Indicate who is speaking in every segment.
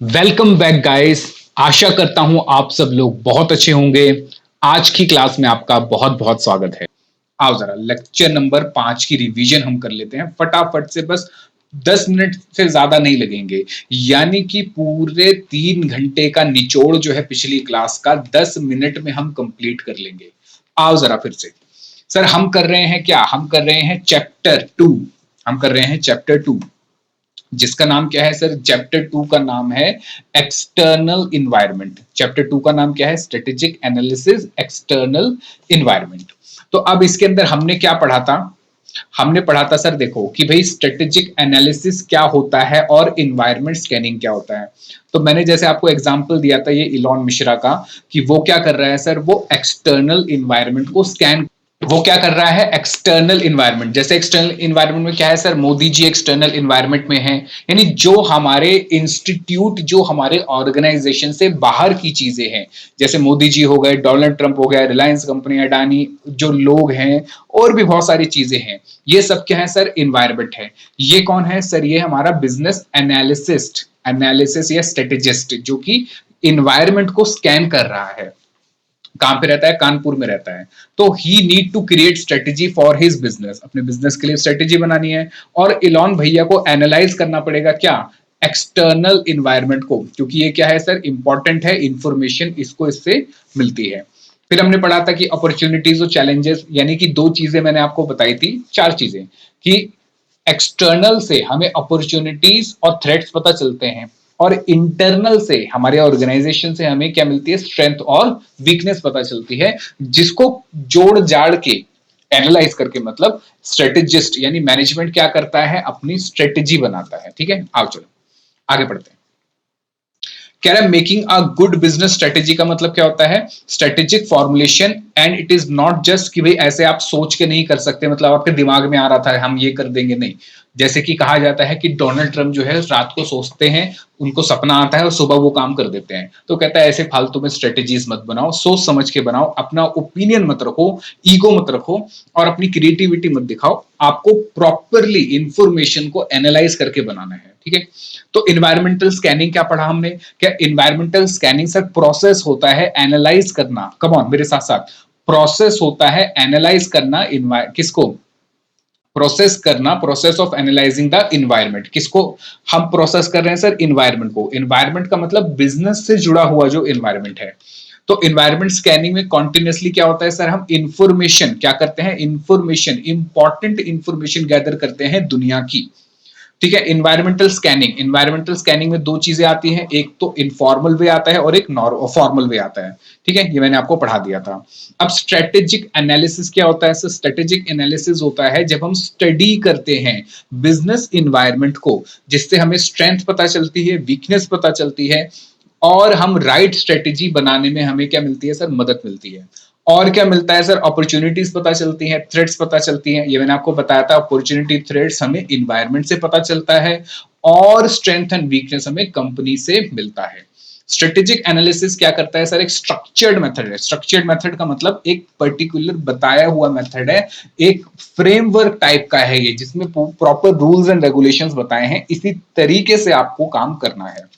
Speaker 1: Welcome back guys. आशा करता हूं आप सब लोग बहुत अच्छे होंगे। आज की क्लास में आपका बहुत बहुत स्वागत है। आओ जरा लेक्चर नंबर 5 की रिवीजन हम कर लेते हैं फटाफट से। बस 10 मिनट से ज्यादा नहीं लगेंगे, यानी कि पूरे 3 घंटे का निचोड़ जो है पिछली क्लास का 10 मिनट में हम कंप्लीट कर लेंगे। आओ जरा फिर से। सर हम कर रहे हैं क्या? हम कर रहे हैं चैप्टर 2। हम कर रहे हैं चैप्टर 2, जिसका नाम क्या है सर? चैप्टर 2 का नाम है एक्सटर्नल इन्वायरमेंट। चैप्टर 2 का नाम क्या है? Strategic analysis external environment. तो अब इसके अंदर हमने क्या पढ़ा था? हमने पढ़ा था सर, देखो कि भाई स्ट्रेटेजिक एनालिसिस क्या होता है और इन्वायरमेंट स्कैनिंग क्या होता है। तो मैंने जैसे आपको एग्जांपल दिया था ये इलॉन मिश्रा का, कि वो क्या कर रहा है सर? वो एक्सटर्नल इन्वायरमेंट को स्कैन, वो क्या कर रहा है? External environment. जैसे एक्सटर्नल इन्वायरमेंट में क्या है sir? Modi ji external environment में है, यानी जो हमारे इंस्टीट्यूट, जो हमारे ऑर्गेनाइजेशन से बाहर की चीजें हैं, जैसे मोदी जी हो गए, डोनाल्ड ट्रंप हो गया, रिलायंस कंपनी, अडानी, जो लोग हैं, और भी बहुत सारी चीजें हैं, ये सब क्या है सर? इन्वायरमेंट है। ये कौन है सर? ये हमारा बिजनेस एनालिसिस्ट, एनालिसिस या स्ट्रेटेजिस्ट, जो कि इन्वायरमेंट को स्कैन कर रहा है। कहां पे रहता है? कानपुर में रहता है। तो he need to create strategy for his business, अपने बिजनेस के लिए स्ट्रेटेजी बनानी है। और इलॉन भैया को एनालाइज करना पड़ेगा क्या? एक्सटर्नल इन्वायरमेंट को, क्योंकि ये क्या है सर? इंपॉर्टेंट है, इंफॉर्मेशन इसको इससे मिलती है। फिर हमने पढ़ा था कि अपॉर्चुनिटीज और चैलेंजेस, यानी कि दो चीजें मैंने आपको बताई थी, चार चीजें, कि एक्सटर्नल से हमें अपॉर्चुनिटीज और थ्रेट्स पता चलते हैं, और इंटरनल से हमारे ऑर्गेनाइजेशन से हमें क्या मिलती है? स्ट्रेंथ और वीकनेस पता चलती है, जिसको जोड़ जाड़ के एनालाइज करके, मतलब स्ट्रेटेजिस्ट यानी मैनेजमेंट क्या करता है? अपनी स्ट्रेटेजी बनाता है। ठीक है, आओ चलो आगे बढ़ते हैं। कह रहा है making a good business strategy का मतलब क्या होता है? Strategic formulation, and it is not just कि भाई ऐसे आप सोच के नहीं कर सकते, मतलब आपके दिमाग में आ रहा था हम ये कर देंगे, नहीं। जैसे कि कहा जाता है कि डोनाल्ड ट्रंप जो है रात को सोचते हैं, उनको सपना आता है और सुबह वो काम कर देते हैं। तो कहता है ऐसे फालतू में स्ट्रेटेजीज मत बनाओ, सोच समझ के बनाओ, अपना ओपिनियन मत रखो, ईगो मत रखो, और अपनी क्रिएटिविटी मत दिखाओ। आपको प्रॉपरली इंफॉर्मेशन को एनालाइज करके बनाना है। ठीक है। तो इन्वायरमेंटल स्कैनिंग क्या पढ़ा हमने? क्या इन्वायरमेंटल स्कैनिंग सर प्रोसेस होता है एनालाइज करना? कम ऑन मेरे साथ साथ। प्रोसेस होता है एनालाइज करना, किसको? प्रोसेस करना, process of analysing the environment. किसको हम प्रोसेस कर रहे हैं सर? इन्वायरमेंट को। इन्वायरमेंट का मतलब बिजनेस से जुड़ा हुआ जो इन्वायरमेंट है। तो इन्वायरमेंट स्कैनिंग में कॉन्टिन्यूसली क्या होता है सर? हम इंफॉर्मेशन क्या करते हैं? इंफॉर्मेशन, इंपॉर्टेंट इंफॉर्मेशन गैदर करते हैं दुनिया की। ठीक है। इन्वायरमेंटल स्कैनिंग, इन्वायरमेंटल स्कैनिंग में दो चीजें आती हैं, एक तो इनफॉर्मल वे आता है और एक फॉर्मल वे आता है। ठीक है, ये मैंने आपको पढ़ा दिया था। अब स्ट्रेटेजिक एनालिसिस क्या होता है? स्ट्रेटेजिक एनालिसिस होता है जब हम स्टडी करते हैं बिजनेस इन्वायरमेंट को, जिससे हमें स्ट्रेंथ पता चलती है, वीकनेस पता चलती है, और हम राइट स्ट्रेटेजी बनाने में हमें क्या मिलती है सर? मदद मिलती है। और क्या मिलता है सर? अपॉर्चुनिटीज पता चलती हैं, थ्रेट्स पता चलती हैं, ये मैंने आपको बताया था। अपॉर्चुनिटी, थ्रेट्स हमें इन्वायरमेंट से पता चलता है, और स्ट्रेंथ एंड वीकनेस हमें कंपनी से मिलता है। स्ट्रेटेजिक एनालिसिस क्या करता है सर? एक स्ट्रक्चर्ड मेथड है। स्ट्रक्चर्ड मेथड का मतलब एक पर्टिकुलर बताया हुआ मेथड है, एक फ्रेमवर्क टाइप का है ये, जिसमें प्रॉपर रूल्स एंड रेगुलेशंस बताए हैं। इसी तरीके से आपको काम करना है।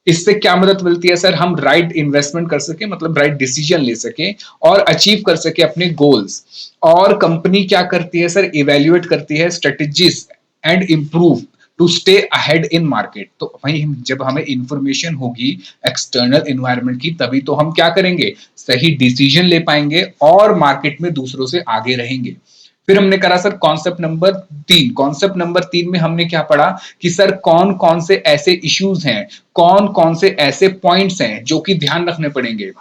Speaker 1: इससे क्या मदद मिलती है सर? हम राइट इन्वेस्टमेंट कर सके, मतलब राइट डिसीजन ले सके, और अचीव कर सके अपने गोल्स। और कंपनी क्या करती है सर? इवेल्युएट करती है strategies and improve to stay ahead in market. तो भाई जब हमें इंफॉर्मेशन होगी एक्सटर्नल एनवायरनमेंट की, तभी तो हम क्या करेंगे? सही डिसीजन ले पाएंगे और मार्केट में दूसरों से आगे रहेंगे। फिर हमने करा sir concept number 3। Concept number 3 में हमने क्या पढ़ा? कि सर कौन कौन से ऐसे इश्यूज हैं, कौन कौन से ऐसे पॉइंट्स हैं जो कि ध्यान रखने पड़ेंगे,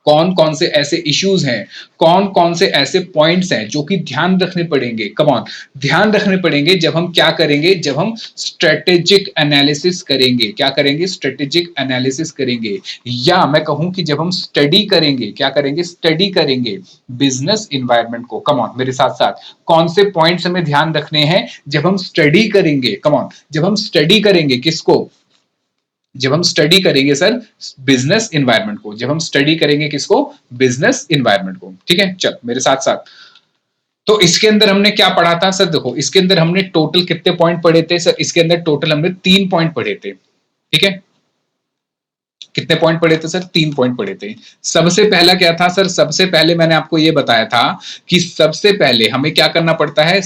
Speaker 1: कौन कौन से ऐसे इश्यूज हैं, कौन कौन से ऐसे पॉइंट्स हैं जो कि ध्यान रखने पड़ेंगे। कम ऑन, ध्यान रखने पड़ेंगे जब हम क्या करेंगे? जब हम स्ट्रेटेजिक एनालिसिस करेंगे। क्या करेंगे? स्ट्रेटेजिक एनालिसिस करेंगे। या मैं कहूं कि जब हम स्टडी करेंगे, क्या करेंगे? स्टडी करेंगे बिजनेस इन्वायरमेंट को। कम ऑन मेरे साथ साथ, कौन से पॉइंट्स हमें ध्यान रखने हैं जब हम स्टडी करेंगे? कम ऑन, जब हम स्टडी करेंगे किसको? जब हम स्टडी करेंगे सर बिजनेस इन्वायरमेंट को। जब हम स्टडी करेंगे किसको? बिजनेस इन्वायरमेंट को। ठीक है, चल मेरे साथ साथ। तो इसके अंदर हमने क्या पढ़ा था सर? देखो इसके अंदर हमने टोटल कितने पॉइंट पढ़े थे सर? इसके अंदर टोटल हमने 3 पॉइंट पढ़े थे। ठीक है, कितने पॉइंट पढ़े थे सर? 3 पॉइंट पढ़े थे। सबसे पहला क्या था सर? सबसे पहले मैंने आपको ये बताया था कि सबसे पहले हमें क्या करना पड़ता है,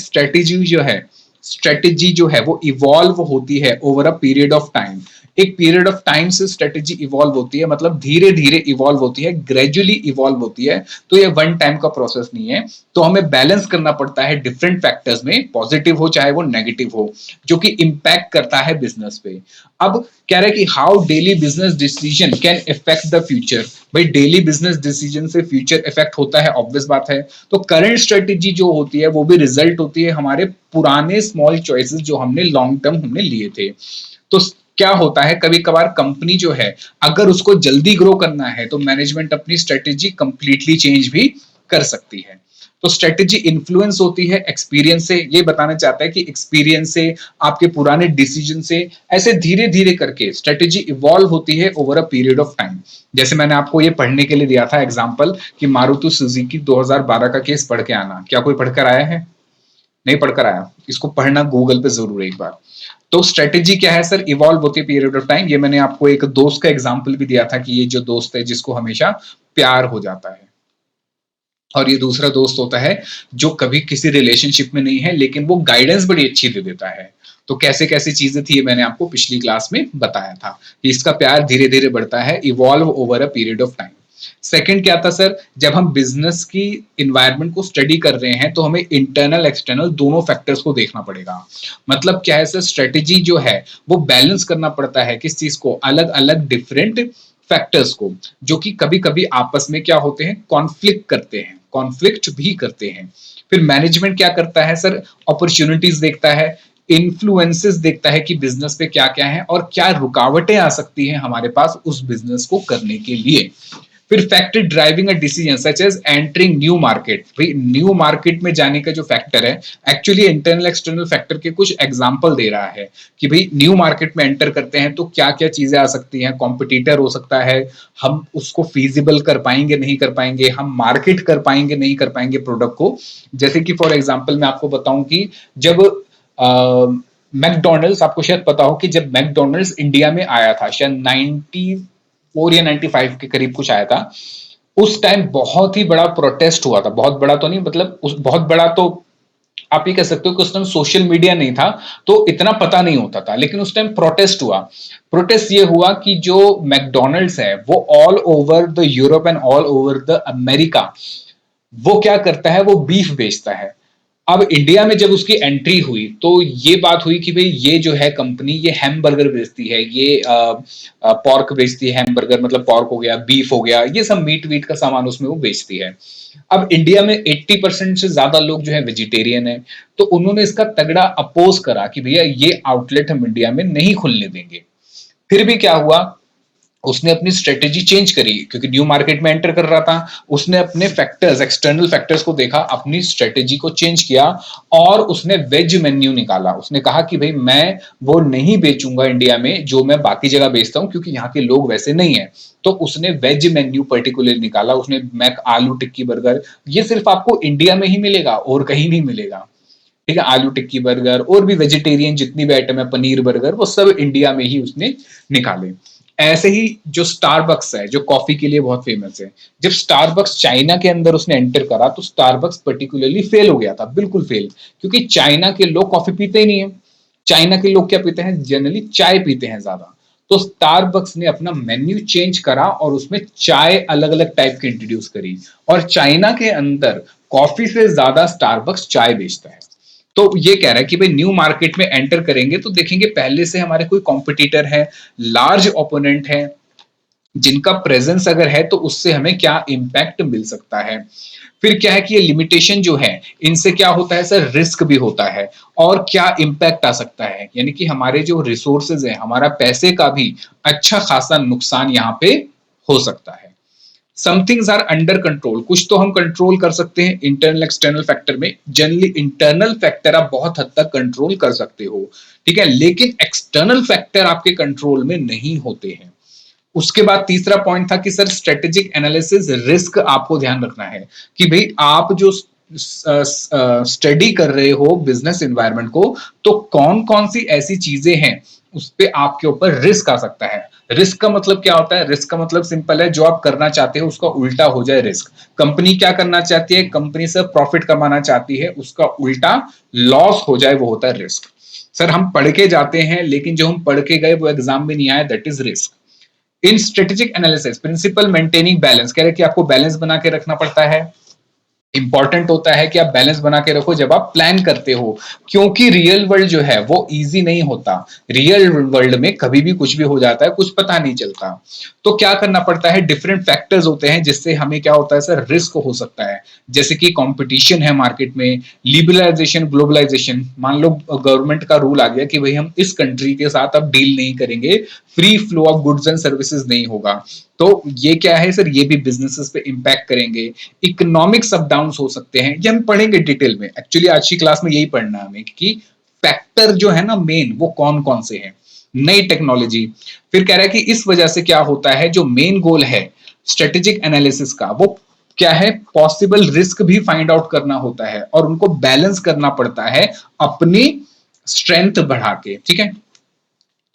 Speaker 1: स्ट्रेटेजी जो है वो इवॉल्व होती है over a period of time. एक पीरियड ऑफ टाइम से स्ट्रेटेजी इवॉल्व होती है, मतलब धीरे धीरे इवॉल्व होती है, ग्रेजुअली इवॉल्व होती है। तो ये वन टाइम का प्रोसेस नहीं है। तो हमें बैलेंस करना पड़ता है डिफरेंट फैक्टर्स में, पॉजिटिव हो चाहे वो नेगेटिव हो, जो कि इंपैक्ट करता है बिजनेस पे। अब कह रहे हैं कि how daily business decision can effect the future. भाई डेली बिजनेस डिसीजन से फ्यूचर इफेक्ट होता है, ऑब्वियस बात है। तो करंट स्ट्रेटेजी जो होती है वो भी रिजल्ट होती है हमारे पुराने स्मॉल चॉइसेस जो हमने लॉन्ग टर्म हमने लिए थे। तो क्या होता है, कभी कभार कंपनी जो है अगर उसको जल्दी ग्रो करना है तो मैनेजमेंट अपनी स्ट्रेटेजी कंप्लीटली चेंज भी कर सकती है। तो स्ट्रेटेजी इन्फ्लुएंस होती है एक्सपीरियंस से। ये बताना चाहता है कि एक्सपीरियंस से, आपके पुराने डिसीजन से, ऐसे धीरे धीरे करके स्ट्रेटेजी इवॉल्व होती है over a period of time. जैसे मैंने आपको ये पढ़ने के लिए दिया था एग्जांपल कि मारुति सुजुकी 2012 का केस पढ़ के आना। क्या कोई पढ़कर आया है? नहीं पढ़कर आया? इसको पढ़ना गूगल पे जरूर एक बार। तो स्ट्रेटेजी क्या है सर? इवॉल्व होती है पीरियड ऑफ टाइम। ये मैंने आपको एक दोस्त का एग्जांपल भी दिया था कि ये जो दोस्त है जिसको हमेशा प्यार हो जाता है, और ये दूसरा दोस्त होता है जो कभी किसी रिलेशनशिप में नहीं है लेकिन वो गाइडेंस बड़ी अच्छी दे देता है। तो कैसे कैसे चीजें थी ये मैंने आपको पिछली क्लास में बताया था कि इसका प्यार धीरे धीरे बढ़ता है, evolve over a period of time. Second क्या था सर? जब हम बिजनेस की इन्वायरमेंट को स्टडी कर रहे हैं तो हमें इंटरनल एक्सटर्नल दोनों फैक्टर्स को देखना पड़ेगा। मतलब क्या है सर? स्ट्रेटेजी जो है वो बैलेंस करना पड़ता है किस चीज को? अलग अलग डिफरेंट फैक्टर्स को, जो कि कभी कभी आपस में क्या होते हैं, कॉन्फ्लिक्ट भी करते हैं। फिर मैनेजमेंट क्या करता है सर? अपॉर्चुनिटीज देखता है, इन्फ्लुएंसेस देखता है कि बिजनेस पे क्या क्या है और क्या रुकावटें आ सकती हैं हमारे पास उस बिजनेस को करने के लिए। फिर factor driving a decision such as entering new market. भाई न्यू मार्केट में जाने का जो फैक्टर है, एक्चुअली इंटरनल एक्सटर्नल फैक्टर के कुछ एग्जांपल दे रहा है कि भाई न्यू मार्केट में एंटर करते हैं तो क्या क्या चीजें आ सकती हैं। कॉम्पिटिटर हो सकता है, हम उसको फिजिबल कर पाएंगे नहीं कर पाएंगे, हम मार्केट कर पाएंगे नहीं कर पाएंगे प्रोडक्ट को। जैसे कि फॉर एग्जाम्पल मैं आपको बताऊं कि जब मैकडोनल्ड्स, आपको शायद पता हो कि जब मैकडोनल्ड्स इंडिया में आया था, शायद 94 या 95 के करीब कुछ आया था, उस टाइम बहुत ही बड़ा प्रोटेस्ट हुआ था। बहुत बड़ा तो नहीं, मतलब उस बहुत बड़ा तो आप ये कह सकते हो कि उस टाइम सोशल मीडिया नहीं था तो इतना पता नहीं होता था, लेकिन उस टाइम प्रोटेस्ट हुआ। प्रोटेस्ट ये हुआ कि जो मैकडोनल्ड्स है वो all over the Europe and all over the America वो क्या करता है, वो बीफ बेचता है। अब इंडिया में जब उसकी एंट्री हुई तो ये बात हुई कि भाई ये जो है कंपनी ये हैमबर्गर बेचती है, ये पॉर्क बेचती है, हैमबर्गर मतलब पॉर्क हो गया, बीफ हो गया, ये सब मीट वीट का सामान उसमें वो बेचती है। अब इंडिया में 80% से ज्यादा लोग जो है वेजिटेरियन है, तो उन्होंने इसका तगड़ा अपोज करा कि भैया ये आउटलेट हम इंडिया में नहीं खुलने देंगे। फिर भी क्या हुआ, उसने अपनी स्ट्रेटेजी चेंज करी क्योंकि न्यू मार्केट में एंटर कर रहा था। उसने अपने फैक्टर्स, एक्सटर्नल फैक्टर्स को देखा, अपनी स्ट्रेटेजी को चेंज किया और उसने वेज मेन्यू निकाला। उसने कहा कि भाई मैं वो नहीं बेचूंगा इंडिया में जो मैं बाकी जगह बेचता हूं क्योंकि यहाँ के लोग वैसे नहीं है। तो उसने वेज मेन्यू पर्टिकुलर निकाला। उसने मैक आलू टिक्की बर्गर, ये सिर्फ आपको इंडिया में ही मिलेगा और कहीं नहीं मिलेगा। ठीक है, आलू टिक्की बर्गर और भी वेजिटेरियन जितनी भी आइटम है, पनीर बर्गर, वो सब इंडिया में ही उसने निकाले। ऐसे ही जो स्टारबक्स है जो कॉफी के लिए बहुत फेमस है, जब स्टारबक्स चाइना के अंदर उसने एंटर करा तो स्टारबक्स पर्टिकुलरली फेल हो गया था, बिल्कुल फेल, क्योंकि चाइना के लोग कॉफी पीते ही नहीं है। चाइना के लोग क्या पीते हैं, जनरली चाय पीते हैं ज्यादा। तो स्टारबक्स ने अपना मेन्यू चेंज करा और उसमें चाय अलग अलग टाइप की इंट्रोड्यूस करी, और चाइना के अंदर कॉफी से ज्यादा स्टारबक्स चाय बेचता है। तो ये कह रहा है कि भाई न्यू मार्केट में एंटर करेंगे तो देखेंगे पहले से हमारे कोई कॉम्पिटिटर है, लार्ज ओपोनेंट है, जिनका प्रेजेंस अगर है तो उससे हमें क्या इंपैक्ट मिल सकता है। फिर क्या है कि ये लिमिटेशन जो है इनसे क्या होता है सर, रिस्क भी होता है और क्या इंपैक्ट आ सकता है, यानी कि हमारे जो रिसोर्सेज है, हमारा पैसे का भी अच्छा खासा नुकसान यहाँ पे हो सकता है। Some things are under control, कुछ तो हम कंट्रोल कर सकते हैं इंटरनल एक्सटर्नल फैक्टर में। जनरली इंटरनल फैक्टर आप बहुत हद तक कंट्रोल कर सकते हो, ठीक है, लेकिन एक्सटर्नल फैक्टर आपके कंट्रोल में नहीं होते हैं। उसके बाद तीसरा पॉइंट था कि सर स्ट्रेटेजिक एनालिसिस, रिस्क आपको ध्यान रखना है कि भाई आप जो स्टडी कर रहे हो बिजनेस एनवायरनमेंट को, तो कौन कौन सी ऐसी चीजें हैं उस पे आपके ऊपर रिस्क आ सकता है। रिस्क का मतलब क्या होता है? रिस्क का मतलब सिंपल है, जो आप करना चाहते हो उसका उल्टा हो जाए रिस्क। कंपनी क्या करना चाहती है? कंपनी से प्रॉफिट कमाना चाहती है, उसका उल्टा लॉस हो जाए, वो होता है रिस्क। सर हम पढ़ के जाते हैं लेकिन जो हम पढ़ के गए वो एग्जाम में नहीं आया, that is risk. In strategic analysis principle maintaining balance, कह रहे कि आपको बैलेंस बना के रखना पड़ता है। इंपॉर्टेंट होता है कि आप बैलेंस बना के रखो जब आप प्लान करते हो, क्योंकि रियल वर्ल्ड जो है वो इजी नहीं होता। रियल वर्ल्ड में कभी भी कुछ भी हो जाता है, कुछ पता नहीं चलता। तो क्या करना पड़ता है? डिफरेंट फैक्टर्स होते हैं जिससे हमें क्या होता है सर, रिस्क हो सकता है। जैसे कि कंपटीशन है मार्केट में, लिबरलाइजेशन, ग्लोबलाइजेशन। मान लो गवर्नमेंट का रूल आ गया कि भाई हम इस कंट्री के साथ अब डील नहीं करेंगे, free flow of goods and services नहीं होगा। तो ये क्या है सर, ये भी बिजनेसेस पे इंपैक्ट करेंगे। इकोनॉमिक अप डाउन हो सकते हैं, ये हम पढ़ेंगे डिटेल में। एक्चुअली आज की क्लास में यही पढ़ना है हमें कि फैक्टर जो है ना मेन, वो कौन कौन से हैं। नई टेक्नोलॉजी, फिर कह रहा है कि इस वजह से क्या होता है, जो मेन गोल है स्ट्रेटेजिक एनालिसिस का, वो क्या है? पॉसिबल रिस्क भी फाइंड आउट करना होता है और उनको बैलेंस करना पड़ता है अपनी स्ट्रेंथ बढ़ा के। ठीक है,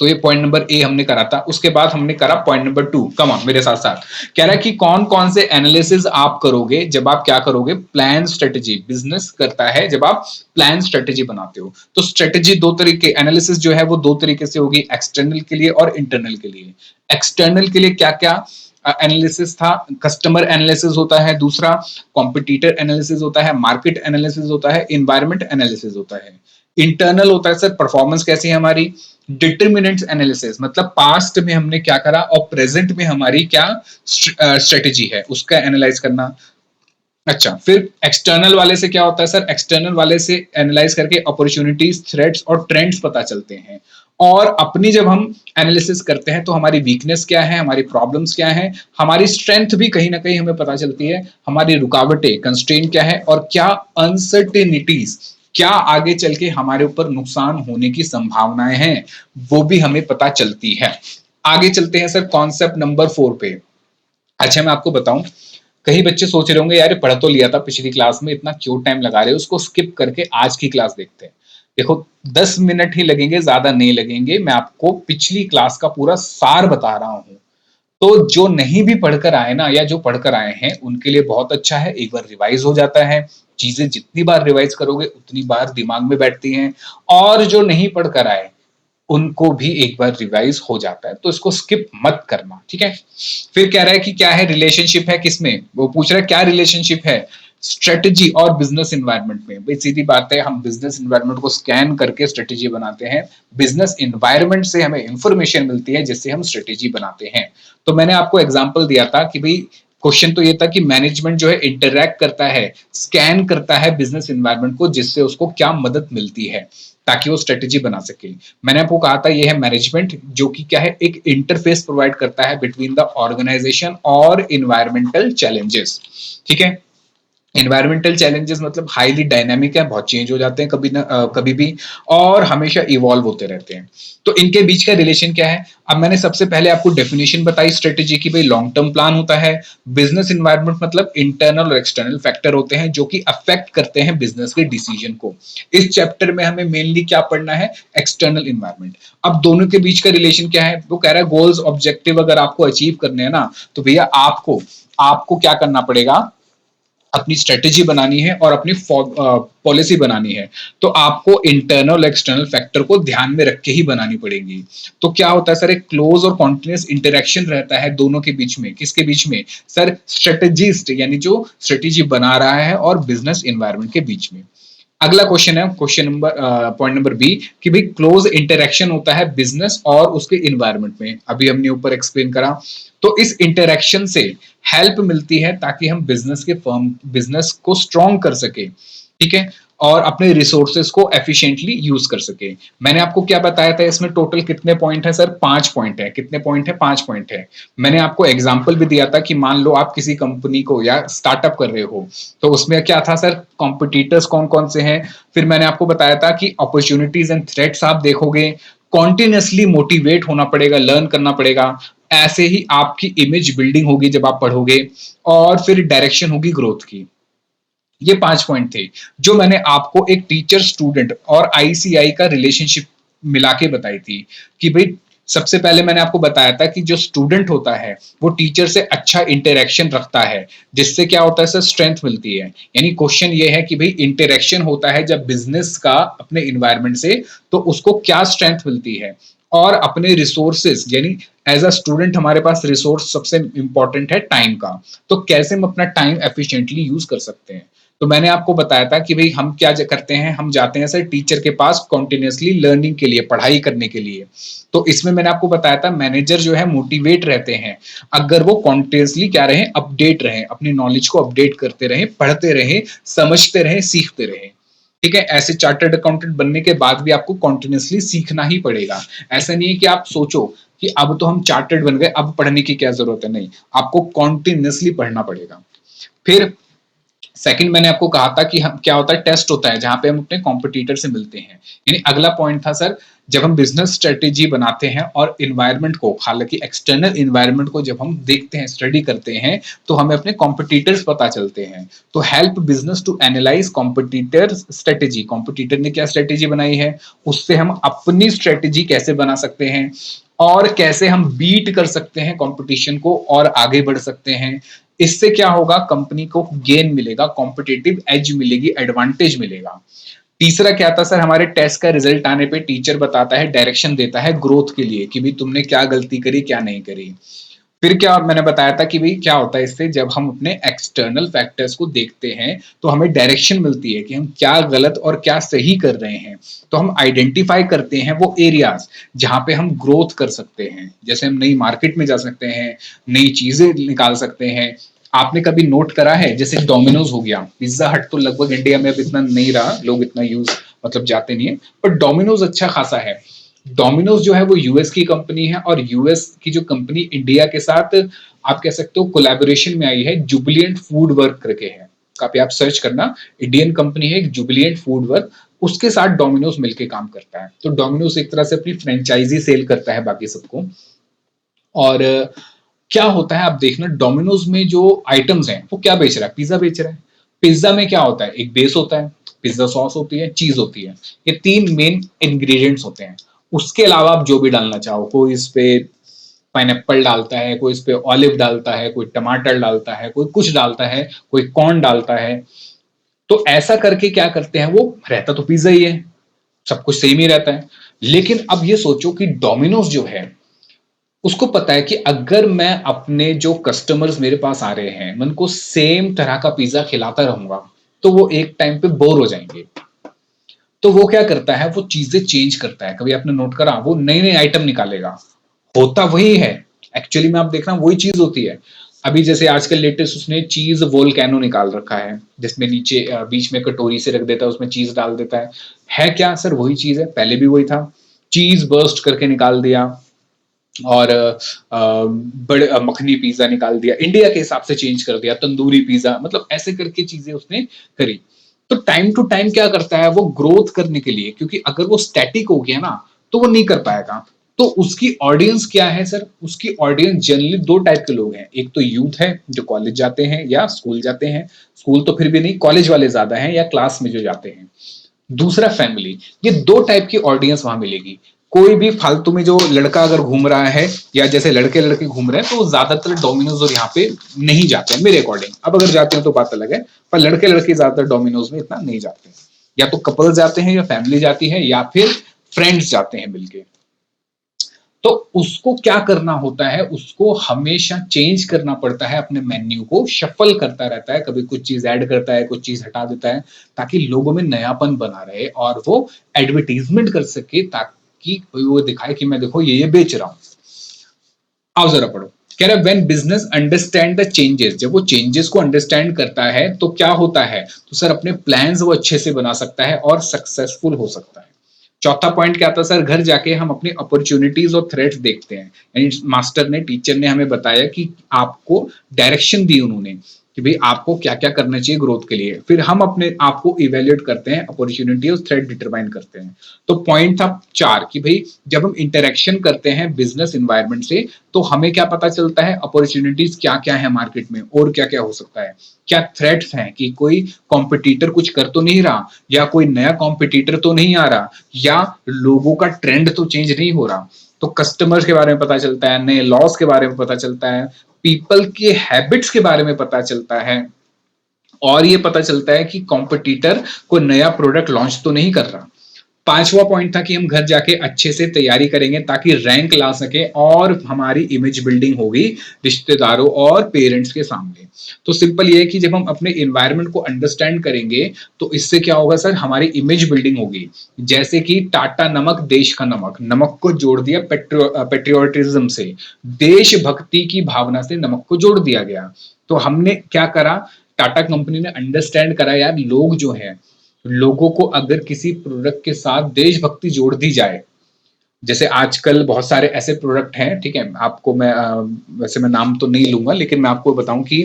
Speaker 1: तो ये पॉइंट नंबर ए हमने करा था। उसके बाद हमने करा पॉइंट नंबर 2, कम ऑन मेरे साथ साथ। कह रहा है कि कौन कौन से एनालिसिस आप करोगे जब आप क्या करोगे? Plan strategy. बिजनेस करता है जब आप प्लान स्ट्रेटेजी बनाते हो। तो स्ट्रेटेजी दो तरीके, एनालिसिस जो है वो दो तरीके से होगी, एक्सटर्नल के लिए और इंटरनल के लिए। एक्सटर्नल के लिए क्या क्या एनालिसिस था? कस्टमर एनालिसिस होता है, दूसरा कॉम्पिटिटर एनालिसिस होता है, मार्केट एनालिसिस होता है, इन्वायरमेंट एनालिसिस होता है। इंटरनल होता है सर, परफॉर्मेंस कैसी है हमारी। डिटर्मिनेंट्स एनालिसिस मतलब पास्ट में हमने क्या करा और प्रेजेंट में हमारी क्या स्ट्रेटेजी है, उसका एनालाइज करना। अच्छा, फिर एक्सटर्नल वाले से क्या होता है सर? एक्सटर्नल वाले से एनालाइज करके अपॉर्चुनिटीज, थ्रेट्स और ट्रेंड्स पता चलते हैं। और अपनी जब हम एनालिसिस करते हैं तो हमारी वीकनेस क्या है, हमारी प्रॉब्लम्स क्या है, हमारी स्ट्रेंथ भी कहीं ना कहीं हमें पता चलती है, हमारी रुकावटें, कंस्ट्रेंट क्या है, और क्या अनसर्टेनिटीज, क्या आगे चल के हमारे ऊपर नुकसान होने की संभावनाएं हैं, वो भी हमें पता चलती है। आगे चलते हैं सर कॉन्सेप्ट नंबर 4 पे। अच्छा मैं आपको बताऊं, कई बच्चे सोच रहे होंगे यार पढ़ तो लिया था पिछली क्लास में, इतना क्यों टाइम लगा रहे हो, उसको स्किप करके आज की क्लास देखते हैं। देखो 10 मिनट ही लगेंगे, ज्यादा नहीं लगेंगे, मैं आपको पिछली क्लास का पूरा सार बता रहा हूं। तो जो नहीं भी पढ़कर आए ना, या जो पढ़कर आए हैं उनके लिए बहुत अच्छा है, एक बार रिवाइज हो जाता है। चीजें जितनी बार रिवाइज करोगे उतनी बार दिमाग में बैठती हैं। और जो नहीं पढ़कर आए उनको भी एक बार रिवाइज हो जाता है, तो इसको स्किप मत करना। ठीक है, फिर कह रहा है कि क्या है रिलेशनशिप है किसमें, वो पूछ रहा है क्या रिलेशनशिप है स्ट्रेटेजी और बिजनेस इन्वायरमेंट में। भाई सीधी बात है, हम बिजनेस इन्वायरमेंट को स्कैन करके स्ट्रेटेजी बनाते हैं, बिजनेस इन्वायरमेंट से हमें इंफॉर्मेशन मिलती है जिससे हम स्ट्रेटेजी बनाते हैं। तो मैंने आपको एग्जांपल दिया था कि भाई क्वेश्चन तो ये था कि मैनेजमेंट जो है इंटरैक्ट करता है, स्कैन करता है बिजनेस इन्वायरमेंट को, जिससे उसको क्या मदद मिलती है ताकि वो स्ट्रेटेजी बना सके। मैंने आपको कहा था ये है मैनेजमेंट, जो कि क्या है, एक इंटरफेस प्रोवाइड करता है बिटवीन द ऑर्गेनाइजेशन और इन्वायरमेंटल चैलेंजेस। ठीक है, एनवायरमेंटल चैलेंजेस मतलब हाईली डायनामिक है, बहुत चेंज हो जाते हैं कभी ना कभी भी, और हमेशा इवॉल्व होते रहते हैं। तो इनके बीच का रिलेशन क्या है? अब मैंने सबसे पहले आपको डेफिनेशन बताई स्ट्रेटेजी की, भाई लॉन्ग टर्म प्लान होता है। बिजनेस इन्वायरमेंट मतलब इंटरनल और एक्सटर्नल फैक्टर होते हैं जो कि अफेक्ट करते हैं बिजनेस के डिसीजन को। इस चैप्टर में हमें मेनली क्या पढ़ना है? External environment. अब दोनों के बीच का रिलेशन क्या है? वो कह रहा है गोल्स ऑब्जेक्टिव अगर आपको अचीव करने हैं ना, तो भैया आपको आपको क्या करना पड़ेगा? अपनी स्ट्रेटेजी बनानी है और अपनी पॉलिसी बनानी है। तो आपको इंटरनल एक्सटर्नल फैक्टर को ध्यान में रख के ही बनानी पड़ेगी। तो क्या होता है सर, एक क्लोज और कॉन्टिन्यूस इंटरेक्शन रहता है दोनों के बीच में। किसके बीच में सर? स्ट्रेटेजिस्ट यानी जो स्ट्रेटेजी बना रहा है और बिजनेस एनवायरनमेंट के बीच में। अगला क्वेश्चन है, question number point number B, कि भाई क्लोज इंटरेक्शन होता है बिजनेस और उसके इन्वायरमेंट में, अभी हमने ऊपर एक्सप्लेन करा। तो इस इंटरेक्शन से हेल्प मिलती है ताकि हम बिजनेस को स्ट्रॉन्ग कर सके। ठीक है, और अपने रिसोर्सेज को एफिशिएंटली यूज कर सके। मैंने आपको क्या बताया था, इसमें टोटल कितने पॉइंट है सर? 5 पॉइंट है। कितने पॉइंट है? 5 पॉइंट है। मैंने आपको एग्जांपल भी दिया था कि मान लो आप किसी कंपनी को या स्टार्टअप कर रहे हो, तो उसमें क्या था सर? कॉम्पिटिटर्स कौन कौन से हैं। फिर मैंने आपको बताया था कि अपॉर्चुनिटीज एंड थ्रेट्स आप देखोगे, कॉन्टिन्यूसली मोटिवेट होना पड़ेगा, लर्न करना पड़ेगा। ऐसे ही आपकी इमेज बिल्डिंग होगी जब आप पढ़ोगे, और फिर डायरेक्शन होगी ग्रोथ की। ये 5 पॉइंट थे जो मैंने आपको एक टीचर स्टूडेंट और आईसीआई का रिलेशनशिप मिला के बताई थी कि भाई सबसे पहले मैंने आपको बताया था कि जो स्टूडेंट होता है वो टीचर से अच्छा इंटरेक्शन रखता है, जिससे क्या होता है सर, स्ट्रेंथ मिलती है। यानी क्वेश्चन ये है कि भाई इंटरेक्शन होता है जब बिजनेस का अपने इन्वायरमेंट से, तो उसको क्या स्ट्रेंथ मिलती है। और अपने रिसोर्सेज, यानी एज अ स्टूडेंट हमारे पास रिसोर्स सबसे इंपॉर्टेंट है टाइम का, तो कैसे हम अपना टाइम एफिशिएंटली यूज कर सकते हैं। तो मैंने आपको बताया था कि भाई हम क्या करते हैं, हम जाते हैं सर टीचर के पास कॉन्टिन्यूसली लर्निंग के लिए, पढ़ाई करने के लिए। तो इसमें मैंने आपको बताया था मैनेजर जो है मोटिवेट रहते हैं अगर वो कॉन्टिन्यूसली क्या रहे, अपडेट रहे, अपनी नॉलेज को अपडेट करते रहे, पढ़ते रहे, समझते रहे, सीखते रहे। ठीक है, ऐसे चार्टर्ड अकाउंटेंट बनने के बाद भी आपको कॉन्टिन्यूसली सीखना ही पड़ेगा। ऐसा नहीं है कि आप सोचो कि अब तो हम चार्टर्ड बन गए, अब पढ़ने की क्या जरूरत है, नहीं, आपको कॉन्टिन्यूसली पढ़ना पड़ेगा। फिर सेकंड मैंने आपको कहा था कि हम क्या होता है, टेस्ट होता है जहां पे हम अपने कॉम्पिटिटर से मिलते हैं। यानी अगला पॉइंट था सर, जब हम बिजनेस स्ट्रेटेजी बनाते हैं और इन्वायरमेंट को, हालांकि एक्सटर्नल इन्वायरमेंट को जब हम देखते हैं, स्टडी करते हैं, तो हमें अपने कॉम्पिटिटर्स पता चलते हैं। तो help business to analyse competitor strategy, competitor ने क्या स्ट्रेटेजी बनाई है, उससे हम अपनी स्ट्रेटेजी कैसे बना सकते हैं, और कैसे हम बीट कर सकते हैं कंपटीशन को और आगे बढ़ सकते हैं। इससे क्या होगा, कंपनी को गेन मिलेगा, कॉम्पिटिटिव एज मिलेगी, एडवांटेज मिलेगा। तीसरा क्या था सर, हमारे टेस्ट का रिजल्ट आने पे टीचर बताता है, डायरेक्शन देता है ग्रोथ के लिए कि भाई तुमने क्या गलती करी, क्या नहीं करी। फिर क्या मैंने बताया था कि भाई क्या होता है इससे, जब हम अपने एक्सटर्नल फैक्टर्स को देखते हैं तो हमें डायरेक्शन मिलती है कि हम क्या गलत और क्या सही कर रहे हैं। तो हम आइडेंटिफाई करते हैं वो एरियाज जहां पे हम ग्रोथ कर सकते हैं, जैसे हम नई मार्केट में जा सकते हैं, नई चीजें निकाल सकते हैं। आपने कभी नोट करा है, जैसे डोमिनोज हो गया, पिज्जा हट तो लगभग इंडिया में अब इतना नहीं रहा, लोग इतना यूज मतलब जाते नहीं है, पर डोमिनोज अच्छा खासा है। डोमिनोज जो है वो यूएस की कंपनी है, और यूएस की जो कंपनी इंडिया के साथ आप कह सकते हो कोलैबोरेशन में आई है, जुबिलियंट फूड वर्क करके है, काफी आप सर्च करना, इंडियन कंपनी है जुबिलियंट फूड वर्क, उसके साथ डोमिनोज मिलके काम करता है। तो डोमिनोज एक तरह से अपनी फ्रेंचाइजी सेल करता है बाकी सबको। और क्या होता है आप देखना, डोमिनोज में जो आइटम्स हैं वो क्या बेच रहा है, पिज्जा बेच रहा है। पिज्जा में क्या होता है, एक बेस होता है, पिज्जा सॉस होती है, चीज होती है, ये तीन मेन इंग्रेडिएंट्स होते हैं। उसके अलावा आप जो भी डालना चाहो, कोई इस पे पाइनएप्पल डालता है, कोई इस पे ऑलिव डालता है, कोई टमाटर डालता है, कोई कुछ डालता है, कोई कॉर्न डालता है। तो ऐसा करके क्या करते हैं, वो रहता तो पिज्जा ही है, सब कुछ सेम ही रहता है। लेकिन अब ये सोचो कि डोमिनोज जो है, उसको पता है कि अगर मैं अपने जो कस्टमर्स मेरे पास आ रहे हैं, मैं उनको सेम तरह का पिज्जा खिलाता रहूंगा, तो वो एक टाइम पे बोर हो जाएंगे। तो वो क्या करता है, वो चीजें चेंज करता है। कभी आपने नोट करा, वो नई नई आइटम निकालेगा, होता वही है, एक्चुअली में आप देखना वही चीज होती है। अभी जैसे आजकल लेटेस्ट उसने चीज वोल्केनो निकाल रखा है, जिसमें नीचे बीच में कटोरी से रख देता है, उसमें चीज डाल देता है क्या सर, वही चीज है, पहले भी वही था। चीज बर्स्ट करके निकाल दिया, और बड़े मखनी पिज्जा निकाल दिया, इंडिया के हिसाब से चेंज कर दिया, तंदूरी पिज्जा, मतलब ऐसे करके चीजें उसने करी। तो टाइम टू टाइम क्या करता है, वो ग्रोथ करने के लिए, क्योंकि अगर वो स्टैटिक हो गया ना तो वो नहीं कर पाएगा। तो उसकी ऑडियंस क्या है सर, उसकी ऑडियंस जनरली दो टाइप के लोग हैं, एक तो यूथ है जो कॉलेज जाते हैं या स्कूल जाते हैं, स्कूल तो फिर भी नहीं, कॉलेज वाले ज्यादा हैं, या क्लास में जो जाते हैं। दूसरा फैमिली, ये दो टाइप की ऑडियंस वहां मिलेगी। कोई भी फालतू में जो लड़का अगर घूम रहा है, या जैसे लड़के लड़के घूम रहे हैं, तो वो ज्यादातर डोमिनोज और यहाँ पे नहीं जाते हैं मेरे अकॉर्डिंग। अब अगर जाते हैं तो बात अलग है, पर लड़के लड़के ज्यादातर डोमिनोज में इतना नहीं जाते हैं। या तो कपल जाते हैं, या फैमिली जाती है, या फिर फ्रेंड्स जाते हैं मिलके। तो उसको क्या करना होता है, उसको हमेशा चेंज करना पड़ता है, अपने मेन्यू को शफल करता रहता है, कभी कुछ चीज ऐड करता है, कुछ चीज हटा देता है, ताकि लोगों में नयापन बना रहे और वो एडवर्टीजमेंट कर सके, ताकि वो दिखाए कि मैं देखो ये बेच रहा हूं। आओ जरा पढ़ो। कह रहा है when business understand the changes, जब वो चेंजेस को अंडरस्टैंड करता है तो क्या होता है, तो सर अपने प्लान्स वो अच्छे से बना सकता है और सक्सेसफुल हो सकता है। चौथा पॉइंट क्या था सर, घर जाके हम अपनी अपॉर्चुनिटीज और थ्रेट्स देखते हैं। यानी मास्टर ने, टीचर ने हमें बताया कि आपको डायरेक्शन दी उन्होंने कि भाई आपको क्या क्या करना चाहिए ग्रोथ के लिए। फिर हम अपने आप को इवेल्युएट करते हैं, अपॉर्चुनिटी और थ्रेट डिटरमाइन करते हैं। तो पॉइंट था 4 कि भाई जब हम इंटरेक्शन करते हैं बिजनेस इन्वायरमेंट से तो हमें क्या पता चलता है, अपॉर्चुनिटीज क्या क्या है मार्केट में और क्या क्या हो सकता है, क्या थ्रेट्स हैं कि कोई कॉम्पिटिटर कुछ कर तो नहीं रहा, या कोई नया कॉम्पिटिटर तो नहीं आ रहा, या लोगों का ट्रेंड तो चेंज नहीं हो रहा। तो कस्टमर्स के बारे में पता चलता है, नए लॉस के बारे में पता चलता है, पीपल के हैबिट्स के बारे में पता चलता है, और ये पता चलता है कि कॉम्पिटिटर कोई नया प्रोडक्ट लॉन्च तो नहीं कर रहा। पांचवा पॉइंट था कि हम घर जाके अच्छे से तैयारी करेंगे ताकि रैंक ला सके और हमारी इमेज बिल्डिंग होगी रिश्तेदारों और पेरेंट्स के सामने। तो सिंपल ये है कि जब हम अपने इन्वायरमेंट को अंडरस्टैंड करेंगे तो इससे क्या होगा सर, हमारी इमेज बिल्डिंग होगी। जैसे कि टाटा नमक देश का नमक, नमक को जोड़ दिया पेट्रियोटिज्म से, देशभक्ति की भावना से नमक को जोड़ दिया गया। तो हमने क्या करा, टाटा कंपनी ने अंडरस्टैंड करा यार लोग जो है, लोगों को अगर किसी प्रोडक्ट के साथ देशभक्ति जोड़ दी जाए, जैसे आजकल बहुत सारे ऐसे प्रोडक्ट हैं, ठीक है, आपको मैं वैसे मैं नाम तो नहीं लूंगा लेकिन मैं आपको बताऊं कि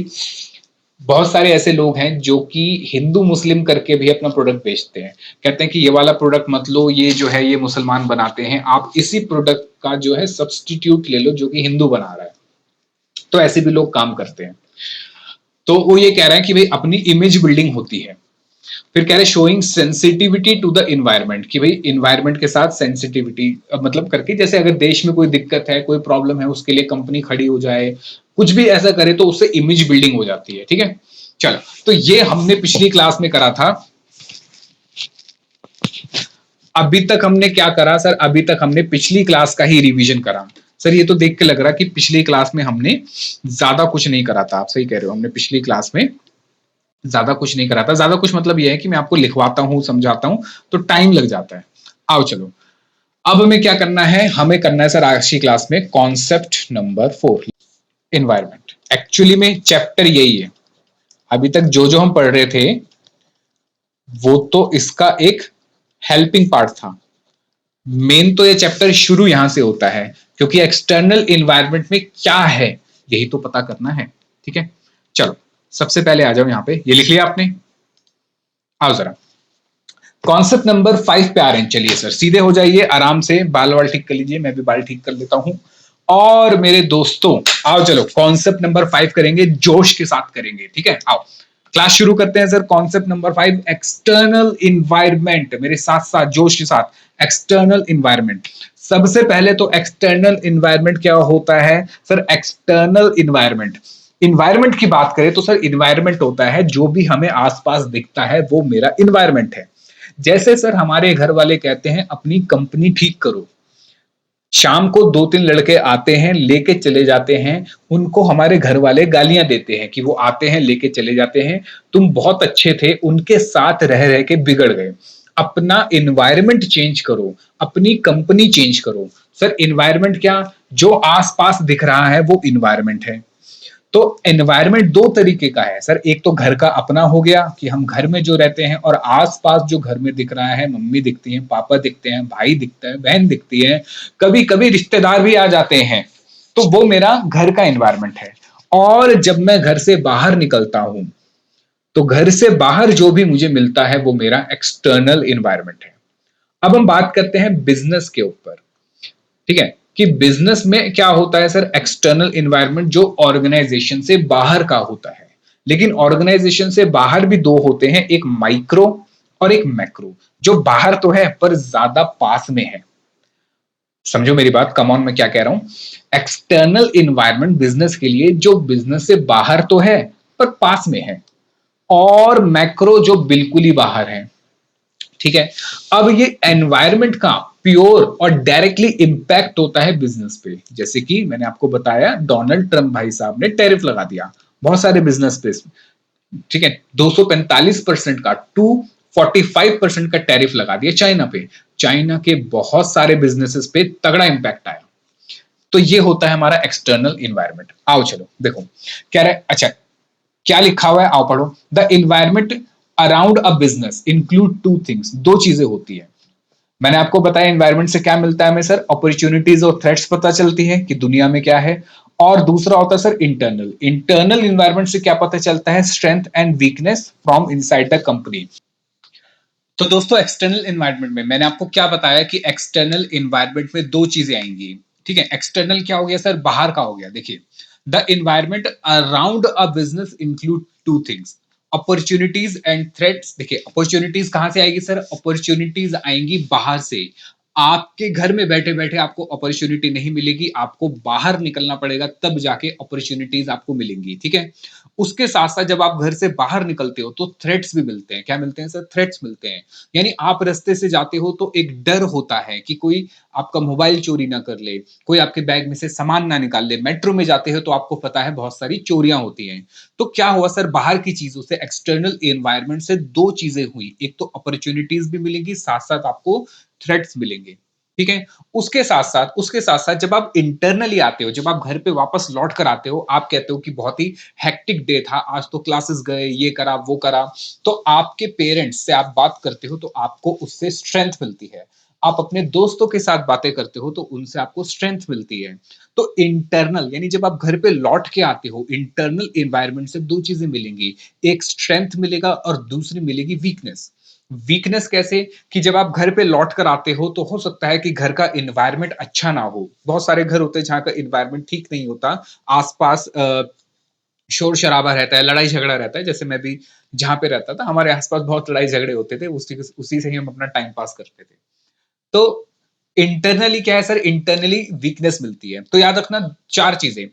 Speaker 1: बहुत सारे ऐसे लोग हैं जो कि हिंदू मुस्लिम करके भी अपना प्रोडक्ट बेचते हैं, कहते हैं कि ये वाला प्रोडक्ट मत लो, ये जो है ये मुसलमान बनाते हैं, आप इसी प्रोडक्ट का जो है सब्सटीट्यूट ले लो जो कि हिंदू बना रहा है। तो ऐसे भी लोग काम करते हैं। तो वो ये कह रहे हैं कि भाई अपनी इमेज बिल्डिंग होती है। फिर कह रहे showing sensitivity to the environment, कि भाई इन्वायरमेंट के साथ सेंसिटिविटी मतलब करके, जैसे अगर देश में कोई दिक्कत है, कोई प्रॉब्लम है, उसके लिए कंपनी खड़ी हो जाए, कुछ भी ऐसा करे तो उससे इमेज बिल्डिंग हो जाती है। ठीक है, चलो, तो ये हमने पिछली क्लास में करा था। अभी तक हमने क्या करा सर, अभी तक हमने पिछली क्लास का ही रिवीजन करा। सर ये तो देख के लग रहा कि पिछली क्लास में हमने ज्यादा कुछ नहीं करा था। आप सही कह रहे हो, हमने पिछली क्लास में ज्यादा कुछ नहीं करा था। ज्यादा कुछ मतलब ये है कि मैं आपको लिखवाता हूं, समझाता हूं, तो टाइम लग जाता है। आओ चलो, अब हमें क्या करना है, हमें करना है सर आज की क्लास में कॉन्सेप्ट नंबर 4, इन्वायरमेंट। एक्चुअली में चैप्टर यही है, अभी तक जो जो हम पढ़ रहे थे वो तो इसका एक हेल्पिंग पार्ट था। मेन तो ये चैप्टर शुरू यहां से होता है, क्योंकि एक्सटर्नल इन्वायरमेंट में क्या है यही तो पता करना है। ठीक है, चलो सबसे पहले आ जाओ, यहां पे ये लिख लिया आपने, आओ जरा कॉन्सेप्ट नंबर 5 पे आ रहे हैं। चलिए सर सीधे हो जाइए, आराम से बाल वाल ठीक कर लीजिए, मैं भी बाल ठीक कर लेता हूं। और मेरे दोस्तों आओ चलो कॉन्सेप्ट नंबर 5 करेंगे, जोश के साथ करेंगे। ठीक है, आओ क्लास शुरू करते हैं sir. Concept number 5, external environment, मेरे साथ साथ जोश के साथ। एक्सटर्नल इन्वायरमेंट, सबसे पहले तो एक्सटर्नल इन्वायरमेंट क्या होता है सर? एक्सटर्नल इन्वायरमेंट, इन्वायरमेंट की बात करें तो सर इन्वायरमेंट होता है जो भी हमें आसपास दिखता है वो मेरा इन्वायरमेंट है। जैसे सर हमारे घर वाले कहते हैं अपनी कंपनी ठीक करो, शाम को 2-3 लड़के आते हैं लेके चले जाते हैं, उनको हमारे घर वाले गालियां देते हैं कि वो आते हैं लेके चले जाते हैं, तुम बहुत अच्छे थे, उनके साथ रह रह के बिगड़ गए। अपना इन्वायरमेंट चेंज करो, अपनी कंपनी चेंज करो। सर इन्वायरमेंट क्या, जो आसपास दिख रहा है वो इन्वायरमेंट है। तो एनवायरनमेंट दो तरीके का है सर, एक तो घर का अपना हो गया कि हम घर में जो रहते हैं, और आसपास जो घर में दिख रहा है, मम्मी दिखती है, पापा दिखते हैं, भाई दिखता है, बहन दिखती है, कभी कभी रिश्तेदार भी आ जाते हैं, तो वो मेरा घर का एनवायरनमेंट है। और जब मैं घर से बाहर निकलता हूं तो घर से बाहर जो भी मुझे मिलता है वो मेरा एक्सटर्नल एनवायरनमेंट है। अब हम बात करते हैं बिजनेस के ऊपर। ठीक है, कि बिजनेस में क्या होता है सर, एक्सटर्नल इन्वायरमेंट जो ऑर्गेनाइजेशन से बाहर का होता है। लेकिन ऑर्गेनाइजेशन से बाहर भी दो होते हैं, एक माइक्रो और एक मैक्रो। जो बाहर तो है पर ज्यादा पास में है। समझो मेरी बात, कम ऑन मैं क्या कह रहा हूं। एक्सटर्नल इन्वायरमेंट बिजनेस के लिए जो बिजनेस से बाहर तो है पर पास में है, और मैक्रो जो बिल्कुल ही बाहर है। ठीक है, अब ये एनवायरमेंट का प्योर और डायरेक्टली इंपैक्ट होता है बिजनेस पे। जैसे कि मैंने आपको बताया, डोनाल्ड ट्रंप भाई साहब ने टैरिफ लगा दिया बहुत सारे बिजनेस पे। ठीक है, 245% का 245% का टैरिफ लगा दिया चाइना पे। चाइना के बहुत सारे बिजनेसेस पे तगड़ा इंपैक्ट आया। तो ये होता है हमारा एक्सटर्नल इन्वायरमेंट। आओ चलो देखो क्या रहे, अच्छा क्या लिखा हुआ है, आओ पढ़ो। The environment around a business include two things, दो चीजें होती है। मैंने आपको बताया एनवायरनमेंट से क्या मिलता है हमें सर, अपॉर्चुनिटीज और थ्रेट्स पता चलती है कि दुनिया में क्या है, और दूसरा होता है सर इंटरनल। इंटरनल इन्वायरमेंट से क्या पता चलता है? Strength and weakness from inside the company. तो दोस्तों एक्सटर्नल इन्वायरमेंट में मैंने आपको क्या बताया कि एक्सटर्नल इन्वायरमेंट में दो चीजें आएंगी। ठीक है, एक्सटर्नल क्या हो गया सर? बाहर का हो गया। देखिए, the environment around a business include two things, opportunities and threats. देखिए, अपॉर्चुनिटीज कहां से आएगी सर? अपॉर्चुनिटीज आएंगी बाहर से। आपके घर में बैठे बैठे आपको अपॉर्चुनिटी नहीं मिलेगी, आपको बाहर निकलना पड़ेगा, तब जाके अपॉर्चुनिटीज आपको मिलेंगी। ठीक है, उसके साथ साथ जब आप घर से बाहर निकलते हो तो थ्रेट्स भी मिलते हैं। क्या मिलते हैं सर? थ्रेट्स मिलते हैं। यानी आप रास्ते से जाते हो तो एक डर होता है कि कोई आपका मोबाइल चोरी ना कर ले, कोई आपके बैग में से सामान ना निकाल ले। मेट्रो में जाते हो तो आपको पता है बहुत सारी चोरियां होती हैं। तो क्या हुआ सर? बाहर की चीजों से, एक्सटर्नल एनवायरनमेंट से दो चीजें हुई, एक तो अपॉर्चुनिटीज भी मिलेंगी, साथ साथ आपको थ्रेट्स मिलेंगे। ठीक है, उसके साथ साथ जब आप इंटरनली आते हो, जब आप घर पे वापस लौट कर आते हो, आप कहते हो कि बहुत ही हेक्टिक डे था आज, तो क्लासेस गए, ये करा वो करा। तो आपके पेरेंट्स से आप बात करते हो तो आपको उससे स्ट्रेंथ मिलती है। आप अपने दोस्तों के साथ बातें करते हो तो उनसे आपको स्ट्रेंथ मिलती है। तो इंटरनल यानी जब आप घर पे लौट के आते हो, इंटरनल एनवायरनमेंट से दो चीजें मिलेंगी, एक स्ट्रेंथ मिलेगा और दूसरी मिलेगी वीकनेस। वीकनेस कैसे? कि जब आप घर पे लौट कर आते हो तो हो सकता है कि घर का एनवायरनमेंट अच्छा ना हो। बहुत सारे घर होते हैं जहाँ का एनवायरनमेंट ठीक नहीं होता। आसपास शोर शराबा रहता है, लड़ाई झगड़ा रहता है। जैसे मैं भी जहाँ पे रहता था, हमारे आसपास बहुत लड़ाई झगड़े होते थे, उसी से ही हम अपना टाइम पास करते थे। तो इंटरनली क्या है सर? इंटरनली वीकनेस मिलती है। तो याद रखना चार चीजें,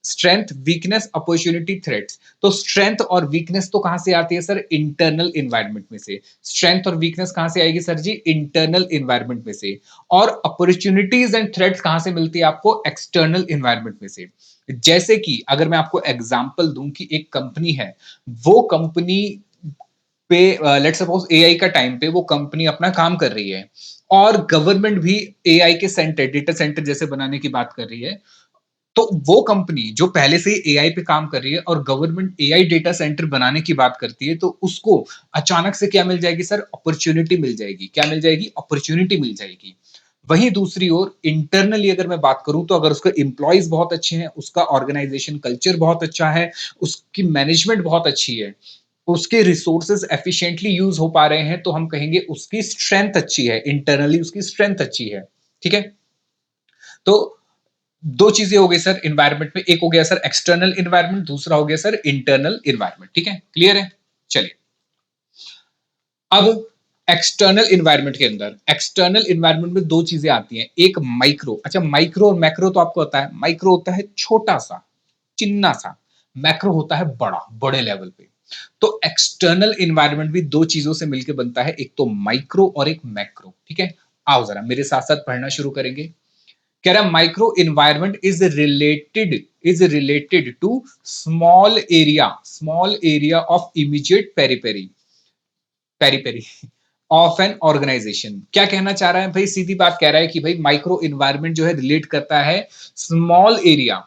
Speaker 1: स्ट्रेंथ, वीकनेस, अपॉर्चुनिटी, थ्रेट्स। तो स्ट्रेंथ और वीकनेस तो कहां से आती है सर? इंटरनल एनवायरनमेंट में से। स्ट्रेंथ और वीकनेस कहां से आएगी सर जी? इंटरनल एनवायरनमेंट में से। और अपॉर्चुनिटीज एंड थ्रेट्स कहां से मिलती है आपको? एक्सटर्नल एनवायरनमेंट में से। जैसे कि अगर मैं आपको एग्जांपल दूं कि एक कंपनी है, वो कंपनी पे लेट्स सपोज एआई का टाइम पे वो कंपनी अपना काम कर रही है, और गवर्नमेंट भी एआई के सेंटर, डेटा सेंटर जैसे बनाने की बात कर रही है। तो वो कंपनी जो पहले से ही एआई पे काम कर रही है और गवर्नमेंट एआई डेटा सेंटर बनाने की बात करती है, तो उसको अचानक से क्या मिल जाएगी सर? अपॉर्चुनिटी मिल जाएगी। क्या मिल जाएगी? अपॉर्चुनिटी मिल जाएगी। वहीं दूसरी ओर इंटरनली अगर मैं बात करूं, तो अगर उसके एम्प्लॉयज बहुत अच्छे हैं, उसका ऑर्गेनाइजेशन कल्चर बहुत अच्छा है, उसकी मैनेजमेंट बहुत अच्छी है, उसके रिसोर्सेज एफिशिएंटली यूज हो पा रहे हैं, तो हम कहेंगे उसकी स्ट्रेंथ अच्छी है, इंटरनली उसकी स्ट्रेंथ अच्छी है। ठीक है, तो दो चीजें हो गई सर इन्वायरमेंट में, एक हो गया सर एक्सटर्नल इन्वायरमेंट, दूसरा हो गया सर इंटरनल इन्वायरमेंट। ठीक है, क्लियर है? चलिए, अब एक्सटर्नल इन्वायरमेंट के अंदर, एक्सटर्नल इन्वायरमेंट में दो चीजें आती हैं, एक माइक्रो। अच्छा, माइक्रो और मैक्रो तो आपको पता है। माइक्रो होता है छोटा सा, चिन्ना सा। मैक्रो होता है बड़ा, बड़े लेवल पे। तो एक्सटर्नल इन्वायरमेंट भी दो चीजों से मिलकर बनता है, एक तो माइक्रो और एक मैक्रो। ठीक है, आओ जरा मेरे साथ साथ पढ़ना शुरू करेंगे। कह रहा micro environment is related to small area of immediate periphery periphery of an organisation. क्या कहना चाह रहा है भाई? सीधी बात कह रहा है कि भाई माइक्रो इन्वायरमेंट जो है रिलेट करता है स्मॉल एरिया,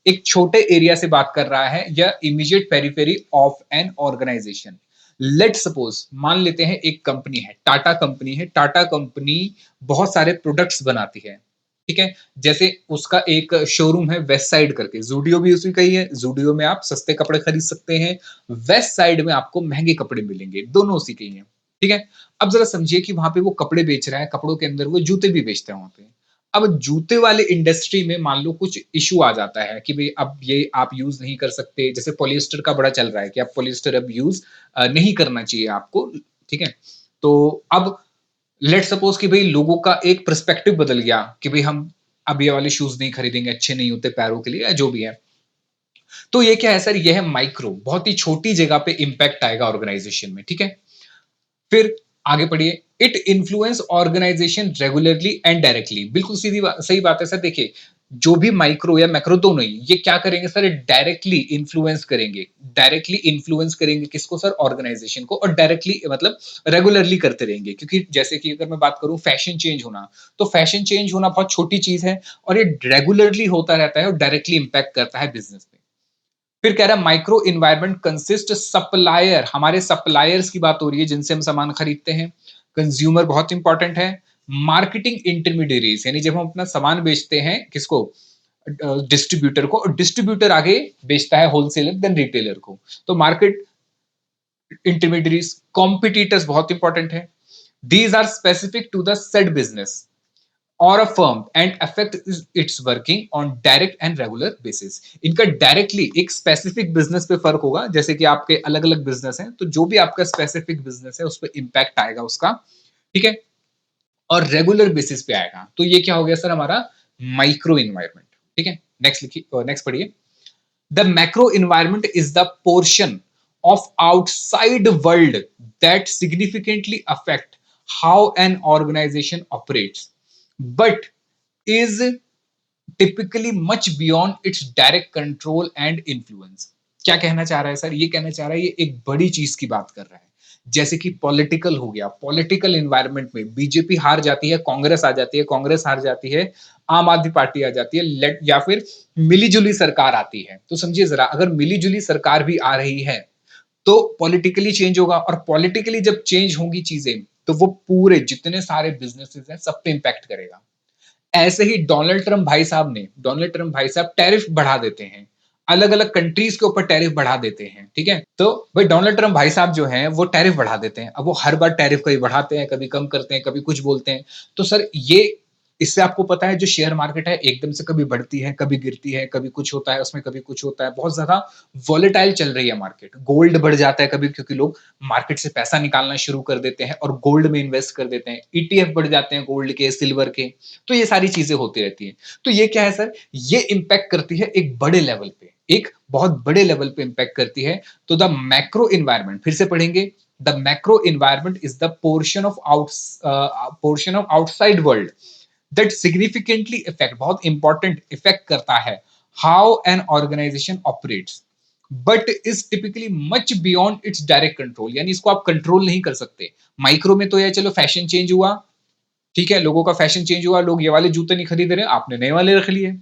Speaker 1: एक छोटे एरिया से बात कर रहा है, या immediate periphery of an organisation. Let suppose, मान लेते हैं एक कंपनी है, टाटा कंपनी है। टाटा कंपनी बहुत सारे प्रोडक्ट्स बनाती है। ठीक है, जैसे उसका एक शोरूम है वेस्ट साइड करके, जूडियो भी उसी का ही है। जूडियो में आप सस्ते कपड़े खरीद सकते हैं, वेस्ट साइड में आपको महंगे कपड़े मिलेंगे, दोनों उसी के ही हैं। ठीक है, अब जरा समझिए कि वहां पे वो कपड़े बेच रहा है, कपड़ों के अंदर वो जूते भी बेचते हैं वहां पे। अब जूते वाले इंडस्ट्री में मान लो कुछ इशू आ जाता है कि भाई अब ये आप यूज नहीं कर सकते। जैसे पॉलिएस्टर का बड़ा चल रहा है कि आप पॉलिएस्टर अब यूज नहीं करना चाहिए आपको। ठीक है, तो अब लेट सपोज कि भाई लोगों का एक पर्सपेक्टिव बदल गया कि भाई हम अब ये वाले शूज नहीं खरीदेंगे, अच्छे नहीं होते पैरों के लिए, या जो भी है। तो ये क्या है सर? ये है माइक्रो, बहुत ही छोटी जगह पे इंपैक्ट आएगा ऑर्गेनाइजेशन में। ठीक है, फिर आगे पढ़िए। It influence organisation regularly and directly. बिल्कुल सही बात है सर। देखिए, जो भी माइक्रो या मैक्रो दोनों ही ये क्या करेंगे सर? डायरेक्टली इन्फ्लुएंस करेंगे। डायरेक्टली इन्फ्लुएंस करेंगे किसको सर? ऑर्गेनाइजेशन को। और डायरेक्टली मतलब रेगुलरली करते रहेंगे, क्योंकि जैसे कि अगर मैं बात करूं फैशन चेंज होना, तो फैशन चेंज होना बहुत छोटी चीज है, और ये रेगुलरली होता रहता है और डायरेक्टली इंपैक्ट करता है बिजनेस में। फिर कह रहा है माइक्रो इन्वायरमेंट कंसिस्ट सप्लायर, हमारे सप्लायर्स की बात हो रही है जिनसे हम सामान खरीदते हैं। कंज्यूमर बहुत इंपॉर्टेंट है। मार्केटिंग इंटरमीडिएरीज, यानी जब हम अपना सामान बेचते हैं किसको? डिस्ट्रीब्यूटर को, और डिस्ट्रीब्यूटर आगे बेचता है होलसेलर देन रिटेलर को। तो मार्केट इंटरमीडियरीज, कॉम्पिटिटर्स बहुत इंपॉर्टेंट है। These are specific to the said business और a firm and affect its working on direct and regular basis. इनका डायरेक्टली एक स्पेसिफिक बिजनेस पे फर्क होगा, जैसे कि आपके अलग अलग बिजनेस हैं, तो जो भी आपका स्पेसिफिक बिजनेस है उस पर इंपैक्ट आएगा उसका, ठीक है, और रेगुलर बेसिस पे आएगा। तो ये क्या हो गया सर हमारा माइक्रो इन्वायरमेंट, ठीक है। नेक्स्ट लिखिए, नेक्स्ट पढ़िए। The macro environment is the portion of outside world that significantly affect how an organization operates, but is typically much beyond its direct control and influence। क्या कहना चाह रहा है सर? ये कहना चाह रहा है ये एक बड़ी चीज की बात कर रहा है, जैसे कि पॉलिटिकल हो गया। पॉलिटिकल इन्वायरमेंट में बीजेपी हार जाती है, कांग्रेस आ जाती है, कांग्रेस हार जाती है, आम आदमी पार्टी आ जाती है, या फिर मिलीजुली सरकार आती है। तो समझिए जरा, अगर मिलीजुली सरकार भी आ रही है तो पॉलिटिकली चेंज होगा, और पॉलिटिकली जब चेंज होंगी चीजें तो वो पूरे जितने सारे बिजनेसेस हैं सब पे इंपैक्ट करेगा। ऐसे ही डोनाल्ड ट्रंप भाई साहब टैरिफ बढ़ा देते हैं, अलग अलग कंट्रीज के ऊपर टैरिफ बढ़ा देते हैं, ठीक है। तो भाई डोनाल्ड ट्रंप भाई साहब जो हैं वो टैरिफ बढ़ा देते हैं। अब वो हर बार टैरिफ कभी बढ़ाते हैं, कभी कम करते हैं, कभी कुछ बोलते हैं। तो सर ये, इससे आपको पता है जो शेयर मार्केट है एकदम से कभी बढ़ती है, कभी गिरती है, कभी कुछ होता है उसमें, कभी कुछ होता है, बहुत ज्यादा वॉलेटाइल चल रही है मार्केट। गोल्ड बढ़ जाता है कभी, क्योंकि लोग मार्केट से पैसा निकालना शुरू कर देते हैं और गोल्ड में इन्वेस्ट कर देते हैं। ईटीएफ बढ़ जाते हैं गोल्ड के, सिल्वर के। तो ये सारी चीजें होती रहती हैं। तो ये क्या है सर, ये इंपैक्ट करती है एक बड़े लेवल पे, एक बहुत बड़े लेवल पे इंपैक्ट करती है। तो द मैक्रो इन्वायरमेंट, फिर से पढ़ेंगे, the macro environment is the portion of outside world that significantly effect, बहुत इंपॉर्टेंट इफेक्ट करता है how an organisation operates, but is typically much beyond its direct control. यानी इसको आप कंट्रोल नहीं कर सकते। माइक्रो में तो ये चलो फैशन चेंज हुआ, ठीक है, लोगों का फैशन चेंज हुआ, लोग ये वाले जूते नहीं खरीद रहे, आपने नए वाले रख लिए।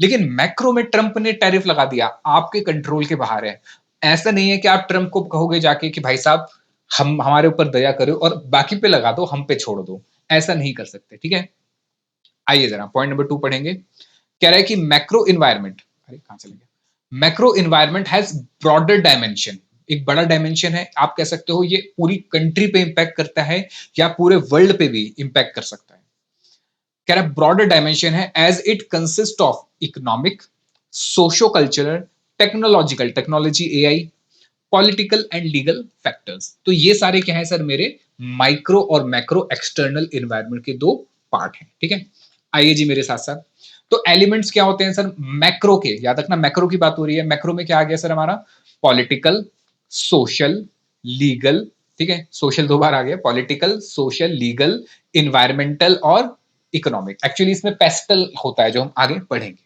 Speaker 1: लेकिन मैक्रो में ट्रंप ने टैरिफ लगा दिया, आपके कंट्रोल के बाहर है। ऐसा नहीं है कि आप ट्रंप को कहोगे जाके कि भाई साहब हम हमारे ऊपर दया करो और बाकी पे लगा दो, हम पे छोड़ दो। ऐसा नहीं कर सकते, ठीक है। आइए जरा पॉइंट नंबर 2 पढ़ेंगे। कह रहा है कि मैक्रो इन्वायरमेंट, अरे कहां चले गया, macro environment has broader dimension, एक बड़ा डायमेंशन है। आप कह सकते हो ये पूरी कंट्री पे इंपैक्ट करता है या पूरे वर्ल्ड पे भी इंपैक्ट कर सकता है। कह रहा है ब्रॉडर डायमेंशन है as it consist of economic, socio cultural, technological, technology, AI, political and legal factors. तो ये सारे क्या है सर मेरे माइक्रो और मैक्रो एक्सटर्नल इन्वायरमेंट के दो पार्ट हैं, ठीक है। आइए जी मेरे साथ साथ, तो एलिमेंट्स क्या होते हैं सर मैक्रो के, याद रखना मैक्रो की बात हो रही है। मैक्रो में क्या आ गया सर हमारा, पॉलिटिकल, सोशल, लीगल, ठीक है, सोशल दो बार आ गया, पॉलिटिकल, सोशल, लीगल, इन्वायरमेंटल और इकोनॉमिक। एक्चुअली इसमें पेस्टल होता है जो हम आगे पढ़ेंगे,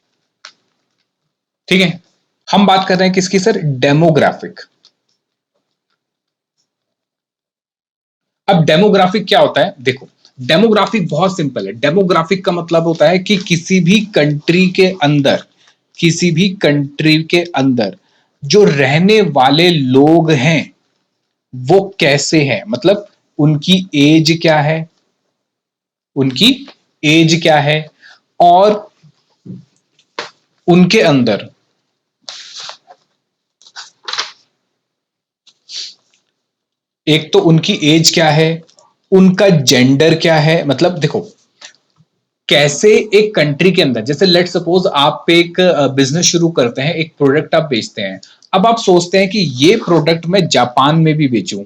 Speaker 1: ठीक है। हम बात कर रहे हैं किसकी सर, डेमोग्राफिक। अब डेमोग्राफिक क्या होता है, देखो डेमोग्राफिक बहुत सिंपल है। डेमोग्राफिक का मतलब होता है कि किसी भी कंट्री के अंदर, किसी भी कंट्री के अंदर जो रहने वाले लोग हैं वो कैसे हैं, मतलब उनकी एज क्या है, उनकी एज क्या है, और उनके अंदर एक तो उनकी एज क्या है, उनका जेंडर क्या है। मतलब देखो कैसे एक कंट्री के अंदर, जैसे लेट सपोज आप एक बिजनेस शुरू करते हैं, एक प्रोडक्ट आप बेचते हैं। अब आप सोचते हैं कि ये प्रोडक्ट मैं जापान में भी बेचूं,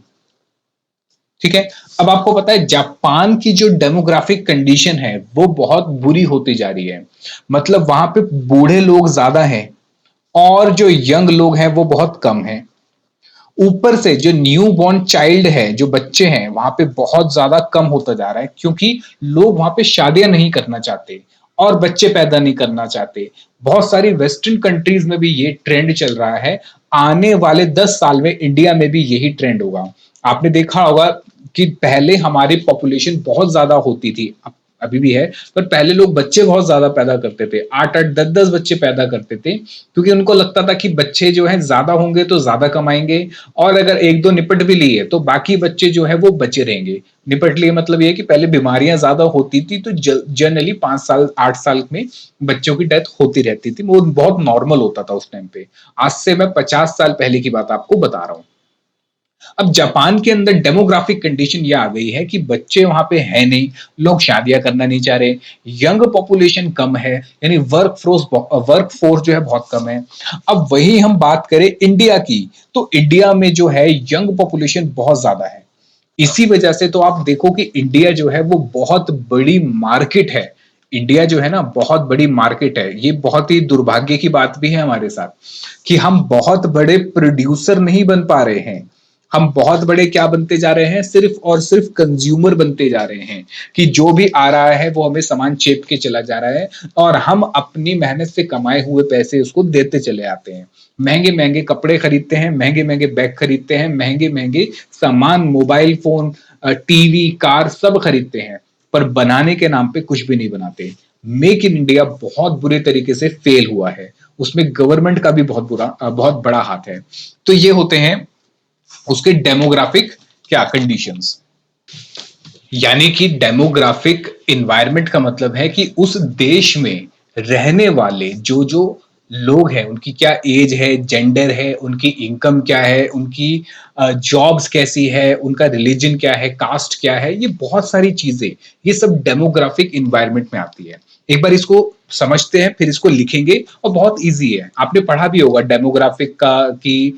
Speaker 1: ठीक है। अब आपको पता है जापान की जो डेमोग्राफिक कंडीशन है वो बहुत बुरी होती जा रही है। मतलब वहां पे बूढ़े लोग ज्यादा हैं और जो यंग लोग हैं वो बहुत कम हैं। ऊपर से जो न्यू बॉर्न चाइल्ड है, जो बच्चे हैं वहां पे बहुत ज्यादा कम होता जा रहा है, क्योंकि लोग वहां पे शादियां नहीं करना चाहते और बच्चे पैदा नहीं करना चाहते। बहुत सारी वेस्टर्न कंट्रीज में भी ये ट्रेंड चल रहा है। आने वाले 10 साल में इंडिया में भी यही ट्रेंड होगा। आपने देखा होगा कि पहले हमारी पॉपुलेशन बहुत ज्यादा होती थी, अभी भी है, पर पहले लोग बच्चे बहुत ज्यादा पैदा करते थे, 8-8, 10-10 बच्चे पैदा करते थे, क्योंकि उनको लगता था कि बच्चे जो है ज्यादा होंगे तो ज्यादा कमाएंगे, और अगर एक दो निपट भी लिए तो बाकी बच्चे जो है वो बचे रहेंगे। निपट लिए मतलब ये है कि पहले बीमारियां ज्यादा होती थी तो जनरली 5 साल 8 साल में बच्चों की डेथ होती रहती थी, वो बहुत नॉर्मल होता था उस टाइम पे। आज से मैं 50 साल पहले की बात आपको बता रहा हूँ। अब जापान के अंदर डेमोग्राफिक कंडीशन ये आ गई है कि बच्चे वहां पे है नहीं, लोग शादियां करना नहीं चाह रहे, यंग पॉपुलेशन कम है, यानी वर्क फोर्स जो है बहुत कम है। अब वही हम बात करें इंडिया की, तो इंडिया में जो है यंग पॉपुलेशन बहुत ज्यादा है। इसी वजह से तो आप देखो कि इंडिया जो है वो बहुत बड़ी मार्केट है। इंडिया जो है ना बहुत बड़ी मार्केट है। ये बहुत ही दुर्भाग्य की बात भी है हमारे साथ कि हम बहुत बड़े प्रोड्यूसर नहीं बन पा रहे हैं। हम बहुत बड़े क्या बनते जा रहे हैं, सिर्फ और सिर्फ कंज्यूमर बनते जा रहे हैं कि जो भी आ रहा है वो हमें सामान चेप के चला जा रहा है और हम अपनी मेहनत से कमाए हुए पैसे उसको देते चले आते हैं। महंगे महंगे कपड़े खरीदते हैं, महंगे महंगे बैग खरीदते हैं, महंगे महंगे सामान, मोबाइल फोन, टीवी, कार सब खरीदते हैं, पर बनाने के नाम पे कुछ भी नहीं बनाते। मेक इन इंडिया बहुत बुरे तरीके से फेल हुआ है। उसमें गवर्नमेंट का भी बहुत बड़ा हाथ है। तो ये होते हैं उसके डेमोग्राफिक क्या कंडीशंस। यानी कि डेमोग्राफिक इन्वायरमेंट का मतलब है कि उस देश में रहने वाले जो जो लोग हैं उनकी क्या एज है, जेंडर है, उनकी इनकम क्या है, उनकी जॉब्स कैसी है, उनका रिलीजन क्या है, कास्ट क्या है, ये बहुत सारी चीजें, ये सब डेमोग्राफिक इन्वायरमेंट में आती है। एक बार इसको समझते हैं फिर इसको लिखेंगे और बहुत इजी है। आपने पढ़ा भी होगा डेमोग्राफिक का कि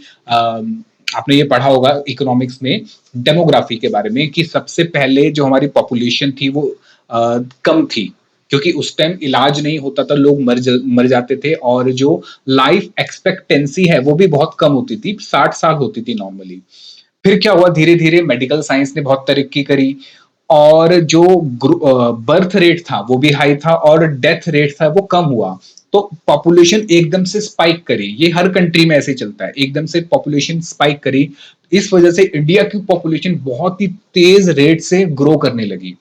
Speaker 1: आपने ये पढ़ा होगा इकोनॉमिक्स में डेमोग्राफी के बारे में कि सबसे पहले जो हमारी पॉपुलेशन थी वो कम थी, क्योंकि उस टाइम इलाज नहीं होता था, लोग मर जाते थे और जो लाइफ एक्सपेक्टेंसी है वो भी बहुत कम होती थी, 60 साल होती थी नॉर्मली। फिर क्या हुआ, धीरे धीरे मेडिकल साइंस ने बहुत तरक्की करी और जो बर्थ रेट था वो भी हाई था और डेथ रेट था वो कम हुआ। तो पॉपुलेशन एकदम से स्पाइक करी, ये हर कंट्री में ऐसे चलता है, एकदम से पॉपुलेशन स्पाइक करी। इस वजह से इंडिया की पॉपुलेशन बहुत ही तेज रेट से ग्रो करने लगी।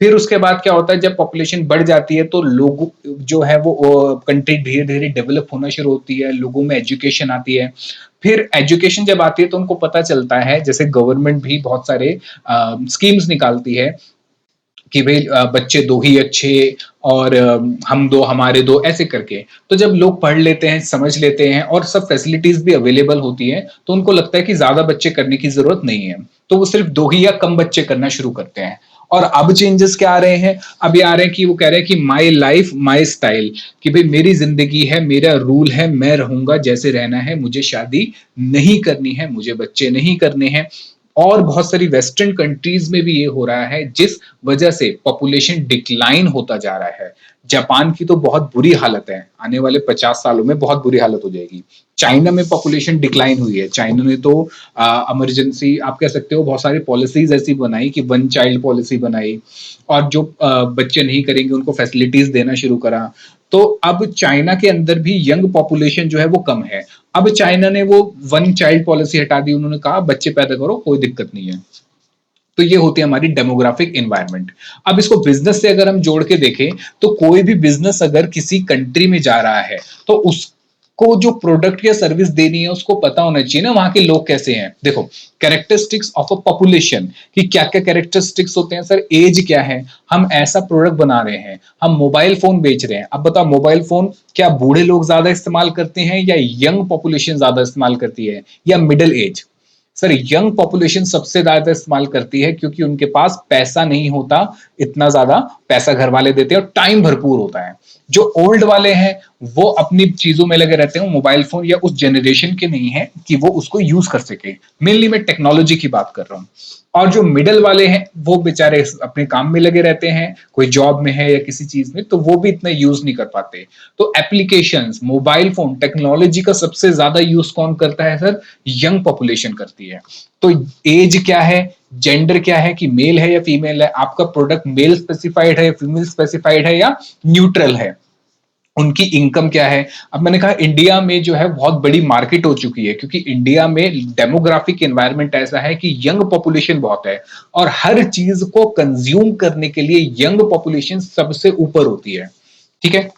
Speaker 1: फिर उसके बाद क्या होता है, जब पॉपुलेशन बढ़ जाती है तो लोग जो है वो कंट्री धीरे धीरे डेवलप होना शुरू होती है, लोगों में एजुकेशन आती है। फिर एजुकेशन जब आती है तो उनको पता चलता है, जैसे गवर्नमेंट भी बहुत सारे स्कीम्स निकालती है कि भाई बच्चे दो ही अच्छे और हम दो हमारे दो, ऐसे करके। तो जब लोग पढ़ लेते हैं, समझ लेते हैं और सब फैसिलिटीज भी अवेलेबल होती है तो उनको लगता है कि ज्यादा बच्चे करने की जरूरत नहीं है, तो वो सिर्फ दो ही या कम बच्चे करना शुरू करते हैं। और अब चेंजेस क्या आ रहे हैं, अब ये आ रहे हैं कि वो कह रहे हैं कि माई लाइफ माई स्टाइल, कि भाई मेरी जिंदगी है, मेरा रूल है, मैं रहूंगा जैसे रहना है, मुझे शादी नहीं करनी है, मुझे बच्चे नहीं करने हैं। और बहुत सारी वेस्टर्न कंट्रीज में भी ये हो रहा है, जिस वजह से पॉपुलेशन डिक्लाइन होता जा रहा है। जापान की तो बहुत बुरी हालत है, आने वाले 50 सालों में बहुत बुरी हालत हो जाएगी। चाइना में पॉपुलेशन डिक्लाइन हुई है, चाइना ने तो इमरजेंसी आप कह सकते हो बहुत सारी पॉलिसीज ऐसी बनाई कि वन चाइल्ड पॉलिसी बनाई और जो बच्चे नहीं करेंगे उनको फैसिलिटीज देना शुरू करा। तो अब चाइना के अंदर भी यंग पॉपुलेशन जो है वो कम है। अब चाइना ने वो वन चाइल्ड पॉलिसी हटा दी, उन्होंने कहा बच्चे पैदा करो, कोई दिक्कत नहीं है। तो ये होती है हमारी डेमोग्राफिक इन्वायरमेंट। अब इसको बिजनेस से अगर हम जोड़ के देखें तो कोई भी बिजनेस अगर किसी कंट्री में जा रहा है तो उसको जो प्रोडक्ट या सर्विस देनी है उसको पता होना चाहिए ना वहां के लोग कैसे हैं। देखो, कैरेक्टरिस्टिक्स ऑफ अ पॉपुलेशन कि क्या क्या कैरेक्टरिस्टिक्स होते हैं। सर एज क्या है, हम ऐसा प्रोडक्ट बना रहे हैं, हम मोबाइल फोन बेच रहे हैं, अब बताओ मोबाइल फोन क्या बूढ़े लोग ज्यादा इस्तेमाल करते हैं या यंग पॉपुलेशन ज्यादा इस्तेमाल करती है या middle age. Sir young population सबसे ज्यादा इस्तेमाल करती है क्योंकि उनके पास पैसा नहीं होता, इतना ज्यादा पैसा घर वाले देते हैं और टाइम भरपूर होता है। जो ओल्ड वाले हैं वो अपनी चीजों में लगे रहते हैं, मोबाइल फोन या उस जनरेशन के नहीं है कि वो उसको यूज कर सके। मेनली मैं टेक्नोलॉजी की बात कर रहा हूँ। और जो मिडल वाले हैं वो बेचारे अपने काम में लगे रहते हैं, कोई जॉब में है या किसी चीज में, तो वो भी इतना यूज नहीं कर पाते। तो एप्लीकेशंस, मोबाइल फोन, टेक्नोलॉजी का सबसे ज्यादा यूज कौन करता है सर, यंग पॉपुलेशन करती है। तो एज क्या है, जेंडर क्या है कि मेल है या फीमेल है, आपका प्रोडक्ट मेल स्पेसिफाइड है, फीमेल स्पेसिफाइड है या न्यूट्रल है, उनकी इनकम क्या है। अब मैंने कहा इंडिया में जो है बहुत बड़ी मार्केट हो चुकी है क्योंकि इंडिया में डेमोग्राफिक एनवायरनमेंट ऐसा है कि यंग पॉपुलेशन बहुत है और हर चीज को कंज्यूम करने के लिए यंग पॉपुलेशन सबसे ऊपर होती है। ठीक है,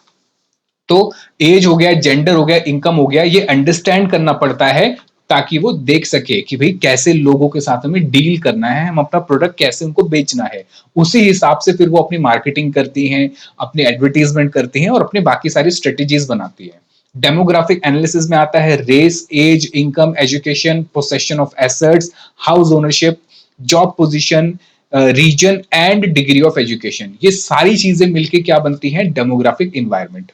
Speaker 1: तो एज हो गया, जेंडर हो गया, इनकम हो गया, ये अंडरस्टैंड करना पड़ता है ताकि वो देख सके कि भाई कैसे लोगों के साथ हमें डील करना है, हम अपना प्रोडक्ट कैसे उनको बेचना है। उसी हिसाब से फिर वो अपनी मार्केटिंग करती हैं, अपनी एडवर्टीजमेंट करती हैं और अपनी बाकी सारी स्ट्रेटेजीज बनाती है। डेमोग्राफिक एनालिसिस में आता है race, age, income, education, possession of assets, house ownership, job position, region and degree of education. ये सारी चीजें मिलके क्या बनती हैं? Demographic environment.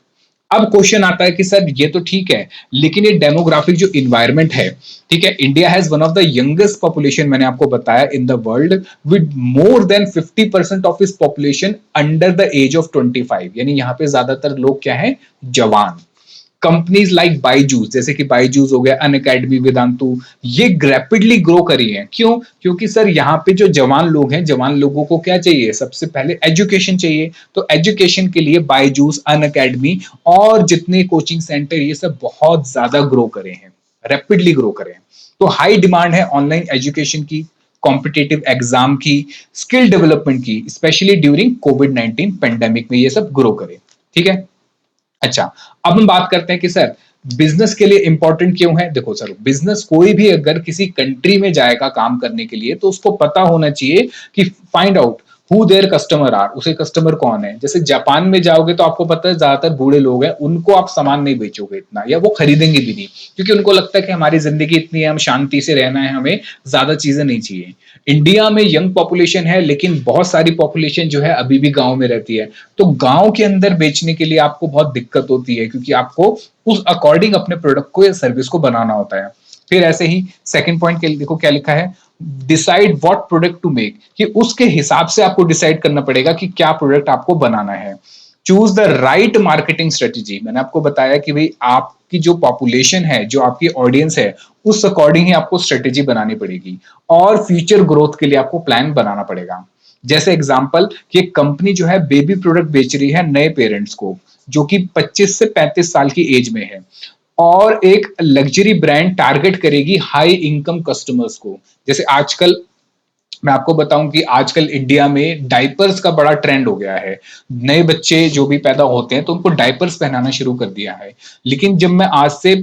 Speaker 1: अब क्वेश्चन आता है कि सर ये तो ठीक है, लेकिन ये डेमोग्राफिक जो इन्वायरमेंट है, ठीक है, India has one of the youngest population, मैंने आपको बताया, in the world, with more than 50% of its population under the age of 25। यानी यहाँ पे ज्यादातर लोग क्या है? जवान। कंपनीज लाइक बाईजूस, जैसे कि बाईजूस हो गया, अन अकेडमी, वेदांतु, ये रैपिडली ग्रो करी हैं। क्यों? क्योंकि सर यहाँ पे जो जवान लोग हैं, जवान लोगों को क्या चाहिए? सबसे पहले एजुकेशन चाहिए। तो एजुकेशन के लिए बाईजूस, अन अकेडमी और जितने कोचिंग सेंटर, ये सब बहुत ज्यादा ग्रो करे हैं, रैपिडली ग्रो करे हैं। तो हाई डिमांड है ऑनलाइन एजुकेशन की, कॉम्पिटेटिव एग्जाम की, स्किल डेवलपमेंट की, स्पेशली ड्यूरिंग कोविड-19 पेंडेमिक में ये सब ग्रो करे। ठीक है। अच्छा, अब हम बात करते हैं कि सर बिजनेस के लिए इंपॉर्टेंट क्यों है? देखो सर, बिजनेस कोई भी अगर किसी कंट्री में जाएगा काम करने के लिए, तो उसको पता होना चाहिए कि find out who their customer are, उसे कस्टमर कौन है। जैसे जापान में जाओगे तो आपको पता है ज्यादातर बूढ़े लोग हैं, उनको आप सामान नहीं बेचोगे इतना, या वो खरीदेंगे भी नहीं, क्योंकि उनको लगता है कि हमारी जिंदगी इतनी है, हम शांति से रहना है, हमें ज्यादा चीजें नहीं चाहिए। इंडिया में यंग पॉपुलेशन है, लेकिन बहुत सारी पॉपुलेशन जो है अभी भी गांव में रहती है। तो गांव के अंदर बेचने के लिए आपको बहुत दिक्कत होती है, क्योंकि आपको उस अकॉर्डिंग अपने प्रोडक्ट को या सर्विस को बनाना होता है। फिर ऐसे ही सेकंड पॉइंट के लिए देखो क्या लिखा है, decide what product to make, कि उसके हिसाब से आपको डिसाइड करना पड़ेगा कि क्या प्रोडक्ट आपको बनाना है। Choose the right marketing strategy. मैंने आपको बताया कि भाई आपकी जो पॉपुलेशन है, जो आपकी ऑडियंस है, उस अकॉर्डिंग ही आपको स्ट्रेटेजी बनानी पड़ेगी और फ्यूचर ग्रोथ के लिए आपको प्लान बनाना पड़ेगा। जैसे एग्जांपल कि एक कंपनी जो है बेबी प्रोडक्ट बेच रही है नए पेरेंट्स को, जो कि 25 से 35 साल की एज में है, और एक लग्जरी ब्रांड टारगेट करेगी हाई इनकम कस्टमर्स को। जैसे आजकल मैं आपको बताऊं कि आजकल इंडिया में डायपर्स का बड़ा ट्रेंड हो गया है। नए बच्चे जो भी पैदा होते हैं तो उनको डायपर्स पहनाना शुरू कर दिया है। लेकिन जब मैं आज से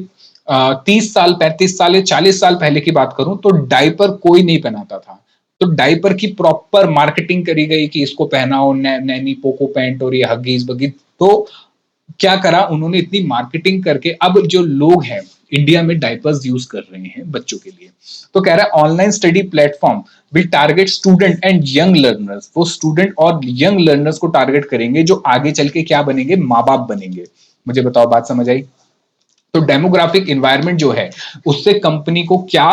Speaker 1: 30 साल, 35 साल या 40 साल पहले की बात करूं, तो डायपर कोई नहीं पहनाता था। तो डायपर की प्रॉपर मार्केटिंग करी गई कि इसको पहनाओ, नैनी पोको पैंट और ये हगीज बगीज। तो क्या करा उन्होंने, इतनी मार्केटिंग करके अब जो लोग हैं इंडिया में डायपर्स यूज कर रहे हैं बच्चों के लिए। तो कह रहा है online study platform will target student and young learners. वो स्टूडेंट और यंग लर्नर्स को टारगेट करेंगे जो आगे चल के क्या बनेंगे? माँ बाप बनेंगे। मुझे बताओ, बात समझ आई? तो डेमोग्राफिक इन्वायरमेंट जो है, उससे कंपनी को क्या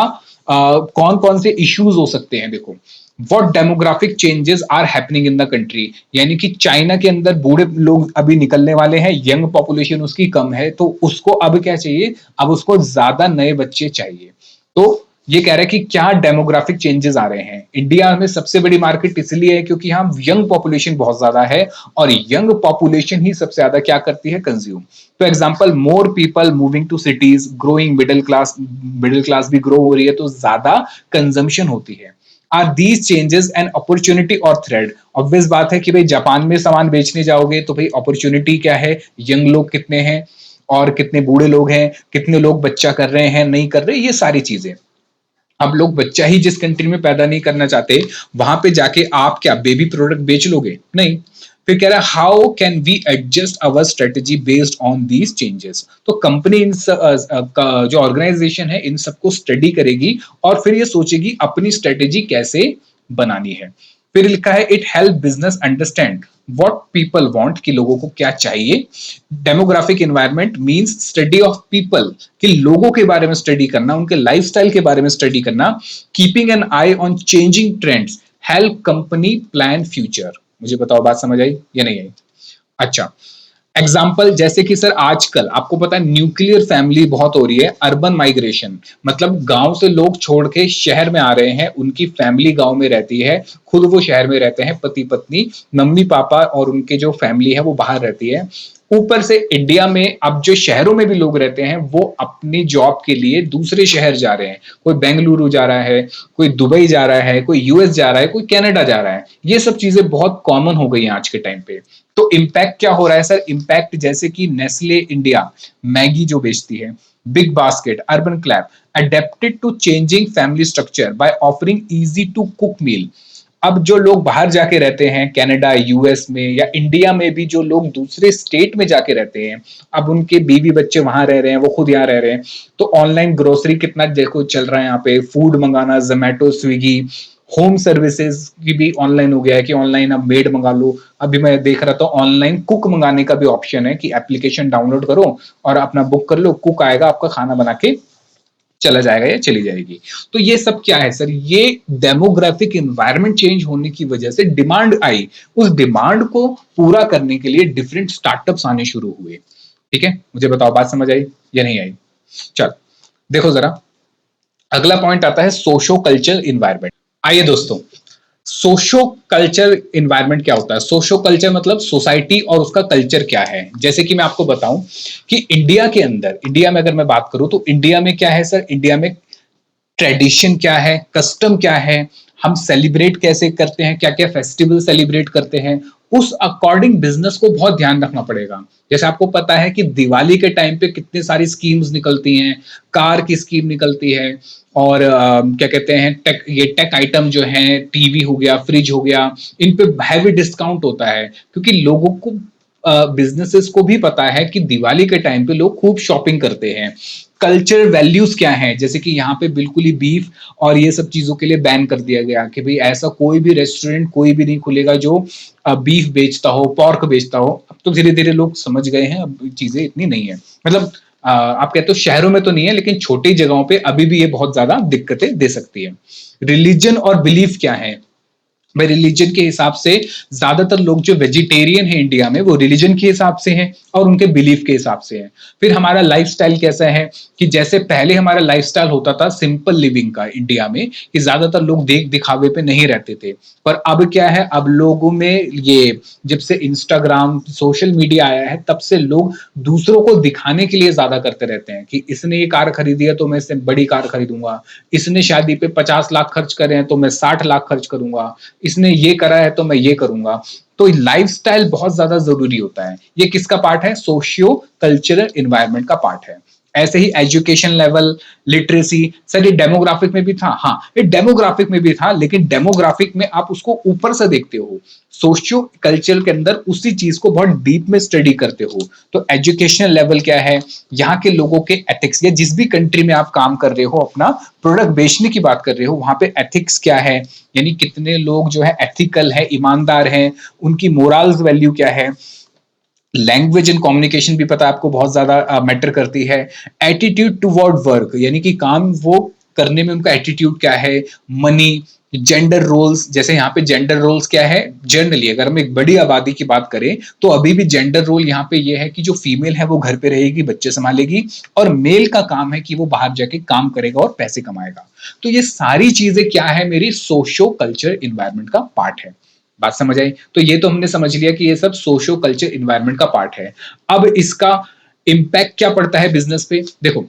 Speaker 1: कौन कौन से इश्यूज हो सकते हैं? देखो, what demographic changes are happening in the country. यानी कि चाइना के अंदर बूढ़े लोग अभी निकलने वाले हैं, यंग पॉपुलेशन उसकी कम है, तो उसको अब क्या चाहिए? अब उसको ज्यादा नए बच्चे चाहिए। तो ये कह रहा है कि क्या डेमोग्राफिक चेंजेस आ रहे हैं। इंडिया में सबसे बड़ी मार्केट इसलिए है क्योंकि यहाँ यंग पॉपुलेशन बहुत ज्यादा है, और यंग पॉपुलेशन ही सबसे ज्यादा क्या करती है? कंज्यूम। तो example, more people moving to cities, growing middle class, middle class भी ग्रो हो रही है, तो ज्यादा कंजम्पशन होती है। Are these changes an opportunity और थ्रेड? ऑब्वियस बात है कि भाई जापान में सामान बेचने जाओगे तो भाई अपॉर्चुनिटी क्या है? यंग लोग कितने हैं, और कितने बूढ़े लोग हैं, कितने लोग बच्चा कर रहे हैं, नहीं कर रहे, ये सारी चीजें। अब लोग बच्चा ही जिस कंट्री में पैदा नहीं करना चाहते, वहां पे जाके आप क्या बेबी प्रोडक्ट बेच लोगे? नहीं। फिर कह रहा है how can we adjust our strategy based on these changes. तो कंपनी इन जो ऑर्गेनाइजेशन है इन सबको स्टडी करेगी और फिर ये सोचेगी अपनी स्ट्रेटेजी कैसे बनानी है। फिर लिखा है it help business understand what people want, कि लोगों को क्या चाहिए। Demographic environment means study of people, कि लोगों के बारे में स्टडी करना, उनके लाइफस्टाइल के बारे में स्टडी करना। Keeping an I on changing trends help company plan future. मुझे बताओ, बात समझ आई या नहीं आई? अच्छा, एग्जाम्पल जैसे कि सर आजकल आपको पता है न्यूक्लियर फैमिली बहुत हो रही है, अर्बन माइग्रेशन, मतलब गांव से लोग छोड़ के शहर में आ रहे हैं, उनकी फैमिली गांव में रहती है, खुद वो शहर में रहते हैं, पति पत्नी, मम्मी पापा और उनके जो फैमिली है वो बाहर रहती है। ऊपर से इंडिया में अब जो शहरों में भी लोग रहते हैं वो अपनी जॉब के लिए दूसरे शहर जा रहे हैं। कोई बेंगलुरु जा रहा है, कोई दुबई जा रहा है, कोई यूएस जा रहा है, कोई कनाडा जा रहा है। ये सब चीजें बहुत कॉमन हो गई हैं आज के टाइम पे। तो इम्पैक्ट क्या हो रहा है सर? इम्पैक्ट जैसे कि नेस्ले इंडिया मैगी जो बेचती है, big basket, urban clap adapted to changing family structure by offering easy to cook meal। अब जो लोग बाहर जाके रहते हैं कनाडा, यूएस में या इंडिया में भी, जो लोग दूसरे स्टेट में जाके रहते हैं, अब उनके बीवी बच्चे वहां रह रहे हैं, वो खुद यहाँ रह रहे हैं, तो ऑनलाइन ग्रोसरी कितना देखो चल रहा है यहाँ पे, फूड मंगाना, जोमेटो, स्विगी, होम सर्विसेज की भी ऑनलाइन हो गया है कि ऑनलाइन अब मेड मंगा लो। अभी मैं देख रहा था ऑनलाइन कुक मंगाने का भी ऑप्शन है कि एप्लीकेशन डाउनलोड करो और अपना बुक कर लो, कुक आएगा आपका खाना बना के चला जाएगा या चली जाएगी। तो ये सब क्या है सर, ये डेमोग्राफिक एनवायरनमेंट चेंज होने की वजह से डिमांड आई, उस डिमांड को पूरा करने के लिए डिफरेंट स्टार्टअप्स आने शुरू हुए। ठीक है, मुझे बताओ बात समझ आई या नहीं आई? चल देखो जरा, अगला पॉइंट आता है सोशो कल्चर इन्वायरमेंट। आइए दोस्तों, सोशो कल्चर इन्वायरमेंट क्या होता है? सोशो कल्चर मतलब सोसाइटी और उसका कल्चर क्या है। जैसे कि मैं आपको बताऊं कि इंडिया के अंदर, इंडिया में अगर मैं बात करूं तो इंडिया में क्या है सर, इंडिया में ट्रेडिशन क्या है, कस्टम क्या है, हम सेलिब्रेट कैसे करते हैं, क्या क्या फेस्टिवल सेलिब्रेट करते हैं, उस अकॉर्डिंग बिजनेस को बहुत ध्यान रखना पड़ेगा। जैसे आपको पता है कि दिवाली के टाइम पे कितनी सारी स्कीम्स निकलती हैं, कार की स्कीम निकलती है, और क्या कहते हैं टेक आइटम जो है, टीवी हो गया, फ्रिज हो गया, इन पे हैवी डिस्काउंट होता है, क्योंकि लोगों को बिजनेसेस को भी पता है कि दिवाली के टाइम पे लोग खूब शॉपिंग करते हैं। कल्चर वैल्यूज क्या है, जैसे कि यहाँ पे बिल्कुल ही बीफ और ये सब चीजों के लिए बैन कर दिया गया कि भाई ऐसा कोई भी रेस्टोरेंट कोई भी नहीं खुलेगा जो बीफ बेचता हो, पॉर्क बेचता हो। अब तो धीरे धीरे लोग समझ गए हैं, अब चीजें इतनी नहीं है, मतलब आप कहते हो शहरों में तो नहीं है, लेकिन छोटी जगहों पे अभी भी ये बहुत ज्यादा दिक्कतें दे सकती है। रिलीजन और बिलीफ क्या है, भाई रिलीजन के हिसाब से ज्यादातर लोग जो वेजिटेरियन है इंडिया में, वो रिलीजन के हिसाब से हैं और उनके बिलीफ के हिसाब से हैं। फिर हमारा लाइफस्टाइल कैसा है कि जैसे पहले हमारा लाइफस्टाइल होता था सिंपल लिविंग का इंडिया में, कि ज्यादातर लोग देख दिखावे पे नहीं रहते थे, पर अब क्या है, अब लोगों में ये जब से इंस्टाग्राम सोशल मीडिया आया है, तब से लोग दूसरों को दिखाने के लिए ज्यादा करते रहते हैं कि इसने ये कार खरीदी है तो मैं इससे बड़ी कार खरीदूंगा, इसने शादी पे 50 लाख खर्च करे हैं तो मैं 60 लाख खर्च करूंगा, इसने ये करा है तो मैं ये करूंगा। तो लाइफस्टाइल बहुत ज्यादा जरूरी होता है। ये किसका पार्ट है? सोशियो कल्चरल एनवायरनमेंट का पार्ट है। ऐसे ही एजुकेशन लेवल, लिटरेसी, सर ये डेमोग्राफिक में भी था, हाँ ये डेमोग्राफिक में भी था, लेकिन डेमोग्राफिक में आप उसको ऊपर से देखते हो, सोशियो कल्चर के अंदर उसी चीज को बहुत डीप में स्टडी करते हो। तो एजुकेशनल लेवल क्या है, यहाँ के लोगों के एथिक्स, या जिस भी कंट्री में आप काम कर रहे हो, अपना प्रोडक्ट बेचने की बात कर रहे हो, वहां पे एथिक्स क्या है, यानी कितने लोग जो है एथिकल है, ईमानदार है, उनकी मोरल्स वैल्यू क्या है। लैंग्वेज एंड कम्युनिकेशन भी पता है आपको बहुत ज्यादा मैटर करती है। एटीट्यूड टुवर्ड वर्क, यानी कि काम वो करने में उनका एटीट्यूड क्या है। मनी, जेंडर रोल्स, जैसे यहाँ पे जेंडर रोल्स क्या है, जनरली अगर हम एक बड़ी आबादी की बात करें तो अभी भी जेंडर रोल यहाँ पे ये है कि जो फीमेल है वो घर पे रहेगी, बच्चे संभालेगी, और मेल का काम है कि वो बाहर जाके काम करेगा और पैसे कमाएगा। तो ये सारी चीजें क्या है, मेरी सोशो कल्चर इन्वायरमेंट का पार्ट है। बात समझ आई? तो ये तो हमने समझ लिया कि ये सब सोशो कल्चर इन्वायरमेंट का पार्ट है। अब इसका इम्पैक्ट क्या पड़ता है बिजनेस पे, देखो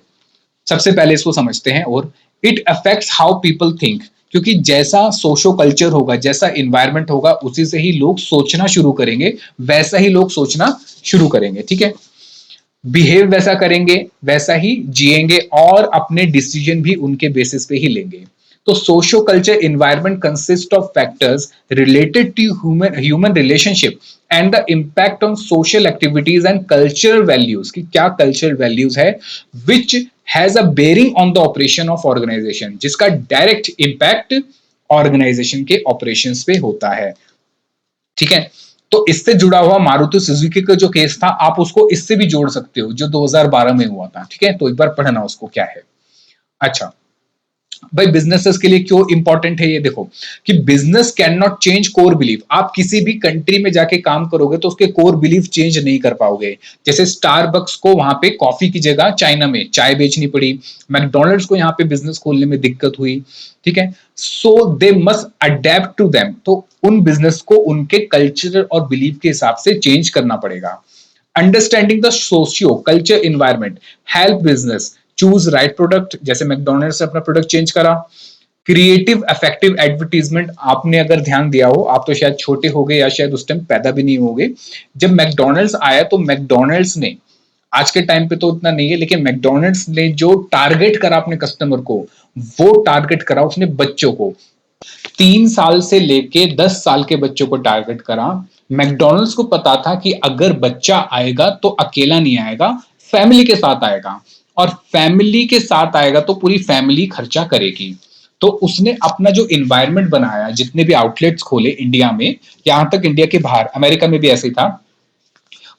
Speaker 1: सबसे पहले इसको समझते हैं। और it affects how people think, क्योंकि जैसा सोशो कल्चर होगा, जैसा इन्वायरमेंट होगा, उसी से ही लोग सोचना शुरू करेंगे, वैसा ही लोग सोचना शुरू करेंगे। ठीक है, बिहेव वैसा करेंगे, वैसा ही जिएंगे, और अपने डिसीजन भी उनके बेसिस पे ही लेंगे। तो socio culture environment consist of factors related to human relationship and the impact on social activities and cultural values, की क्या कल्चरल वैल्यूज है, which has a bearing on the operation of organisation, जिसका direct impact organisation के operations पे होता है। ठीक है, तो इससे जुड़ा हुआ मारुति सुजुकी का जो केस था, आप उसको इससे भी जोड़ सकते हो जो 2012 में हुआ था। ठीक है, तो एक बार पढ़ना उसको क्या है। अच्छा भाई, बिजनेसेस के लिए क्यों इंपॉर्टेंट है ये देखो, कि business can not change core belief. आप किसी भी कंट्री में जाके काम करोगे तो उसके कोर बिलीफ चेंज नहीं कर पाओगे। जैसे स्टारबक्स को वहां पे कॉफी की जगह चाइना में चाय बेचनी पड़ी, मैकडोनल्ड्स को यहाँ पे बिजनेस खोलने में दिक्कत हुई। ठीक है, so they must adapt to them, तो उन बिजनेस को उनके कल्चर और बिलीफ के हिसाब से चेंज करना पड़ेगा। Understanding the socio culture environment help business choose right product, जैसे मैकडोनल्ड्स से अपना प्रोडक्ट चेंज करा। क्रिएटिव इफेक्टिव एडवर्टीजमेंट, आपने अगर ध्यान दिया हो, आप तो शायद छोटे हो गए या शायद उस टाइम पैदा भी नहीं हो गए, जब मैकडोनल्ड्स आया तो मैकडोनल्ड्स ने आज के टाइम पे तो उतना नहीं है, लेकिन मैकडोनल्ड्स ने जो टारगेट करा अपने कस्टमर को, वो टारगेट करा उसने बच्चों को। 3 साल से लेके 10 साल के बच्चों को टारगेट करा। मैकडोनल्ड्स को पता था कि अगर बच्चा आएगा तो अकेला नहीं आएगा, फैमिली के साथ आएगा, और फैमिली के साथ आएगा तो पूरी फैमिली खर्चा करेगी। तो उसने अपना जो इन्वायरमेंट बनाया, जितने भी आउटलेट्स खोले इंडिया में, यहां तक इंडिया के बाहर अमेरिका में भी ऐसे ही था,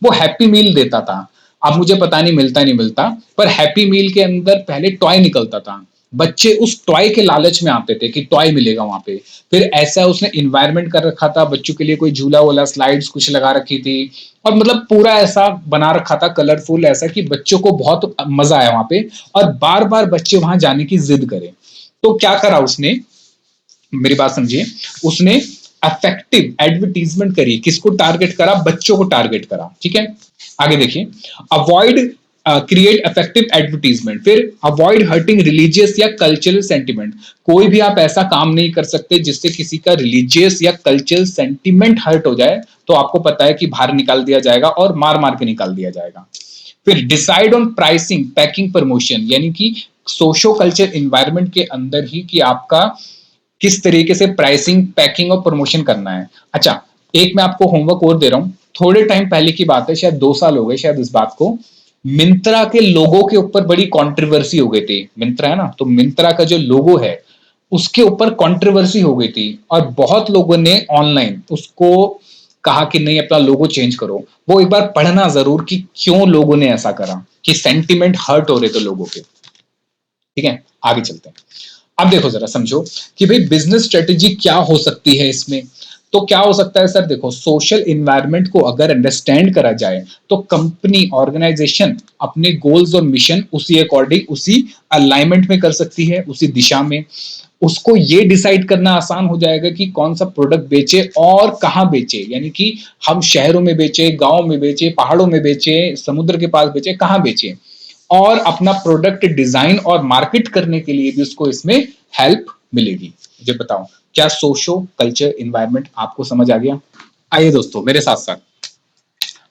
Speaker 1: वो हैप्पी मील देता था। अब मुझे पता नहीं मिलता नहीं मिलता, पर हैप्पी मील के अंदर पहले टॉय निकलता था। बच्चे उस टॉय के लालच में आते थे कि टॉय मिलेगा वहां पे। फिर ऐसा उसने इन्वायरमेंट कर रखा था, बच्चों के लिए कोई झूला वूला स्लाइड्स कुछ लगा रखी थी, और मतलब पूरा ऐसा बना रखा था कलरफुल, ऐसा कि बच्चों को बहुत मजा आया वहां पे, और बार बार बच्चे वहां जाने की जिद करें। तो क्या करा उसने, मेरी बात समझिए, उसने अफेक्टिव एडवर्टीजमेंट करी। किसको टारगेट करा? बच्चों को टारगेट करा। ठीक है, आगे देखिए। Avoid create effective advertisement. फिर अवॉइड हर्टिंग रिलीजियस या कल्चरल सेंटिमेंट। कोई भी आप ऐसा काम नहीं कर सकते जिससे किसी का रिलीजियस या कल्चरल सेंटिमेंट हर्ट हो जाए, तो आपको पता है कि बाहर निकाल दिया जाएगा और मार मार के निकाल दिया जाएगा। फिर decide on pricing, packing, promotion, यानी कि सोशो कल्चर इन्वायरमेंट के अंदर ही कि आपका किस तरीके से प्राइसिंग, पैकिंग और प्रमोशन करना है। अच्छा, एक मैं आपको होमवर्क और दे रहा हूं। थोड़े टाइम पहले की बात है, शायद 2 साल हो गए शायद इस बात को, मिंत्रा के लोगो के ऊपर बड़ी कंट्रोवर्सी हो गई थी। मिंत्रा है ना, तो मिंत्रा का जो लोगो है उसके ऊपर कंट्रोवर्सी हो गई थी, और बहुत लोगों ने ऑनलाइन उसको कहा कि नहीं, अपना लोगो चेंज करो। वो एक बार पढ़ना जरूर कि क्यों लोगों ने ऐसा करा, कि सेंटिमेंट हर्ट हो रहे थे लोगों के। ठीक है, आगे चलते हैं। अब देखो जरा समझो कि भाई बिजनेस स्ट्रेटेजी क्या हो सकती है इसमें। तो क्या हो सकता है सर? देखो, सोशल इन्वायरमेंट को अगर अंडरस्टैंड करा जाए तो कंपनी, ऑर्गेनाइजेशन अपने गोल्स और मिशन उसी अकॉर्डिंग, उसी अलाइनमेंट में कर सकती है, उसी दिशा में। उसको ये डिसाइड करना आसान हो जाएगा कि कौन सा प्रोडक्ट बेचे और कहां बेचे, यानी कि हम शहरों में बेचे, गांव में बेचे, पहाड़ों में बेचे, समुद्र के पास बेचे, कहां बेचे। और अपना प्रोडक्ट डिजाइन और मार्केट करने के लिए भी उसको इसमें हेल्प मिलेगी। मुझे बताओ, क्या सोशो कल्चर इन्वायरमेंट आपको समझ आ गया? आइए दोस्तों मेरे साथ साथ,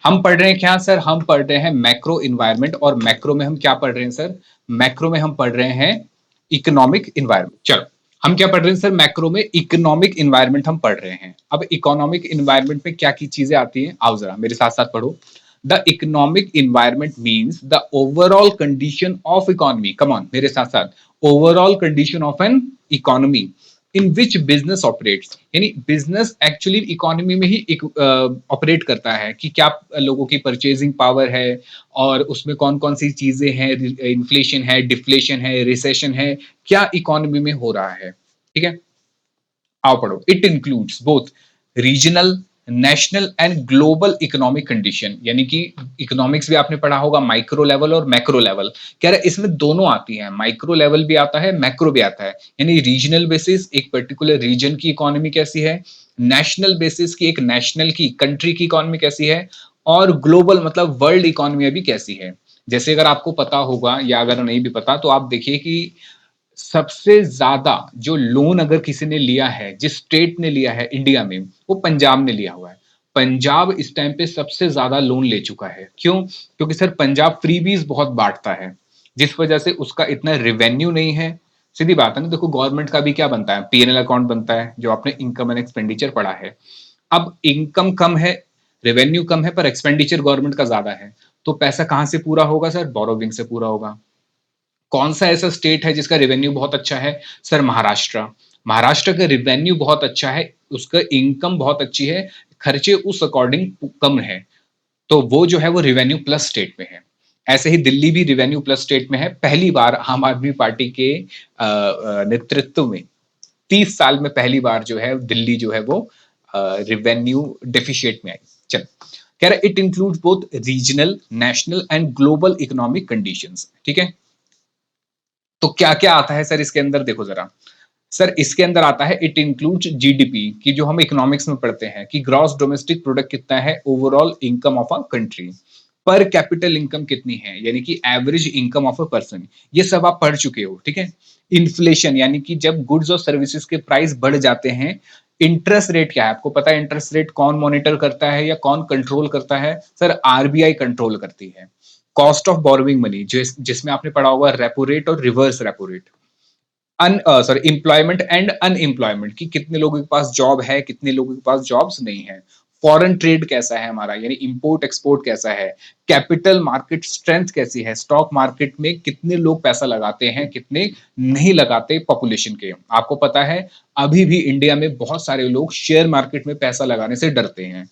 Speaker 1: हम पढ़ रहे हैं क्या सर? हम पढ़ रहे हैं मैक्रो इन्वायरमेंट। और मैक्रो में हम क्या पढ़ रहे हैं सर? मैक्रो में हम पढ़ रहे हैं इकोनॉमिक इन्वायरमेंट। चलो, हम क्या पढ़ रहे हैं सर? मैक्रो में इकोनॉमिक इन्वायरमेंट हम पढ़ रहे हैं। अब इकोनॉमिक इन्वायरमेंट में क्या की चीजें आती हैं, आओ जरा मेरे साथ साथ पढ़ो। The economic environment means the overall condition of economy. Come on मेरे साथ साथ, overall condition of an economy in which business operates. यानी बिजनेस एक्चुअली इकोनॉमी में ही ऑपरेट करता है, कि क्या लोगों की परचेजिंग पावर है, और उसमें कौन कौन सी चीजें हैं, इन्फ्लेशन है, डिफ्लेशन है, रिसेशन है, क्या इकोनॉमी में हो रहा है। ठीक है, आओ पढ़ो। It includes both regional, national and global economic condition. यानी कि इकोनॉमिक्स भी आपने पढ़ा होगा, माइक्रो लेवल और मैक्रो लेवल। कह रहे इसमें दोनों आती हैं, माइक्रो लेवल भी आता है, मैक्रो भी आता है। यानी रीजनल बेसिस, एक पर्टिकुलर रीजन की इकोनॉमी कैसी है, नेशनल बेसिस की, एक नेशनल की कंट्री की इकोनॉमी कैसी है, और ग्लोबल मतलब वर्ल्ड इकोनॉमी अभी कैसी है। जैसे अगर आपको पता होगा, या अगर नहीं भी पता तो आप देखिए कि सबसे ज्यादा जो लोन अगर किसी ने लिया है, जिस स्टेट ने लिया है इंडिया में, वो पंजाब ने लिया हुआ है। पंजाब इस टाइम पे सबसे ज्यादा लोन ले चुका है। क्यों? क्योंकि सर पंजाब फ्रीबीज बहुत बांटता है, जिस वजह से उसका इतना रेवेन्यू नहीं है। सीधी बात है ना, देखो गवर्नमेंट का भी क्या बनता है, पीएनएल अकाउंट बनता है, जो आपने इनकम एंड एक्सपेंडिचर पढ़ा है। अब इनकम कम है, रेवेन्यू कम है, पर एक्सपेंडिचर गवर्नमेंट का ज्यादा है, तो पैसा कहां से पूरा होगा सर? बोरोविंग से पूरा होगा। कौन सा ऐसा स्टेट है जिसका रेवेन्यू बहुत अच्छा है? सर महाराष्ट्र। महाराष्ट्र का रेवेन्यू बहुत अच्छा है, उसका इनकम बहुत अच्छी है, खर्चे उस अकॉर्डिंग कम है, तो वो जो है वो रेवेन्यू प्लस स्टेट में है। ऐसे ही दिल्ली भी रेवेन्यू प्लस स्टेट में है। पहली बार आम आदमी पार्टी के नेतृत्व में 30 साल में पहली बार जो है दिल्ली जो है वो रेवेन्यू डेफिशिएट में आई। चल, कह रहा it includes both regional, national and global economic conditions. ठीक है, तो क्या क्या आता है सर इसके अंदर? देखो जरा सर, इसके अंदर आता है इट इंक्लूड्स जीडीपी, की जो हम इकोनॉमिक्स में पढ़ते हैं कि ग्रॉस डोमेस्टिक प्रोडक्ट कितना है, overall income of a country, पर कैपिटल इनकम कितनी है, यानी कि average income of a person. ये सब आप पढ़ चुके हो। ठीक है, इन्फ्लेशन, यानी कि जब गुड्स और सर्विसेज के प्राइस बढ़ जाते हैं। इंटरेस्ट रेट क्या है आपको पता है? इंटरेस्ट रेट कौन मॉनिटर करता है या कौन कंट्रोल करता है? सर आरबीआई कंट्रोल करती है। कॉस्ट ऑफ बोरोइंग मनी, जिसमें आपने पढ़ा होगा रेपो रेट और reverse repo rate. Sorry, employment and unemployment, कि कितने लोगों के पास जॉब है, कितने लोगों के पास जॉब्स नहीं है। फॉरेन ट्रेड कैसा है हमारा, यानी इंपोर्ट एक्सपोर्ट कैसा है। कैपिटल मार्केट स्ट्रेंथ कैसी है, स्टॉक मार्केट में कितने लोग पैसा लगाते हैं, कितने नहीं लगाते पॉपुलेशन के। आपको पता है अभी भी इंडिया में बहुत सारे लोग शेयर मार्केट में पैसा लगाने से डरते हैं,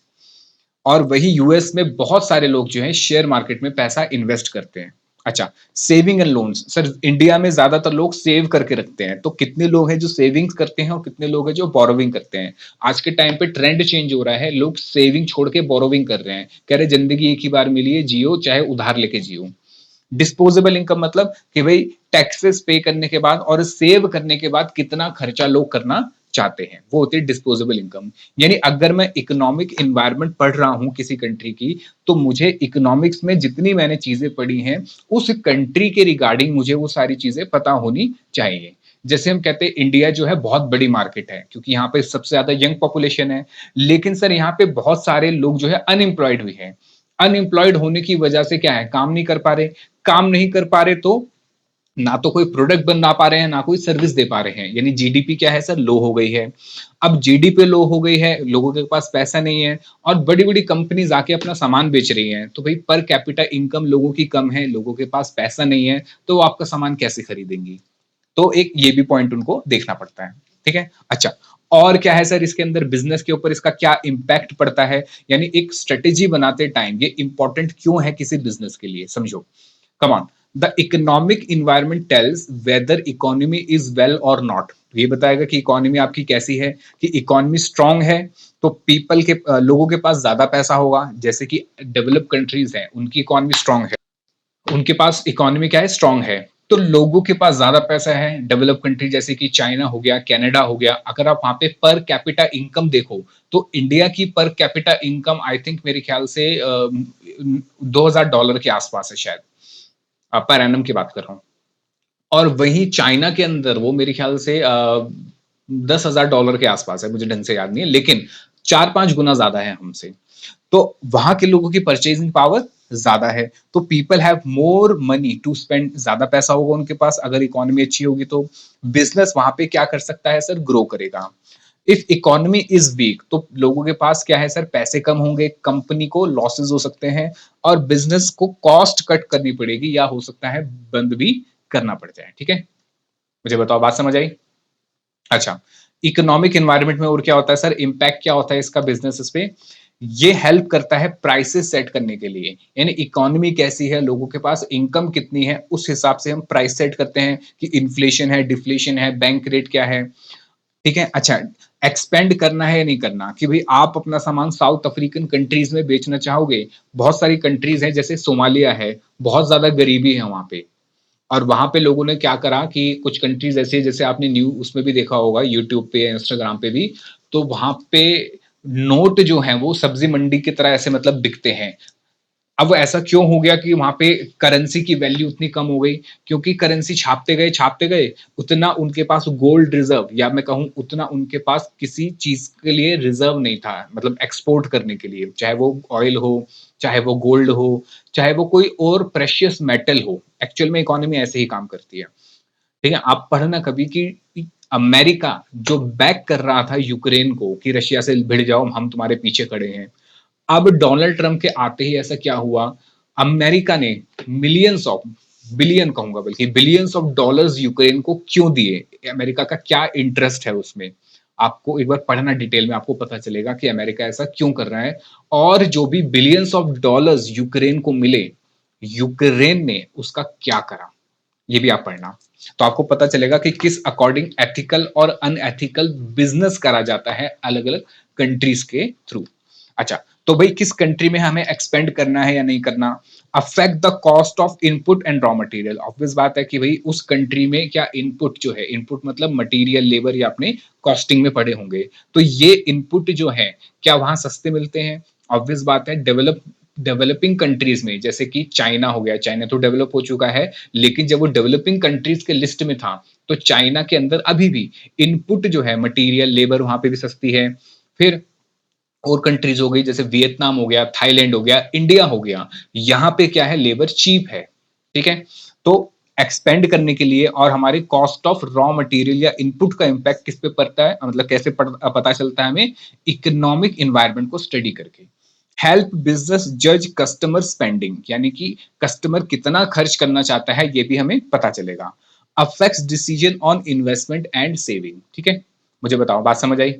Speaker 1: और वही यूएस में बहुत सारे लोग जो हैं शेयर मार्केट में पैसा इन्वेस्ट करते हैं। अच्छा, saving and loans, sir India में ज्यादातर लोग सेव करके रखते हैं, तो कितने लोग हैं जो सेविंग्स करते हैं और कितने लोग हैं जो बोरोविंग करते हैं। आज के टाइम पे ट्रेंड चेंज हो रहा है, लोग सेविंग छोड़ के बोरोविंग कर रहे हैं, कह रहे जिंदगी एक ही बार मिली है, जियो चाहे उधार लेके जियो। डिस्पोजेबल इनकम मतलब कि भाई टैक्सेस पे करने के बाद और सेव करने के बाद कितना खर्चा लोग करना चाहते हैं, वो होती है डिस्पोजेबल इनकम। यानी अगर मैं इकोनॉमिक एनवायरनमेंट पढ़ रहा हूं किसी कंट्री की, तो मुझे इकोनॉमिक्स में जितनी मैंने चीजें पढ़ी हैं उस कंट्री के रिगार्डिंग मुझे वो सारी चीजें पता होनी चाहिए। जैसे हम कहते हैं इंडिया जो है बहुत बड़ी मार्केट है, क्योंकि यहाँ पे सबसे ज्यादा यंग पॉपुलेशन है, लेकिन सर यहाँ पे बहुत सारे लोग जो है अनएम्प्लॉयड भी हैं। अनएम्प्लॉयड होने की वजह से क्या है, काम नहीं कर पा रहे। काम नहीं कर पा रहे तो ना तो कोई प्रोडक्ट बना पा रहे हैं, ना कोई सर्विस दे पा रहे हैं, यानी जीडीपी क्या है सर, लो हो गई है। अब जीडीपी लो हो गई है, लोगों के पास पैसा नहीं है, और बड़ी बड़ी कंपनीज आके अपना सामान बेच रही हैं, तो भाई पर कैपिटा इनकम लोगों की कम है, लोगों के पास पैसा नहीं है, तो वो आपका सामान कैसे खरीदेंगी। तो एक ये भी पॉइंट उनको देखना पड़ता है। ठीक है, अच्छा, और क्या है सर इसके अंदर, बिजनेस के ऊपर इसका क्या इंपैक्ट पड़ता है, यानी एक स्ट्रेटेजी बनाते टाइम ये इंपॉर्टेंट क्यों है किसी बिजनेस के लिए, समझो। Come on, the economic environment tells whether economy is well और नॉट। ये बताएगा कि इकोनॉमी आपकी कैसी है, कि इकोनॉमी स्ट्रांग है तो पीपल के लोगों के पास ज्यादा पैसा होगा, जैसे कि डेवलप कंट्रीज हैं उनकी इकोनॉमी स्ट्रांग है, उनके पास इकोनॉमी क्या है, स्ट्रांग है, तो लोगों के पास ज्यादा पैसा है। डेवलप कंट्री जैसे कि चाइना हो गया, कनाडा हो गया, अगर आप वहां पे पर कैपिटा इनकम देखो, तो इंडिया की per capita income I think मेरे ख्याल से $2000 के आसपास है शायद, पर एनम की बात कर रहा हूँ। और वहीं चाइना के अंदर वो मेरे ख्याल से $10,000 के आसपास है, मुझे ढंग से याद नहीं है, लेकिन 4-5 गुना ज्यादा है हमसे। तो वहां के लोगों की परचेजिंग पावर ज्यादा है, तो people have more money to spend, ज्यादा पैसा होगा उनके पास, अगर इकोनॉमी अच्छी होगी तो बिजनेस वहां पे क्या कर सकता है सर, ग्रो करेगा। इफ इकोनॉमी इज वीक तो लोगों के पास क्या है सर, पैसे कम होंगे, कंपनी को लॉसेस हो सकते हैं, और बिजनेस को कॉस्ट कट करनी पड़ेगी, या हो सकता है बंद भी करना पड़ जाए। ठीक है, मुझे बताओ, बात समझ आई। अच्छा, इकोनॉमिक एनवायरनमेंट में और क्या होता है सर, इम्पैक्ट क्या होता है इसका बिजनेस पे। ये हेल्प करता है प्राइसेस सेट करने के लिए, यानी इकोनॉमी कैसी है, लोगों के पास इनकम कितनी है, उस हिसाब से हम प्राइस सेट करते हैं कि इन्फ्लेशन है, डिफ्लेशन है, बैंक रेट क्या है। ठीक है, अच्छा, एक्सपेंड करना है या नहीं करना, कि भाई आप अपना सामान साउथ अफ्रीकन कंट्रीज में बेचना चाहोगे। बहुत सारी कंट्रीज हैं, जैसे सोमालिया है, बहुत ज्यादा गरीबी है वहां पे, और वहां पे लोगों ने क्या करा कि कुछ कंट्रीज ऐसे, जैसे आपने न्यू उसमें भी देखा होगा, यूट्यूब पे, इंस्टाग्राम पे भी, तो वहां पे नोट जो है वो सब्जी मंडी की तरह ऐसे मतलब बिकते हैं। अब वो ऐसा क्यों हो गया कि वहां पे करेंसी की वैल्यू उतनी कम हो गई, क्योंकि करेंसी छापते गए, उतना उनके पास गोल्ड रिजर्व, या मैं कहूं उतना उनके पास किसी चीज के लिए रिजर्व नहीं था, मतलब एक्सपोर्ट करने के लिए, चाहे वो ऑयल हो, चाहे वो गोल्ड हो, चाहे वो कोई और प्रेशियस मेटल हो। एक्चुअल में इकोनॉमी ऐसे ही काम करती है। ठीक है, आप पढ़ना कभी कि अमेरिका जो बैक कर रहा था यूक्रेन को कि रशिया से भिड़ जाओ, हम तुम्हारे पीछे खड़े हैं, अब डोनाल्ड ट्रंप के आते ही ऐसा क्या हुआ, अमेरिका ने मिलियंस ऑफ, बिलियन कहूंगा बल्कि बिलियंस ऑफ डॉलर्स यूक्रेन को क्यों दिए, अमेरिका का क्या इंटरेस्ट है उसमें। आपको एक बार पढ़ना डिटेल में, आपको पता चलेगा कि अमेरिका ऐसा क्यों कर रहा है, और जो भी बिलियंस ऑफ डॉलर्स यूक्रेन को मिले, यूक्रेन ने उसका क्या करा, ये भी आप पढ़ना। तो आपको पता चलेगा कि किस अकॉर्डिंग एथिकल और अनएथिकल बिजनेस करा जाता है अलग अलग कंट्रीज के थ्रू। अच्छा, तो भाई किस कंट्री में हमें एक्सपेंड करना है या नहीं करना, affect the cost of input and raw material. Obvious बात है कि भाई उस कंट्री में क्या इनपुट जो है, इनपुट मतलब मटेरियल, लेबर, या अपने कॉस्टिंग में पड़े होंगे, तो ये इनपुट जो है क्या वहां सस्ते मिलते हैं। ऑब्वियस बात है, डेवलपिंग कंट्रीज में, जैसे कि चाइना हो गया, चाइना तो डेवलप हो चुका है, लेकिन जब वो डेवलपिंग कंट्रीज के लिस्ट में था, तो चाइना के अंदर अभी भी इनपुट जो है, मटेरियल, लेबर, वहां पे भी सस्ती है। फिर और कंट्रीज हो गई जैसे वियतनाम हो गया, थाईलैंड हो गया, इंडिया हो गया, यहाँ पे क्या है, लेबर चीप है, ठीक है। तो एक्सपेंड करने के लिए और हमारे कॉस्ट ऑफ रॉ मटेरियल या इनपुट का इम्पैक्ट किस पे पड़ता है, मतलब कैसे पता चलता है हमें, इकोनॉमिक इन्वायरमेंट को स्टडी करके। हेल्प बिजनेस जज कस्टमर स्पेंडिंग, यानी कि कस्टमर कितना खर्च करना चाहता है ये भी हमें पता चलेगा। Affects decision on investment and saving, ठीक है। मुझे बताओ, बात समझ आई?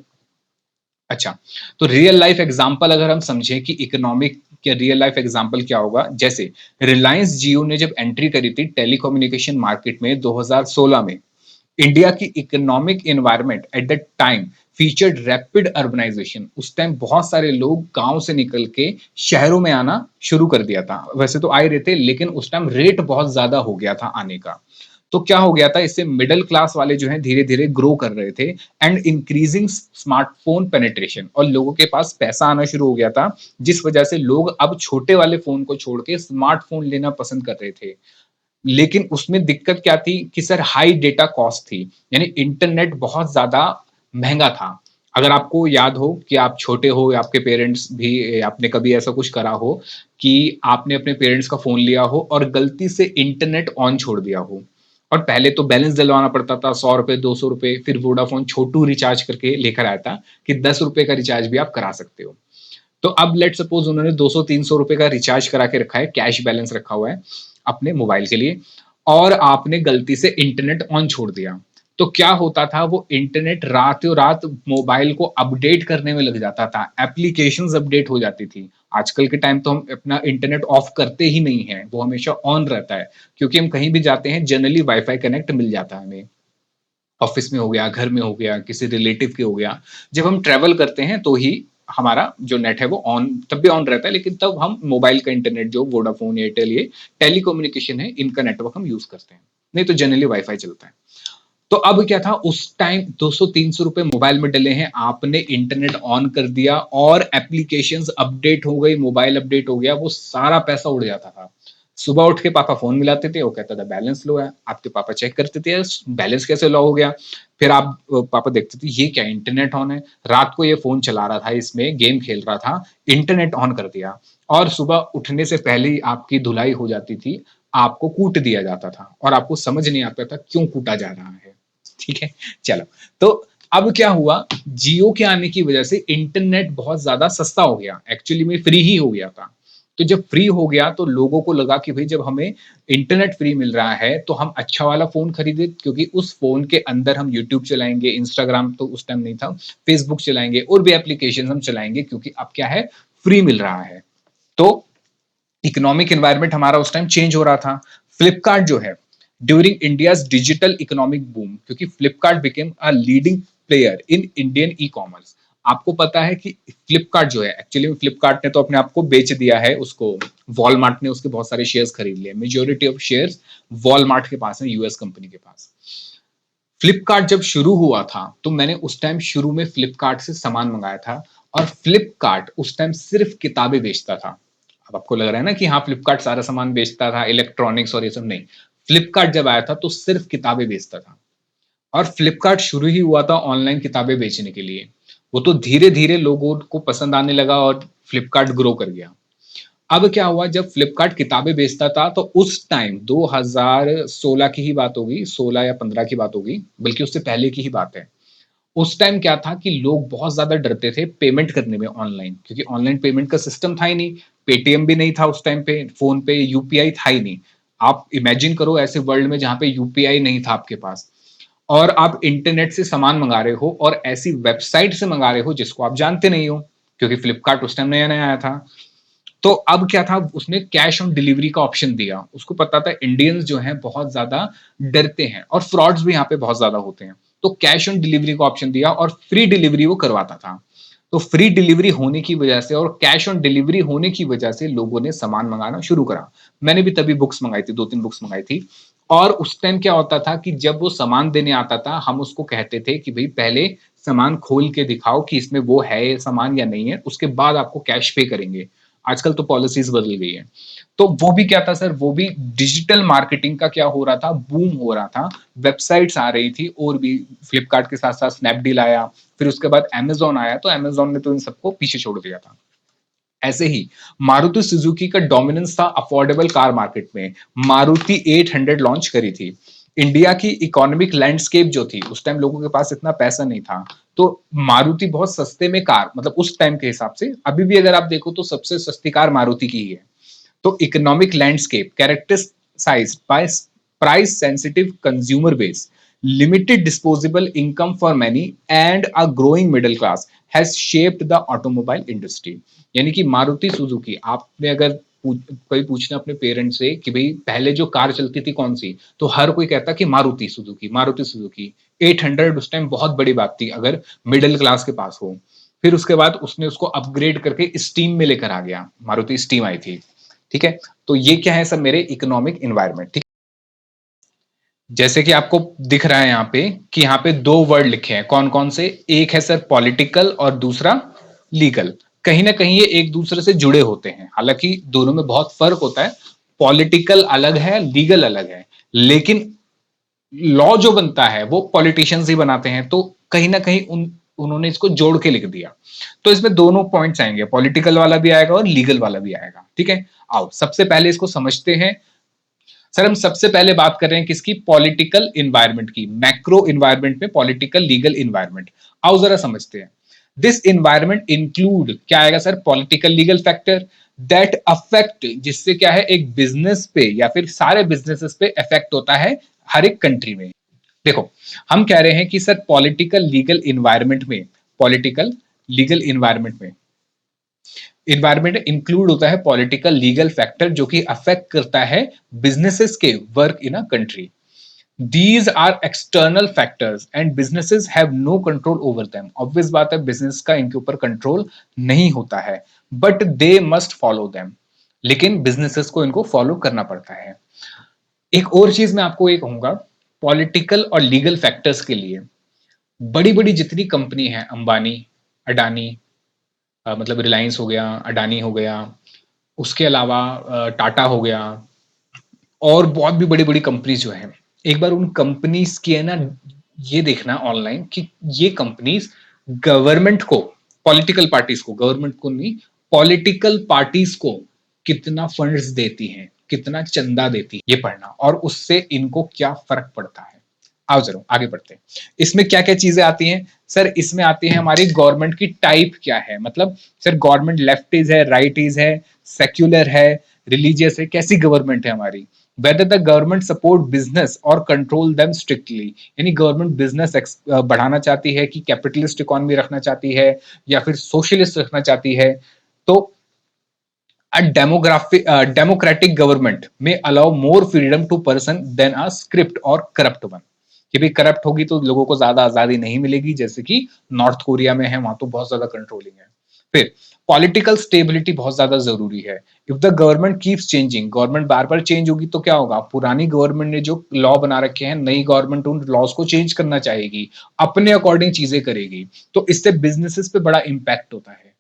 Speaker 1: अच्छा, तो रियल लाइफ एग्जांपल अगर हम समझें कि इकोनॉमिक के रियल लाइफ एग्जांपल क्या होगा, जैसे रिलायंस जियो ने जब एंट्री करी थी टेलीकम्युनिकेशन मार्केट में 2016 में, इंडिया की economic environment at that time featured rapid urbanisation. उस टाइम बहुत सारे लोग गांव से निकल के शहरों में आना शुरू कर दिया था, वैसे तो आ ही रहे थे लेकिन उस टाइम रेट बहुत ज्यादा हो गया था आने का। तो क्या हो गया था, इससे मिडिल क्लास वाले जो है धीरे धीरे ग्रो कर रहे थे एंड इंक्रीजिंग स्मार्टफोन पेनिट्रेशन, और लोगों के पास पैसा आना शुरू हो गया था, जिस वजह से लोग अब छोटे वाले फोन को छोड़ के स्मार्टफोन लेना पसंद कर रहे थे। लेकिन उसमें दिक्कत क्या थी कि सर हाई डेटा कॉस्ट थी, यानी इंटरनेट बहुत ज्यादा महंगा था। अगर आपको याद हो कि आप छोटे हो या आपके पेरेंट्स भी, आपने कभी ऐसा कुछ करा हो कि आपने अपने पेरेंट्स का फोन लिया हो और गलती से इंटरनेट ऑन छोड़ दिया हो, और पहले तो बैलेंस डलवाना पड़ता था, 100 रुपए 200 रुपए, फिर वोडाफोन छोटू रिचार्ज करके लेकर आया था कि 10 रुपए का रिचार्ज भी आप करा सकते हो। तो अब लेट सपोज उन्होंने 200-300 रुपए का रिचार्ज करा के रखा है, कैश बैलेंस रखा हुआ है अपने मोबाइल के लिए, और आपने गलती से इंटरनेट ऑन छोड़ दिया। तो क्या होता था, वो इंटरनेट रातों रात मोबाइल को अपडेट करने में लग जाता था, एप्लीकेशंस अपडेट हो जाती थी। आजकल के टाइम तो हम अपना इंटरनेट ऑफ करते ही नहीं है, वो हमेशा ऑन रहता है, क्योंकि हम कहीं भी जाते हैं जनरली वाईफाई कनेक्ट मिल जाता है हमें। ऑफिस में हो गया, घर में हो गया, किसी रिलेटिव के हो गया। जब हम ट्रैवल करते हैं तो ही हमारा जो नेट है वो ऑन, तब भी ऑन रहता है, लेकिन तब हम मोबाइल का इंटरनेट जो वोडाफोन एयरटेल ये टेलीकम्युनिकेशन है इनका नेटवर्क हम यूज करते हैं, नहीं तो जनरली वाईफाई चलता है। तो अब क्या था, उस टाइम 200-300 रुपए मोबाइल में डले हैं, आपने इंटरनेट ऑन कर दिया और एप्लीकेशंस अपडेट हो गई, मोबाइल अपडेट हो गया, वो सारा पैसा उड़ जाता था। सुबह उठ के पापा फोन मिलाते थे, वो कहता था बैलेंस लो है, आपके पापा चेक करते थे बैलेंस कैसे लो हो गया। फिर आप पापा देखते थे ये क्या इंटरनेट ऑन है, रात को ये फोन चला रहा था, इसमें गेम खेल रहा था, इंटरनेट ऑन कर दिया, और सुबह उठने से पहले ही आपकी धुलाई हो जाती थी, आपको कूट दिया जाता था और आपको समझ नहीं आता था क्यों कूटा जा रहा है, ठीक है। चलो, तो अब क्या हुआ, जियो के आने की वजह से इंटरनेट बहुत ज्यादा सस्ता हो गया, एक्चुअली में फ्री ही हो गया था। तो जब फ्री हो गया तो लोगों को लगा कि भाई जब हमें इंटरनेट फ्री मिल रहा है तो हम अच्छा वाला फोन खरीदे, क्योंकि उस फोन के अंदर हम यूट्यूब चलाएंगे, इंस्टाग्राम तो उस टाइम नहीं था, फेसबुक चलाएंगे और भी एप्लीकेशन हम चलाएंगे, क्योंकि अब क्या है, फ्री मिल रहा है। तो इकोनॉमिक एनवायरनमेंट हमारा उस टाइम चेंज हो रहा था। फ्लिपकार्ट जो है, during India's digital economic boom, क्योंकि Flipkart became a leading player in Indian e commerce. आपको पता है कि फ्लिपकार्ट जो है, एक्चुअली फ्लिपकार्ट ने तो अपने आप को बेच दिया है, उसको वॉलमार्ट ने उसके बहुत सारे शेयर्स खरीद लिए, मेजोरिटी ऑफ शेयर्स वॉलमार्ट के पास है, यूएस कंपनी के पास। फ्लिपकार्ट जब शुरू हुआ था तो मैंने उस टाइम शुरू में फ्लिपकार्ट से सामान मंगाया था, और फ्लिपकार्ट उस टाइम सिर्फ किताबें बेचता था। अब आपको लग रहा है ना कि हाँ फ्लिपकार्ट सारा सामान बेचता था, इलेक्ट्रॉनिक्स और ये सब, नहीं। फ्लिपकार्ट जब आया था तो सिर्फ किताबें बेचता था, और फ्लिपकार्ट शुरू ही हुआ था ऑनलाइन किताबें बेचने के लिए। वो तो धीरे धीरे लोगों को पसंद आने लगा और फ्लिपकार्ट ग्रो कर गया। अब क्या हुआ, जब फ्लिपकार्ट किताबें बेचता था तो उस टाइम 2016 की ही बात होगी, 16 या 15 की बात होगी, बल्कि उससे पहले की ही बात है। उस टाइम क्या था कि लोग बहुत ज्यादा डरते थे पेमेंट करने में ऑनलाइन, क्योंकि ऑनलाइन पेमेंट का सिस्टम था ही नहीं, पेटीएम भी नहीं था उस टाइम पे, फोन पे, यूपीआई था ही नहीं। आप इमेजिन करो ऐसे वर्ल्ड में जहां पे यूपीआई नहीं था आपके पास, और आप इंटरनेट से सामान मंगा रहे हो और ऐसी वेबसाइट से मंगा रहे हो जिसको आप जानते नहीं हो, क्योंकि फ्लिपकार्ट उस टाइम नया नया आया था। तो अब क्या था, उसने कैश ऑन डिलीवरी का ऑप्शन दिया, उसको पता था इंडियंस जो हैं बहुत ज्यादा डरते हैं और फ्रॉड्स भी यहाँ पे बहुत ज्यादा होते हैं, तो कैश ऑन डिलीवरी का ऑप्शन दिया और फ्री डिलीवरी वो करवाता था। तो फ्री डिलीवरी होने की वजह से और कैश ऑन डिलीवरी होने की वजह से लोगों ने सामान मंगाना शुरू करा। मैंने भी तभी बुक्स मंगाई थी, 2-3 बुक्स मंगाई थी। और उस टाइम क्या होता था कि जब वो सामान देने आता था, हम उसको कहते थे कि भाई पहले सामान खोल के दिखाओ कि इसमें वो है ये सामान या नहीं है, उसके बाद आपको कैश पे करेंगे। आजकल तो पॉलिसीज बदल गई है। तो वो भी क्या था सर, वो भी डिजिटल मार्केटिंग का क्या हो रहा था, बूम हो रहा था। वेबसाइट्स आ रही थी और भी, फ्लिपकार्ट के साथ साथ स्नैपडील आया, फिर उसके बाद अमेजोन आया, तो अमेजोन ने तो इन सबको पीछे छोड़ दिया था। ऐसे ही मारुति सुजुकी का डोमिनेंस था अफोर्डेबल कार मार्केट में। मारुति 800 लॉन्च करी थी। इंडिया की इकोनॉमिक लैंडस्केप जो थी, उस टाइम लोगों के पास इतना पैसा नहीं था, तो मारुति बहुत सस्ते में कार, मतलब उस टाइम के हिसाब से, अभी भी अगर आप देखो तो सबसे सस्ती कार मारुति की ही है। तो economic landscape characterised by price sensitive consumer base, limited disposable income for many and a growing middle class has shaped the automobile industry। यानी कि मारुति सुजुकी, आपने अगर कोई पूछना अपने पेरेंट्स से कि भाई पहले जो कार चलती थी कौन सी, तो हर कोई कहता कि मारुति सुजुकी, मारुति सुजुकी। 800 उस टाइम बहुत बड़ी बात थी अगर मिडिल क्लास के पास हो। फिर उसके बाद उसने उसको अपग्रेड करके स्टीम में लेकर आ गया, मारुति स्टीम आई थी। ठीक है, तो ये क्या है सब मेरे इकोनॉमिक इन्वायरमेंट। ठीक, जैसे कि आपको दिख रहा है यहाँ पे कि यहाँ पे दो वर्ड लिखे हैं, कौन कौन से, एक है सर पॉलिटिकल और दूसरा लीगल। कहीं ना कहीं ये एक दूसरे से जुड़े होते हैं, हालांकि दोनों में बहुत फर्क होता है। पॉलिटिकल अलग है, लीगल अलग है, लेकिन लॉ जो बनता है वो पॉलिटिशियंस ही बनाते हैं, तो कहीं ना कहीं उन्होंने इसको जोड़ के लिख दिया। तो इसमें दोनों पॉइंट्स आएंगे, पॉलिटिकल वाला भी आएगा और लीगल वाला भी आएगा। ठीक है, आओ सबसे पहले इसको समझते हैं। सर हम सबसे पहले बात कर रहे हैं किसकी, पॉलिटिकल इन्वायरमेंट की, मैक्रो इन्वायरमेंट में पॉलिटिकल लीगल इन्वायरमेंट। आओ जरा समझते हैं। दिस इन्वायरमेंट इंक्लूड क्या आएगा sir, political legal factor that affect, जिससे क्या है एक बिजनेस पे या फिर सारे बिजनेसेस पे इफेक्ट होता है हर एक कंट्री में। देखो, हम कह रहे हैं कि सर पॉलिटिकल लीगल इन्वायरमेंट में, पॉलिटिकल लीगल इन्वायरमेंट इंक्लूड होता है पॉलिटिकल लीगल फैक्टर जो कि अफेक्ट करता है बिजनेसेस के work in a country. These are external factors and businesses have no control over them. Obvious बात है बिजनेस का इनके ऊपर कंट्रोल नहीं होता है, but they must follow them, लेकिन बिजनेसेस को इनको फॉलो करना पड़ता है। एक और चीज मैं आपको ये कहूंगा, पॉलिटिकल और लीगल फैक्टर्स के लिए बड़ी बड़ी जितनी कंपनी है, अंबानी, अडानी, मतलब रिलायंस हो गया, अडानी हो गया, उसके अलावा टाटा हो गया, और बहुत भी बड़ी बड़ी कंपनीज जो है, एक बार उन कंपनीज की है ना ये देखना ऑनलाइन कि ये कंपनीज गवर्नमेंट को, पॉलिटिकल पार्टीज को, गवर्नमेंट को नहीं, पॉलिटिकल पार्टीज को कितना फंड्स देती हैं, कितना चंदा देती है, ये पढ़ना, और उससे इनको क्या फर्क पड़ता है। आओ जरूर आगे बढ़ते हैं। इसमें क्या क्या चीजें आती हैं सर, इसमें आती है हमारी गवर्नमेंट की टाइप क्या है, मतलब सर गवर्नमेंट लेफ्टिज है, राइटिज है, सेक्युलर है, रिलीजियस है, कैसी गवर्नमेंट है हमारी। Whether the government support business और कंट्रोल देम स्ट्रिक्टली, यानी गवर्नमेंट बिजनेस बढ़ाना चाहती है कि कैपिटलिस्ट इकोनॉमी रखना चाहती है या फिर सोशलिस्ट रखना चाहती है। तो a democratic government may allow more freedom to person than a script or corrupt one। कि भाई करप्ट होगी तो लोगों को ज्यादा आजादी नहीं मिलेगी, जैसे कि नॉर्थ कोरिया में है, वहां तो बहुत ज्यादा कंट्रोलिंग है। फिर पॉलिटिकल स्टेबिलिटी बहुत ज्यादा जरूरी है। If the government keeps changing, government bar bar change होगी तो क्या होगा, पुरानी गवर्नमेंट ने जो लॉ बना रखे हैं, नई गवर्नमेंट उन लॉज को चेंज करना चाहेगी, अपने अकॉर्डिंग चीजें करेगी, तो इससे बिजनेसेस पे बड़ा इंपैक्ट होता है।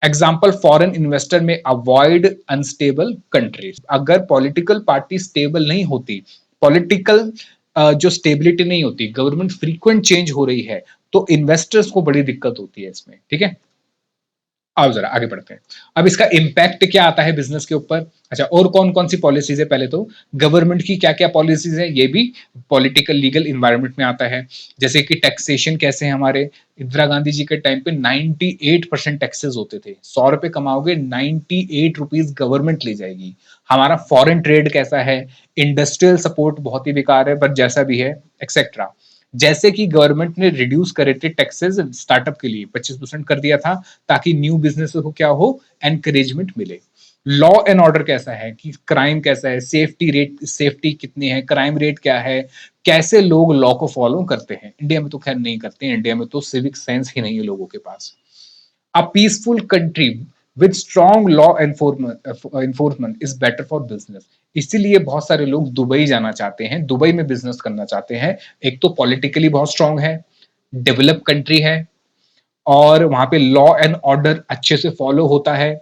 Speaker 1: एग्जाम्पल, फॉरेन इन्वेस्टर में अवॉइड अनस्टेबल कंट्रीज। अगर पॉलिटिकल पार्टी स्टेबल नहीं होती, पॉलिटिकल जो स्टेबिलिटी नहीं होती, गवर्नमेंट फ्रीक्वेंट चेंज हो रही है, तो इन्वेस्टर्स को बड़ी दिक्कत होती है इसमें। ठीक है, आओ जरा आगे बढ़ते हैं। अब इसका इंपैक्ट क्या आता है बिजनेस के ऊपर। अच्छा, और कौन कौन सी पॉलिसीज है, पहले तो गवर्नमेंट की क्या क्या पॉलिसीज है, ये भी पॉलिटिकल लीगल इन्वायरमेंट में आता है। जैसे कि टैक्सेशन कैसे है हमारे, इंदिरा गांधी जी के टाइम पे 98% टैक्सेस होते थे, 100 रुपए कमाओगे 98 रुपीज गवर्नमेंट ले जाएगी। हमारा फॉरेन ट्रेड कैसा है, इंडस्ट्रियल सपोर्ट बहुत ही बेकार है, बट जैसा भी है एक्सेट्रा। जैसे कि गवर्नमेंट ने रिड्यूस करे थे टैक्सेस स्टार्टअप के लिए, 25% कर दिया था, ताकि न्यू बिजनेस को क्या हो, एनकरेजमेंट मिले। लॉ एंड ऑर्डर कैसा है, कि क्राइम कैसा है, सेफ्टी रेट, सेफ्टी कितनी है, क्राइम रेट क्या है, कैसे लोग लॉ को फॉलो करते हैं। इंडिया में तो खैर नहीं करते हैं, इंडिया में तो सिविक सेंस ही नहीं है लोगों के पास। A peaceful country with strong law enforcement is better for business। इसीलिए बहुत सारे लोग दुबई जाना चाहते हैं, दुबई में बिजनेस करना चाहते हैं। एक तो पॉलिटिकली बहुत स्ट्रांग है, डेवलप कंट्री है, और वहां पे लॉ एंड ऑर्डर अच्छे से फॉलो होता है,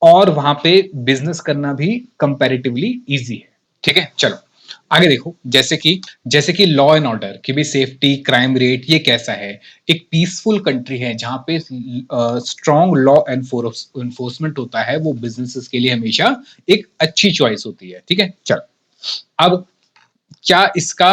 Speaker 1: और वहां पे बिजनेस करना भी कंपैरेटिवली इजी है। ठीक है, चलो आगे देखो, जैसे कि लॉ एंड ऑर्डर की भी सेफ्टी, क्राइम रेट ये कैसा है। एक पीसफुल कंट्री है जहां पे स्ट्रॉन्ग लॉ एनफोर्समेंट होता है, वो बिजनेसेस के लिए हमेशा एक अच्छी चॉइस होती है। ठीक है, चल अब क्या इसका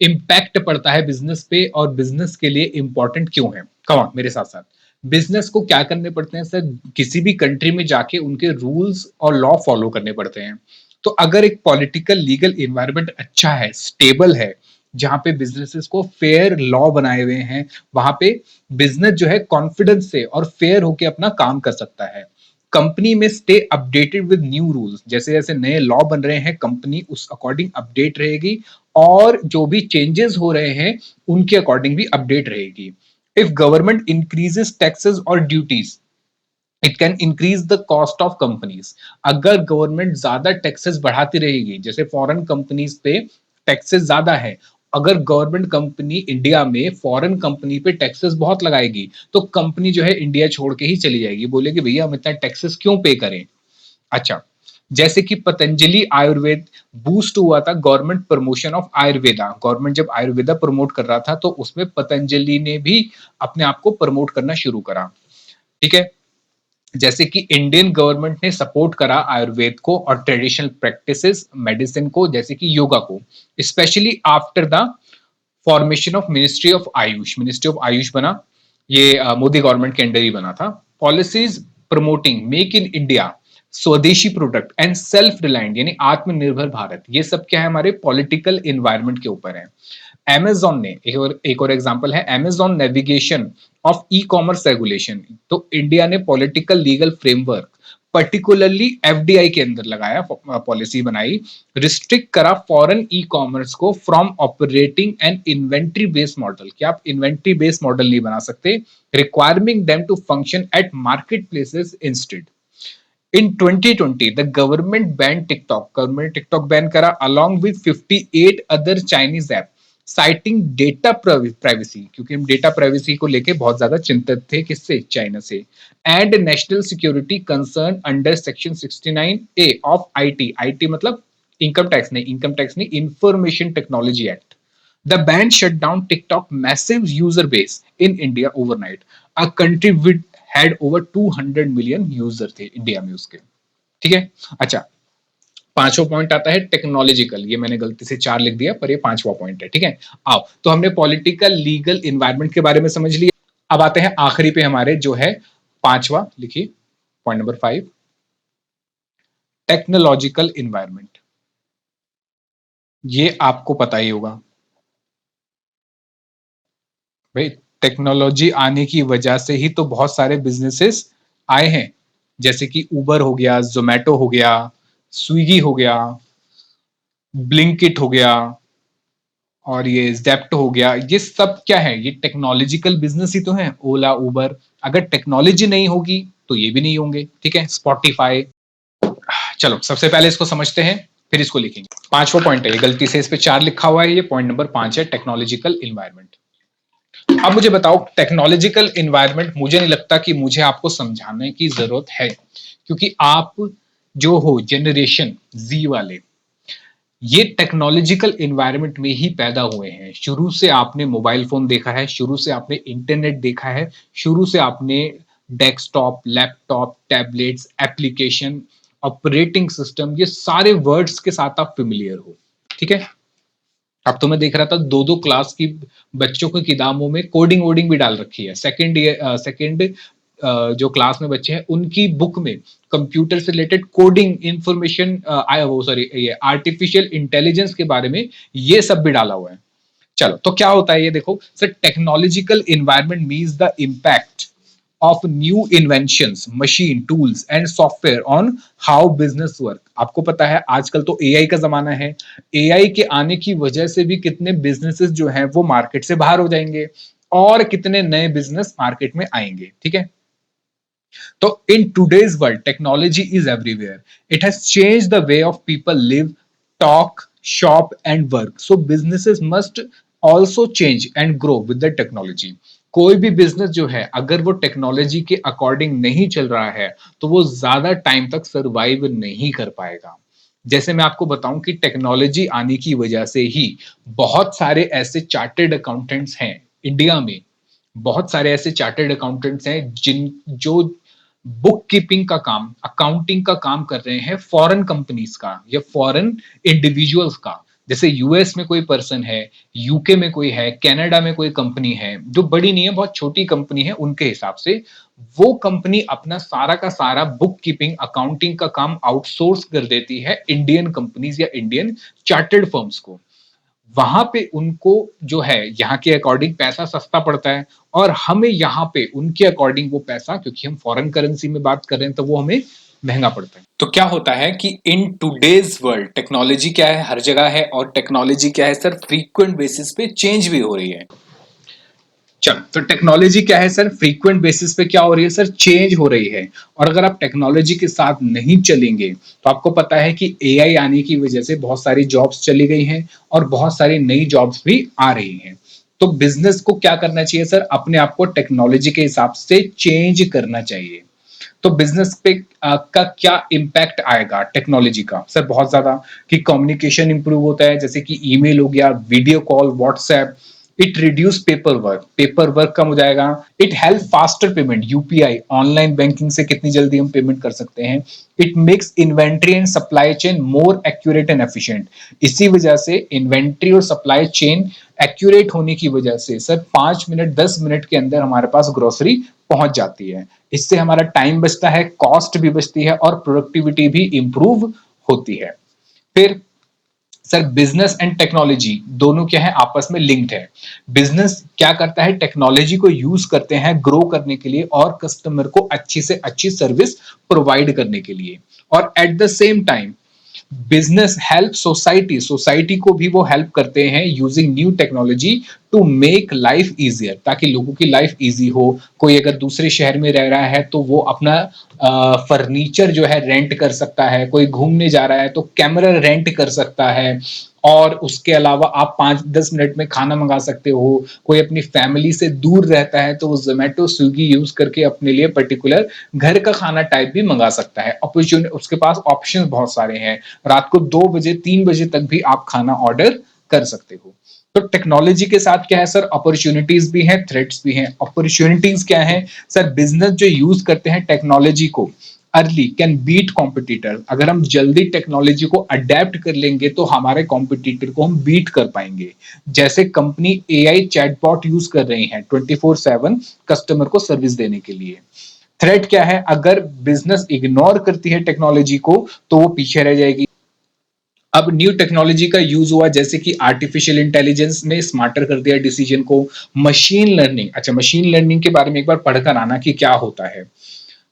Speaker 1: इम्पैक्ट पड़ता है बिजनेस पे और बिजनेस के लिए इंपॉर्टेंट क्यों है। कौन मेरे साथ साथ, बिजनेस को क्या करने पड़ते हैं सर, किसी भी कंट्री में जाके उनके रूल्स और लॉ फॉलो करने पड़ते हैं। तो अगर एक पॉलिटिकल लीगल इन्वायरमेंट अच्छा है, स्टेबल है, जहां पे बिजनेसेस को फेयर लॉ बनाए हुए हैं, वहां पे बिजनेस जो है कॉन्फिडेंस से और फेयर होके अपना काम कर सकता है। कंपनी में stay updated with new rules, जैसे जैसे नए लॉ बन रहे हैं कंपनी उस अकॉर्डिंग अपडेट रहेगी, और जो भी चेंजेस हो रहे हैं उनके अकॉर्डिंग भी अपडेट रहेगी। इफ गवर्नमेंट इंक्रीजेस टैक्सेस और duties, it can increase the cost of companies. अगर गवर्नमेंट ज्यादा टैक्सेस बढ़ाती रहेगी, जैसे फॉरेन कंपनीज पे टैक्सेस ज्यादा है, अगर गवर्नमेंट कंपनी इंडिया में फॉरेन कंपनी पे टैक्सेस बहुत लगाएगी, तो कंपनी जो है इंडिया छोड़ के ही चली जाएगी, बोलेगी भैया हम इतना टैक्सेस क्यों पे करें। अच्छा, जैसे कि पतंजलि आयुर्वेद बूस्ट हुआ था government promotion of Ayurveda, government जब आयुर्वेदा प्रमोट कर रहा था तो उसमें पतंजलि ने भी अपने आप को प्रमोट करना शुरू करा। ठीक है, जैसे कि इंडियन गवर्नमेंट ने सपोर्ट करा आयुर्वेद को और ट्रेडिशनल प्रैक्टिसेस मेडिसिन को, जैसे कि योगा को, specially after the formation of ministry of Ayush. Ministry of Ayush बना, ये मोदी गवर्नमेंट के अंडर ही बना था। Policies promoting make in India, स्वदेशी प्रोडक्ट एंड सेल्फ रिलायंट यानी आत्मनिर्भर भारत, ये सब क्या है हमारे पॉलिटिकल इन्वायरमेंट के ऊपर है। Amazon ने एक और एग्जांपल है, Amazon navigation of e commerce regulation. तो इंडिया ने political legal framework particularly FDI के अंदर लगाया, पॉलिसी बनाई, रिस्ट्रिक्ट करा फॉरेन ई कॉमर्स को from operating an inventory based model, कि आप इन्वेंट्री बेस्ड मॉडल नहीं बना सकते, requiring them to function at market places instead. In 2020, the government banned TikTok. Government TikTok ban करा along with 58 other Chinese app, citing data privacy, क्योंकि हम data privacy को लेके बहुत ज्यादा चिंतित थे, किससे, चाइना से, and national security concern under section 69A of IT. IT मतलब इनकम टैक्स नहीं, information technology act. The ban shut down TikTok massive user base in India overnight. A country with had over 200 million user थे India में उसके। ठीक है, अच्छा, पांचवा point आता है टेक्नोलॉजिकल, ये मैंने गलती से 4 लिख दिया पर ये पांचवा पॉइंट है। ठीक है, आओ तो हमने पॉलिटिकल लीगल इन्वायरमेंट के बारे में समझ लिया। अब आते हैं आखिरी पे हमारे, जो है पांचवा, लिखिए पॉइंट नंबर 5, टेक्नोलॉजिकल इन्वायरमेंट। ये आपको पता ही होगा भाई, टेक्नोलॉजी आने की वजह से ही तो बहुत सारे बिजनेसेस आए हैं, जैसे कि उबर हो गया, जोमेटो हो गया, स्विगी हो गया, ब्लिंकिट हो गया, और ये जेप्टो हो गया। ये सब क्या है, ये टेक्नोलॉजिकल बिजनेस ही तो है, ओला उबर। अगर टेक्नोलॉजी नहीं होगी तो ये भी नहीं होंगे। ठीक है, स्पॉटिफाई। चलो सबसे पहले इसको समझते हैं, फिर इसको लिखेंगे। पांचवा पॉइंट है, ये गलती से इस पे 4 लिखा हुआ है, ये पॉइंट नंबर 5 है, टेक्नोलॉजिकल इन्वायरमेंट। अब मुझे बताओ, टेक्नोलॉजिकल इन्वायरमेंट मुझे नहीं लगता कि मुझे आपको समझाने की जरूरत है, क्योंकि आप जो हो जनरेशन जी वाले, ये टेक्नोलॉजिकल इन्वायरमेंट में ही पैदा हुए हैं। शुरू से आपने मोबाइल फोन देखा है, शुरू से आपने इंटरनेट देखा है, शुरू से आपने desktop, laptop, tablets, application, operating system, ये सारे वर्ड्स के साथ आप फेमिलियर हो। ठीक है, अब तो मैं देख रहा था दो दो क्लास की बच्चों की किताबों में कोडिंग वोडिंग भी डाल रखी है। सेकेंड जो क्लास में बच्चे हैं उनकी बुक में कंप्यूटर से रिलेटेड कोडिंग इंफॉर्मेशन, वो सॉरी, ये आर्टिफिशियल इंटेलिजेंस के बारे में ये सब भी डाला हुआ है। चलो तो क्या होता है ये देखो sir, technological environment means the impact of new inventions, machine tools and software on how business work। आपको पता है आजकल तो एआई का जमाना है, एआई के आने की वजह से भी कितने बिजनेसेस जो हैं वो मार्केट से बाहर हो जाएंगे और कितने नए बिजनेस मार्केट में आएंगे। ठीक है, तो in today's world technology is everywhere, it has change the way of people live, talk, shop and work, so businesses must also change and grow with the technology. कोई भी बिजनेस जो है अगर वो टेक्नोलॉजी के अकॉर्डिंग नहीं चल रहा है तो वो ज्यादा टाइम तक सर्वाइव नहीं कर पाएगा। जैसे मैं आपको बताऊं कि टेक्नोलॉजी आने की वजह से ही बहुत सारे ऐसे चार्टर्ड अकाउंटेंट्स हैं इंडिया में, बहुत सारे ऐसे चार्टर्ड अकाउंटेंट्स हैं जिन जो बुक कीपिंग का काम, अकाउंटिंग का काम कर रहे हैं फॉरेन कंपनीज का या फॉरेन इंडिविजुअल्स का। जैसे यूएस में कोई पर्सन है, यूके में कोई है, कनाडा में कोई कंपनी है, जो बड़ी नहीं है, बहुत छोटी कंपनी है, उनके हिसाब से वो कंपनी अपना सारा का सारा बुक कीपिंग, अकाउंटिंग का काम आउटसोर्स कर देती है इंडियन कंपनीज या इंडियन चार्टर्ड फर्म्स को। वहां पे उनको जो है यहाँ के अकॉर्डिंग पैसा सस्ता पड़ता है, और हमें यहाँ पे उनके अकॉर्डिंग वो पैसा, क्योंकि हम फॉरेन करेंसी में बात कर रहे हैं, तो वो हमें महंगा पड़ता है। तो क्या होता है कि इन टूडेज वर्ल्ड टेक्नोलॉजी क्या है, हर जगह है, और टेक्नोलॉजी क्या है सर, फ्रीक्वेंट बेसिस पे चेंज भी हो रही है। चलो, तो टेक्नोलॉजी क्या है सर, फ्रीक्वेंट बेसिस पे क्या हो रही है सर, चेंज हो रही है। और अगर आप टेक्नोलॉजी के साथ नहीं चलेंगे तो आपको पता है कि एआई आने की वजह से बहुत सारी जॉब्स चली गई हैं और बहुत सारी नई जॉब्स भी आ रही हैं। तो बिजनेस को क्या करना चाहिए सर, अपने आप को टेक्नोलॉजी के हिसाब से चेंज करना चाहिए। तो बिजनेस पे का क्या इम्पैक्ट आएगा टेक्नोलॉजी का सर, बहुत ज्यादा, कि कम्युनिकेशन इंप्रूव होता है, जैसे कि ईमेल हो गया, video call, WhatsApp. It reduce paper work कम हो जाएगा। It help faster payment, UPI, online banking से कितनी जल्दी हम पेमेंट कर सकते हैं। It makes inventory and supply chain more accurate and efficient. इसी वजह से इन्वेंट्री और सप्लाई चेन एक्यूरेट होने की वजह से सर 5 मिनट 10 मिनट के अंदर हमारे पास ग्रोसरी पहुंच जाती है। इससे हमारा टाइम बचता है, कॉस्ट भी बचती है और प्रोडक्टिविटी भी इंप्रूव होती है। फिर सर बिजनेस एंड टेक्नोलॉजी दोनों क्या है, आपस में लिंक्ड है। बिजनेस क्या करता है, टेक्नोलॉजी को यूज करते हैं ग्रो करने के लिए और कस्टमर को अच्छी से अच्छी सर्विस प्रोवाइड करने के लिए। और at the same time business help society को भी वो हेल्प करते हैं using new technology to make life easier, ताकि लोगों की लाइफ इजी हो। कोई अगर दूसरे शहर में रह रहा है तो वो अपना फर्नीचर जो है रेंट कर सकता है, कोई घूमने जा रहा है तो कैमरा रेंट कर सकता है, और उसके अलावा आप 5-10 मिनट में खाना मंगा सकते हो। कोई अपनी फैमिली से दूर रहता है तो वो जोमेटो स्विगी यूज करके अपने लिए पर्टिकुलर घर का खाना टाइप भी मंगा सकता है। अपॉर्चुनिटी, उसके पास ऑप्शन बहुत सारे हैं। रात को 2 बजे 3 बजे तक भी आप खाना ऑर्डर कर सकते हो। तो टेक्नोलॉजी के साथ क्या है सर, अपॉर्चुनिटीज भी हैं, थ्रेट्स भी हैं। अपॉर्चुनिटीज क्या है सर, बिजनेस जो यूज करते हैं टेक्नोलॉजी को अर्ली कैन बीट कॉम्पिटिटर। अगर हम जल्दी टेक्नोलॉजी को अडेप्ट कर लेंगे तो हमारे कॉम्पिटिटर को हम बीट कर पाएंगे। जैसे कंपनी एआई चैटबॉट यूज कर रही है 24/7 कस्टमर को सर्विस देने के लिए। थ्रेट क्या है, अगर बिजनेस इग्नोर करती है टेक्नोलॉजी को तो वो पीछे रह जाएगी। अब न्यू टेक्नोलॉजी का यूज हुआ, जैसे कि आर्टिफिशियल इंटेलिजेंस ने स्मार्टर कर दिया डिसीजन को। मशीन लर्निंग, अच्छा मशीन लर्निंग के बारे में एक बार पढ़कर आना कि क्या होता है,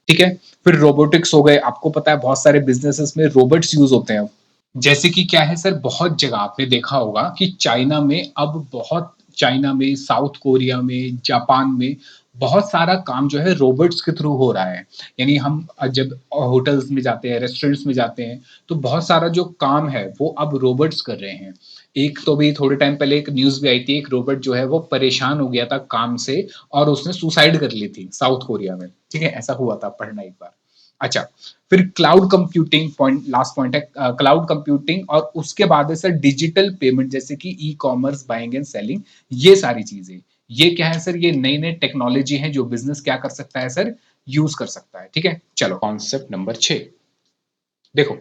Speaker 1: ठीक है। फिर रोबोटिक्स हो गए, आपको पता है बहुत सारे बिजनेसेस में रोबोट्स यूज होते हैं। जैसे कि क्या है सर, बहुत जगह आपने देखा होगा कि चाइना में अब बहुत, चाइना में, साउथ कोरिया में, जापान में बहुत सारा काम जो है रोबोट्स के थ्रू हो रहा है। यानी हम जब होटल्स में जाते हैं, रेस्टोरेंट्स में जाते हैं, तो बहुत सारा जो काम है वो अब रोबोट्स कर रहे हैं। एक तो भी थोड़े टाइम पहले एक न्यूज भी आई थी, एक रोबोट जो है वो परेशान हो गया था काम से और उसने सुसाइड कर ली थी साउथ कोरिया में, ठीक है, ऐसा हुआ था, पढ़ना एक बार। अच्छा, फिर cloud computing, point last point है, क्लाउड कंप्यूटिंग, और उसके बाद है सर डिजिटल पेमेंट, जैसे कि e commerce, buying and selling, ये सारी चीजें। ये क्या है सर, ये नई नई टेक्नोलॉजी है जो बिजनेस क्या कर सकता है सर, यूज कर सकता है, ठीक है। चलो कॉन्सेप्ट नंबर 6 देखो।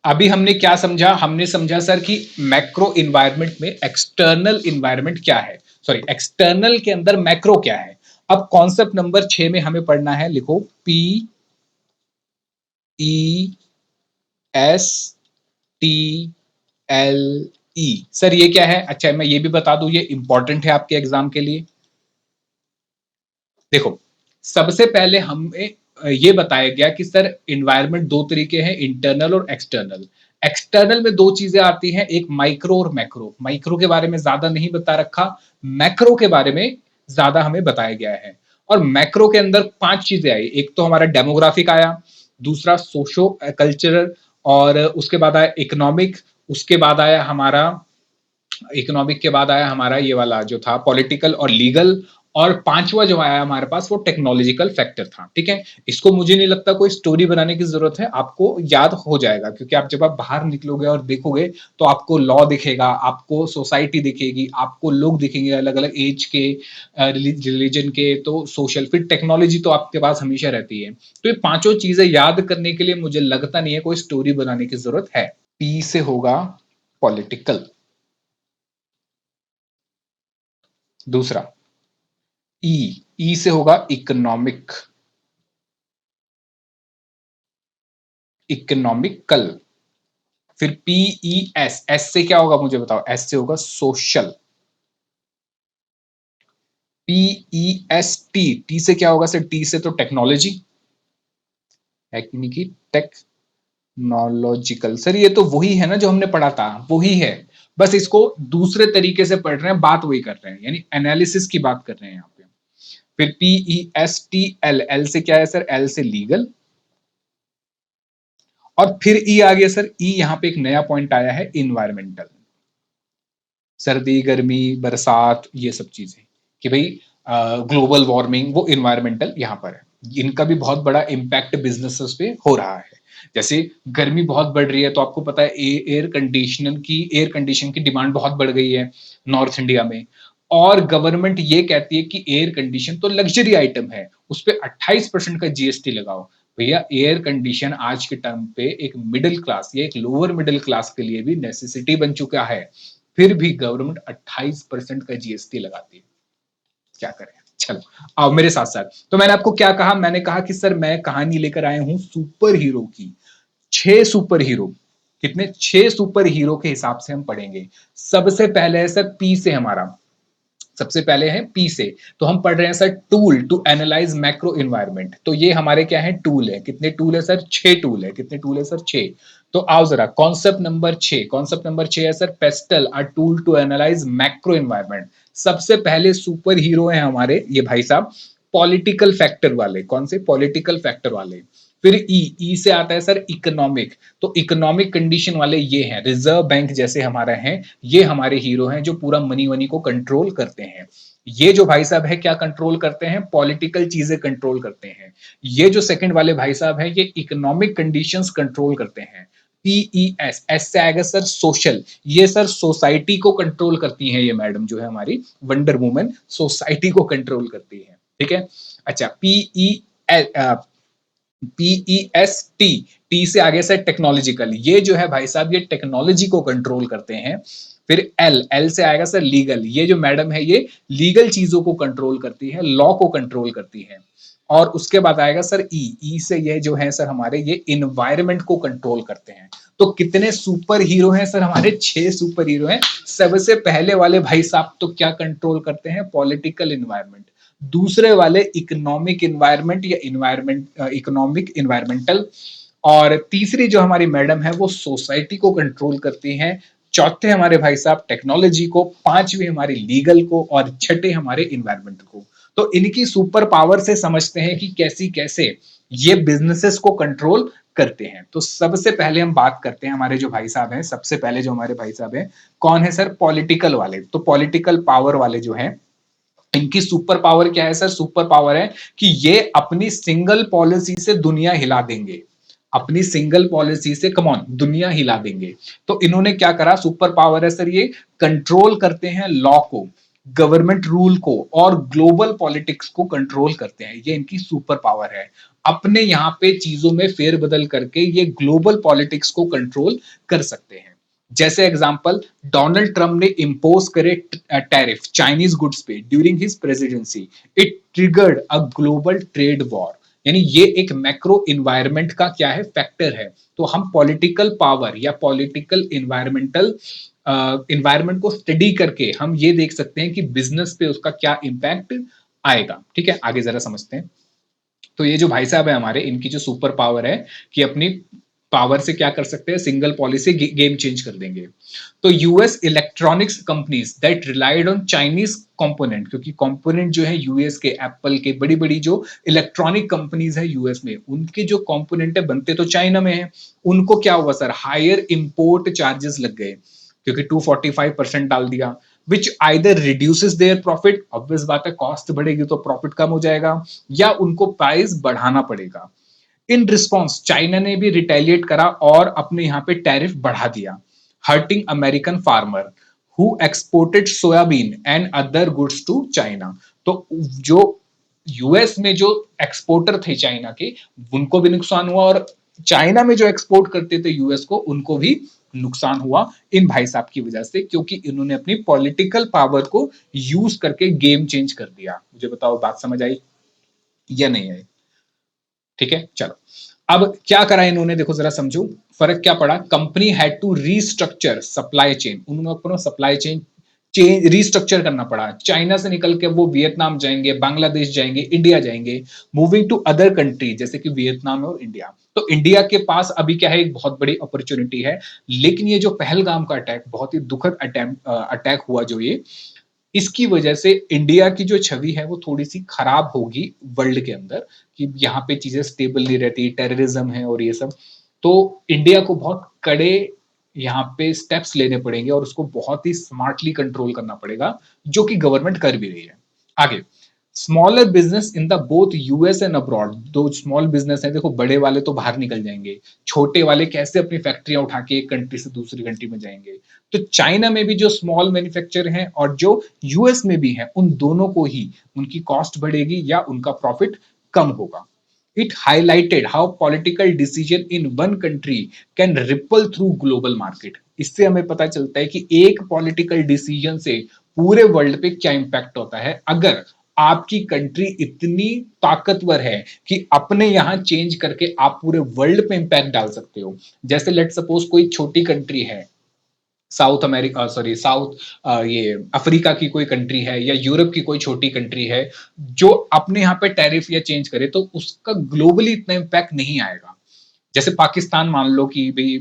Speaker 1: अभी हमने क्या समझा, हमने समझा सर कि मैक्रो इन्वायरमेंट में एक्सटर्नल इन्वायरमेंट क्या है, सॉरी एक्सटर्नल के अंदर मैक्रो क्या है। अब कॉन्सेप्ट नंबर 6 में हमें पढ़ना है, लिखो P E S T L E. Sir ये क्या है, अच्छा मैं ये भी बता दूं, ये इंपॉर्टेंट है आपके एग्जाम के लिए। देखो, सबसे पहले हमें ये बताया गया कि सर इन्वायरमेंट दो तरीके हैं, इंटरनल और एक्सटर्नल। एक्सटर्नल में दो चीजें आती हैं, एक माइक्रो और मैक्रो। माइक्रो के बारे में ज्यादा नहीं बता रखा, मैक्रो के बारे में ज्यादा हमें बताया गया है। और मैक्रो के अंदर 5 चीजें आई, एक तो हमारा डेमोग्राफिक आया, दूसरा सोशो कल्चरल, और उसके बाद आया इकोनॉमिक, उसके बाद आया हमारा, इकोनॉमिक के बाद आया हमारा ये वाला जो था पॉलिटिकल और लीगल, और पांचवा जो आया हमारे पास वो टेक्नोलॉजिकल फैक्टर था। ठीक है, इसको मुझे नहीं लगता कोई स्टोरी बनाने की जरूरत है, आपको याद हो जाएगा, क्योंकि आप जब आप बाहर निकलोगे और देखोगे तो आपको लॉ दिखेगा, आपको सोसाइटी दिखेगी, आपको लोग दिखेंगे अलग अलग एज के, रिलीजन के, तो सोशल, फिर टेक्नोलॉजी तो आपके पास हमेशा रहती है। तो ये पांचों चीजें याद करने के लिए मुझे लगता नहीं है कोई स्टोरी बनाने की जरूरत है। पी से होगा पॉलिटिकल। दूसरा ई, ई से होगा इकोनॉमिक, इकोनॉमिकल। फिर पी ई एस, एस से क्या होगा मुझे बताओ, एस से होगा social. P E S T, T से क्या होगा सर, टी से तो टेक्नोलॉजी है कि नहीं, की टेक्नोलॉजिकल। सर ये तो वही है ना जो हमने पढ़ा था, वही है, बस इसको दूसरे तरीके से पढ़ रहे हैं, बात वही कर रहे हैं, यानी एनालिसिस की बात कर रहे हैं यहाँ पे। फिर P E S T L, L से क्या है सर, एल से लीगल। और फिर ई आ गया सर, ई यहाँ पे एक नया पॉइंट आया है, इन्वायरमेंटल। सर्दी गर्मी बरसात ये सब चीजें, कि भाई ग्लोबल वार्मिंग, वो इन्वायरमेंटल यहाँ पर है। इनका भी बहुत बड़ा इम्पैक्ट बिजनेसेस पे हो रहा है। जैसे गर्मी बहुत बढ़ रही है तो आपको पता है एयर कंडीशन की डिमांड बहुत बढ़ गई है नॉर्थ इंडिया में। और गवर्नमेंट ये कहती है कि एयर कंडीशन तो लग्जरी आइटम है, उस पर 28% का जीएसटी लगाओ। भैया एयर कंडीशन आज के टाइम पे एक मिडिल क्लास या एक लोअर मिडिल क्लास के लिए भी नेसेसिटी बन चुका है, फिर भी गवर्नमेंट 28% का जीएसटी लगाती है। क्या करें, चलो आओ मेरे साथ साथ। तो मैंने आपको क्या कहा, मैंने कहा कि सर मैं कहानी लेकर आया हूं सुपर हीरो की। 6 सुपर हीरो, कितने, 6 सुपर हीरो के हिसाब से हम पढ़ेंगे। सबसे पहले है सर पी से हमारा, सबसे पहले है पी से, तो हम पढ़ रहे हैं sir tool to analyse macro environment. तो ये हमारे क्या है, टूल है। कितने टूल है सर, 6 टूल है। कितने टूल है सर, 6। तो आओ जरा कॉन्सेप्ट नंबर 6, कॉन्सेप्ट नंबर 6 है sir PESTLE, a tool to analyse macro environment. सबसे पहले सुपर हीरो है हमारे ये भाई साहब, पॉलिटिकल फैक्टर वाले। कौन से, पॉलिटिकल फैक्टर वाले। फिर ई, ई से आता है सर इकोनॉमिक, तो इकोनॉमिक कंडीशन वाले ये हैं, रिजर्व बैंक जैसे हमारा है, ये हमारे हीरो हैं जो पूरा मनी वनी को कंट्रोल करते हैं। ये जो भाई साहब है क्या कंट्रोल करते हैं, पॉलिटिकल चीजें कंट्रोल करते हैं। ये जो सेकंड वाले भाई साहब है ये इकोनॉमिक कंडीशंस कंट्रोल करते हैं। पीई एस, एस से आएगा सर सोशल, ये सर सोसाइटी को कंट्रोल करती है, ये मैडम जो है हमारी वंडर वुमन सोसाइटी को कंट्रोल करती है। ठीक है, अच्छा PE PE S T, T से आगे से टेक्नोलॉजिकल, ये जो है भाई साहब ये टेक्नोलॉजी को कंट्रोल करते हैं। फिर एल, एल से आएगा सर लीगल, ये जो मैडम है ये लीगल चीजों को कंट्रोल करती है, लॉ को कंट्रोल करती है। और उसके बाद आएगा सर ई, ई से ये जो है सर हमारे ये इन्वायरमेंट को कंट्रोल करते हैं। तो कितने सुपर हीरो हैं सर हमारे, 6 सुपर हीरो हैं। सबसे पहले वाले भाई साहब तो क्या कंट्रोल करते हैं, पॉलिटिकल इन्वायरमेंट। दूसरे वाले इकोनॉमिक इन्वायरमेंट या इन्वायरमेंट इकोनॉमिक इन्वायरमेंटल। और तीसरी जो हमारी मैडम है वो सोसाइटी को कंट्रोल करती हैं। चौथे हमारे भाई साहब टेक्नोलॉजी को, पांचवी हमारी लीगल को, और छठे हमारे इन्वायरमेंट को। तो इनकी सुपर पावर से समझते हैं कि कैसी कैसे ये बिजनेसेस को कंट्रोल करते हैं। तो सबसे पहले हम बात करते हैं हमारे जो भाई साहब हैं, सबसे पहले जो हमारे भाई साहब हैं कौन है सर, पॉलिटिकल वाले। तो पॉलिटिकल पावर वाले जो हैं, इनकी सुपर पावर क्या है सर, सुपर पावर है कि ये अपनी सिंगल पॉलिसी से दुनिया हिला देंगे। अपनी सिंगल पॉलिसी से कमॉन दुनिया हिला देंगे। तो इन्होंने क्या करा, सुपर पावर है सर ये, कंट्रोल करते हैं लॉ को, गवर्नमेंट रूल को, और ग्लोबल पॉलिटिक्स को कंट्रोल करते हैं। ये इनकी सुपर पावर है। अपने यहाँ पे चीजों में फेरबदल करके ये ग्लोबल पॉलिटिक्स को कंट्रोल कर सकते हैं। जैसे एग्जांपल, डोनाल्ड ट्रम्प ने इम्पोज करे टैरिफ चाइनीज गुड्स पे during his presidency, it triggered a global trade war. यानी ये एक मैक्रो इन्वायरमेंट का क्या है, फैक्टर है। तो हम पॉलिटिकल पावर या पॉलिटिकल इन्वायरमेंटल इन्वायरमेंट को स्टडी करके हम ये देख सकते हैं कि बिजनेस पे उसका क्या इंपैक्ट आएगा। ठीक है, आगे जरा समझते हैं। तो ये जो भाई साहब है हमारे, इनकी जो सुपर पावर है कि अपनी पावर से क्या कर सकते हैं, सिंगल पॉलिसी गेम चेंज कर देंगे। तो US electronics companies that relied on Chinese component, क्योंकि कंपोनेंट जो है यूएस के, एप्पल के, बड़ी बड़ी जो इलेक्ट्रॉनिक कंपनीज है यूएस में, उनके जो कंपोनेंट है बनते तो चाइना में है। उनको क्या हुआ सर, हायर इंपोर्ट चार्जेस लग गए, क्योंकि 245% डाल दिया। Which either reduces their profit, obvious बात है कॉस्ट बढ़ेगी तो प्रॉफिट कम हो जाएगा, या उनको प्राइस बढ़ाना पड़ेगा। इन रिस्पॉन्स चाइना ने भी रिटेलिएट करा और अपने यहाँ पे टैरिफ बढ़ा दिया, hurting American farmer who exported soybean and other goods to China. तो जो यूएस में जो एक्सपोर्टर थे चाइना के, उनको भी नुकसान हुआ, और चाइना में जो एक्सपोर्ट करते थे यूएस को, उनको भी नुकसान हुआ इन भाई साहब की वजह से, क्योंकि इन्होंने अपनी पॉलिटिकल पावर को यूज करके गेम चेंज कर दिया। मुझे बताओ बात समझ आई या नहीं आई? ठीक है, चलो अब क्या करा इन्होंने, देखो जरा समझो फर्क क्या पड़ा। Company had to restructure supply chain, उन्होंने अपना सप्लाई चेन चेंज रीस्ट्रक्चर करना पड़ा। चाइना से निकल के वो वियतनाम जाएंगे, बांग्लादेश जाएंगे, इंडिया जाएंगे, मूविंग टू अदर कंट्री जैसे कि वियतनाम और इंडिया। तो इंडिया के पास अभी क्या है, एक बहुत बड़ी अपॉर्चुनिटी है। लेकिन ये जो पहलगाम का अटैक, बहुत ही दुखद अटैक हुआ जो ये, इसकी वजह से इंडिया की जो छवि है वो थोड़ी सी खराब होगी वर्ल्ड के अंदर, कि यहाँ पे चीजें स्टेबल नहीं रहती, टेररिज्म है और ये सब। तो इंडिया को बहुत कड़े यहाँ पे स्टेप्स लेने पड़ेंगे और उसको बहुत ही स्मार्टली कंट्रोल करना पड़ेगा, जो कि गवर्नमेंट कर भी रही है। आगे, smaller business in the both US and abroad. दो स्मॉल बिजनेस है, देखो बड़े वाले तो बाहर निकल जाएंगे, छोटे वाले कैसे अपनी फैक्ट्रियां उठा के एक कंट्री से दूसरी कंट्री में जाएंगे। तो चाइना में भी जो स्मॉल मैन्युफैक्चर हैं और जो यूएस में भी हैं, उन दोनों को ही उनकी कॉस्ट बढ़ेगी या उनका प्रॉफिट कम होगा। It highlighted how political decision in one country can ripple through global market. इससे हमें पता चलता है कि एक पॉलिटिकल डिसीजन से पूरे वर्ल्ड पे क्या इंपैक्ट होता है, अगर आपकी कंट्री इतनी ताकतवर है कि अपने यहां चेंज करके आप पूरे वर्ल्ड पे इंपैक्ट डाल सकते हो। जैसे लेट सपोज कोई छोटी कंट्री है, साउथ अमेरिका, सॉरी साउथ, ये अफ्रीका की कोई कंट्री है या यूरोप की कोई छोटी कंट्री है, जो अपने यहाँ पे टैरिफ या चेंज करे तो उसका ग्लोबली इतना इंपैक्ट नहीं आएगा। जैसे पाकिस्तान मान लो कि भाई